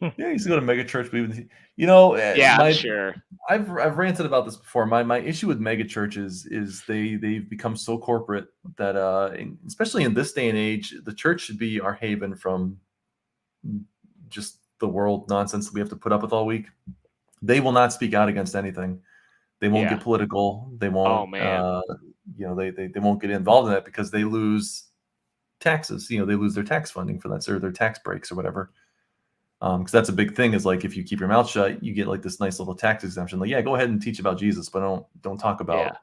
C: Yeah, he used to go to mega church, but even
B: Yeah, I'm sure.
C: I've ranted about this before. My issue with mega churches is they've become so corporate that especially in this day and age, the church should be our haven from just the world nonsense that we have to put up with all week. They will not speak out against anything. They won't get political. They won't.
B: Oh, man.
C: They won't get involved in that because they lose taxes. They lose their tax funding for that, or their tax breaks or whatever. Because that's a big thing. Is like if you keep your mouth shut, you get like this nice little tax exemption. Like, yeah, go ahead and teach about Jesus, but don't talk about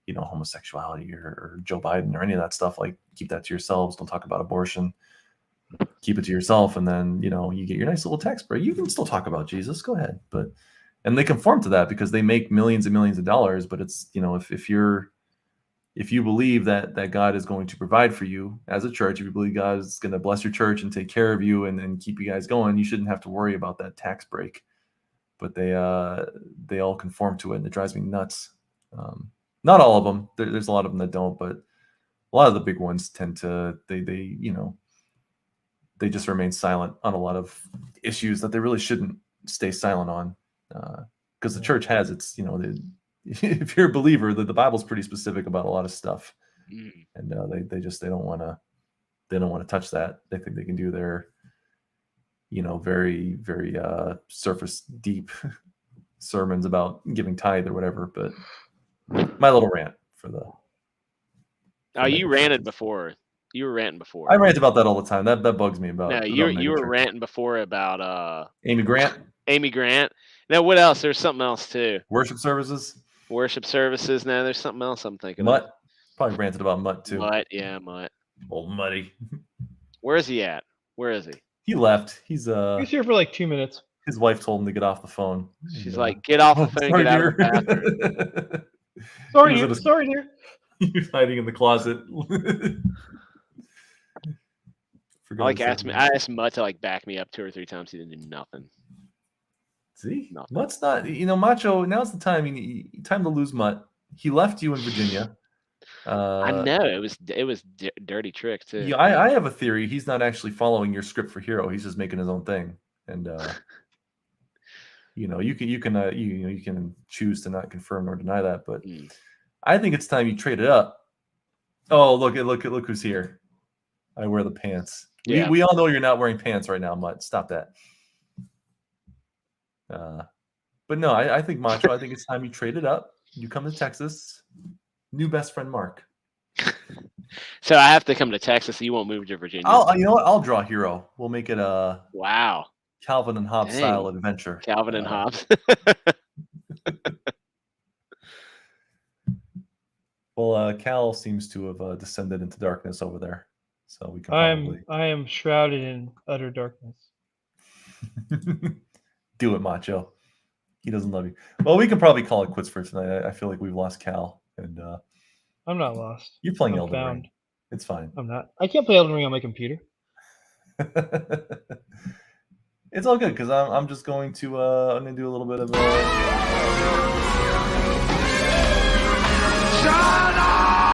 C: homosexuality or Joe Biden or any of that stuff. Like, keep that to yourselves. Don't talk about abortion. Keep it to yourself, and then you get your nice little tax break. You can still talk about Jesus. Go ahead, and they conform to that because they make millions and millions of dollars. But it's if you believe that God is going to provide for you as a church, if you believe God is going to bless your church and take care of you and keep you guys going, you shouldn't have to worry about that tax break. But they all conform to it, and it drives me nuts. Not all of them. There's a lot of them that don't, but a lot of the big ones tend to they just remain silent on a lot of issues that they really shouldn't stay silent on, because the church has its if you're a believer, the Bible's pretty specific about a lot of stuff, and they don't want to touch that. They think they can do their very very surface deep sermons about giving tithe or whatever. But my little rant for the
B: you ranted before. You were ranting before.
C: I rant about that all the time. That bugs me about.
B: No, you were ranting before about
C: Amy Grant.
B: Amy Grant. Now, what else? There's something else too.
C: Worship services.
B: No, there's something else I'm thinking
C: Mutt.
B: of.
C: Probably ranted about Mutt too.
B: Mutt.
C: Old Muddy.
B: Where is he at? Where is he?
C: He left. He's
A: here for like 2 minutes.
C: His wife told him to get off the phone.
B: She's like, get off the phone, get out of the bathroom.
A: Sorry, dear.
C: He was hiding in the closet.
B: I asked Mutt to back me up 2 or 3 times. He didn't do nothing.
C: See, nothing. Mutt's not. Macho. Now's the time. Time to lose Mutt. He left you in Virginia.
B: I know it was dirty trick too.
C: Yeah, I have a theory. He's not actually following your script for Hero. He's just making his own thing, and you can choose to not confirm nor deny that. But I think it's time you trade it up. Oh, look who's here. I wear the pants. Yeah. We all know you're not wearing pants right now, Mutt. Stop that. But no, I think Macho. I think it's time you trade it up. You come to Texas. New best friend Mark.
B: So I have to come to Texas. You won't move to Virginia.
C: You know what? I'll draw Hero. We'll make it a Calvin and Hobbes style adventure.
B: Calvin and Hobbes.
C: Well, Cal seems to have descended into darkness over there, so we can.
A: I am shrouded in utter darkness.
C: Do it, Macho. He doesn't love you. Well, we can probably call it quits for tonight. I feel like we've lost Cal, and
A: I'm not lost.
C: You're playing Elden Ring. It's fine.
A: I'm not. I can't play Elden Ring on my computer.
C: It's all good because I'm just going to do a little bit of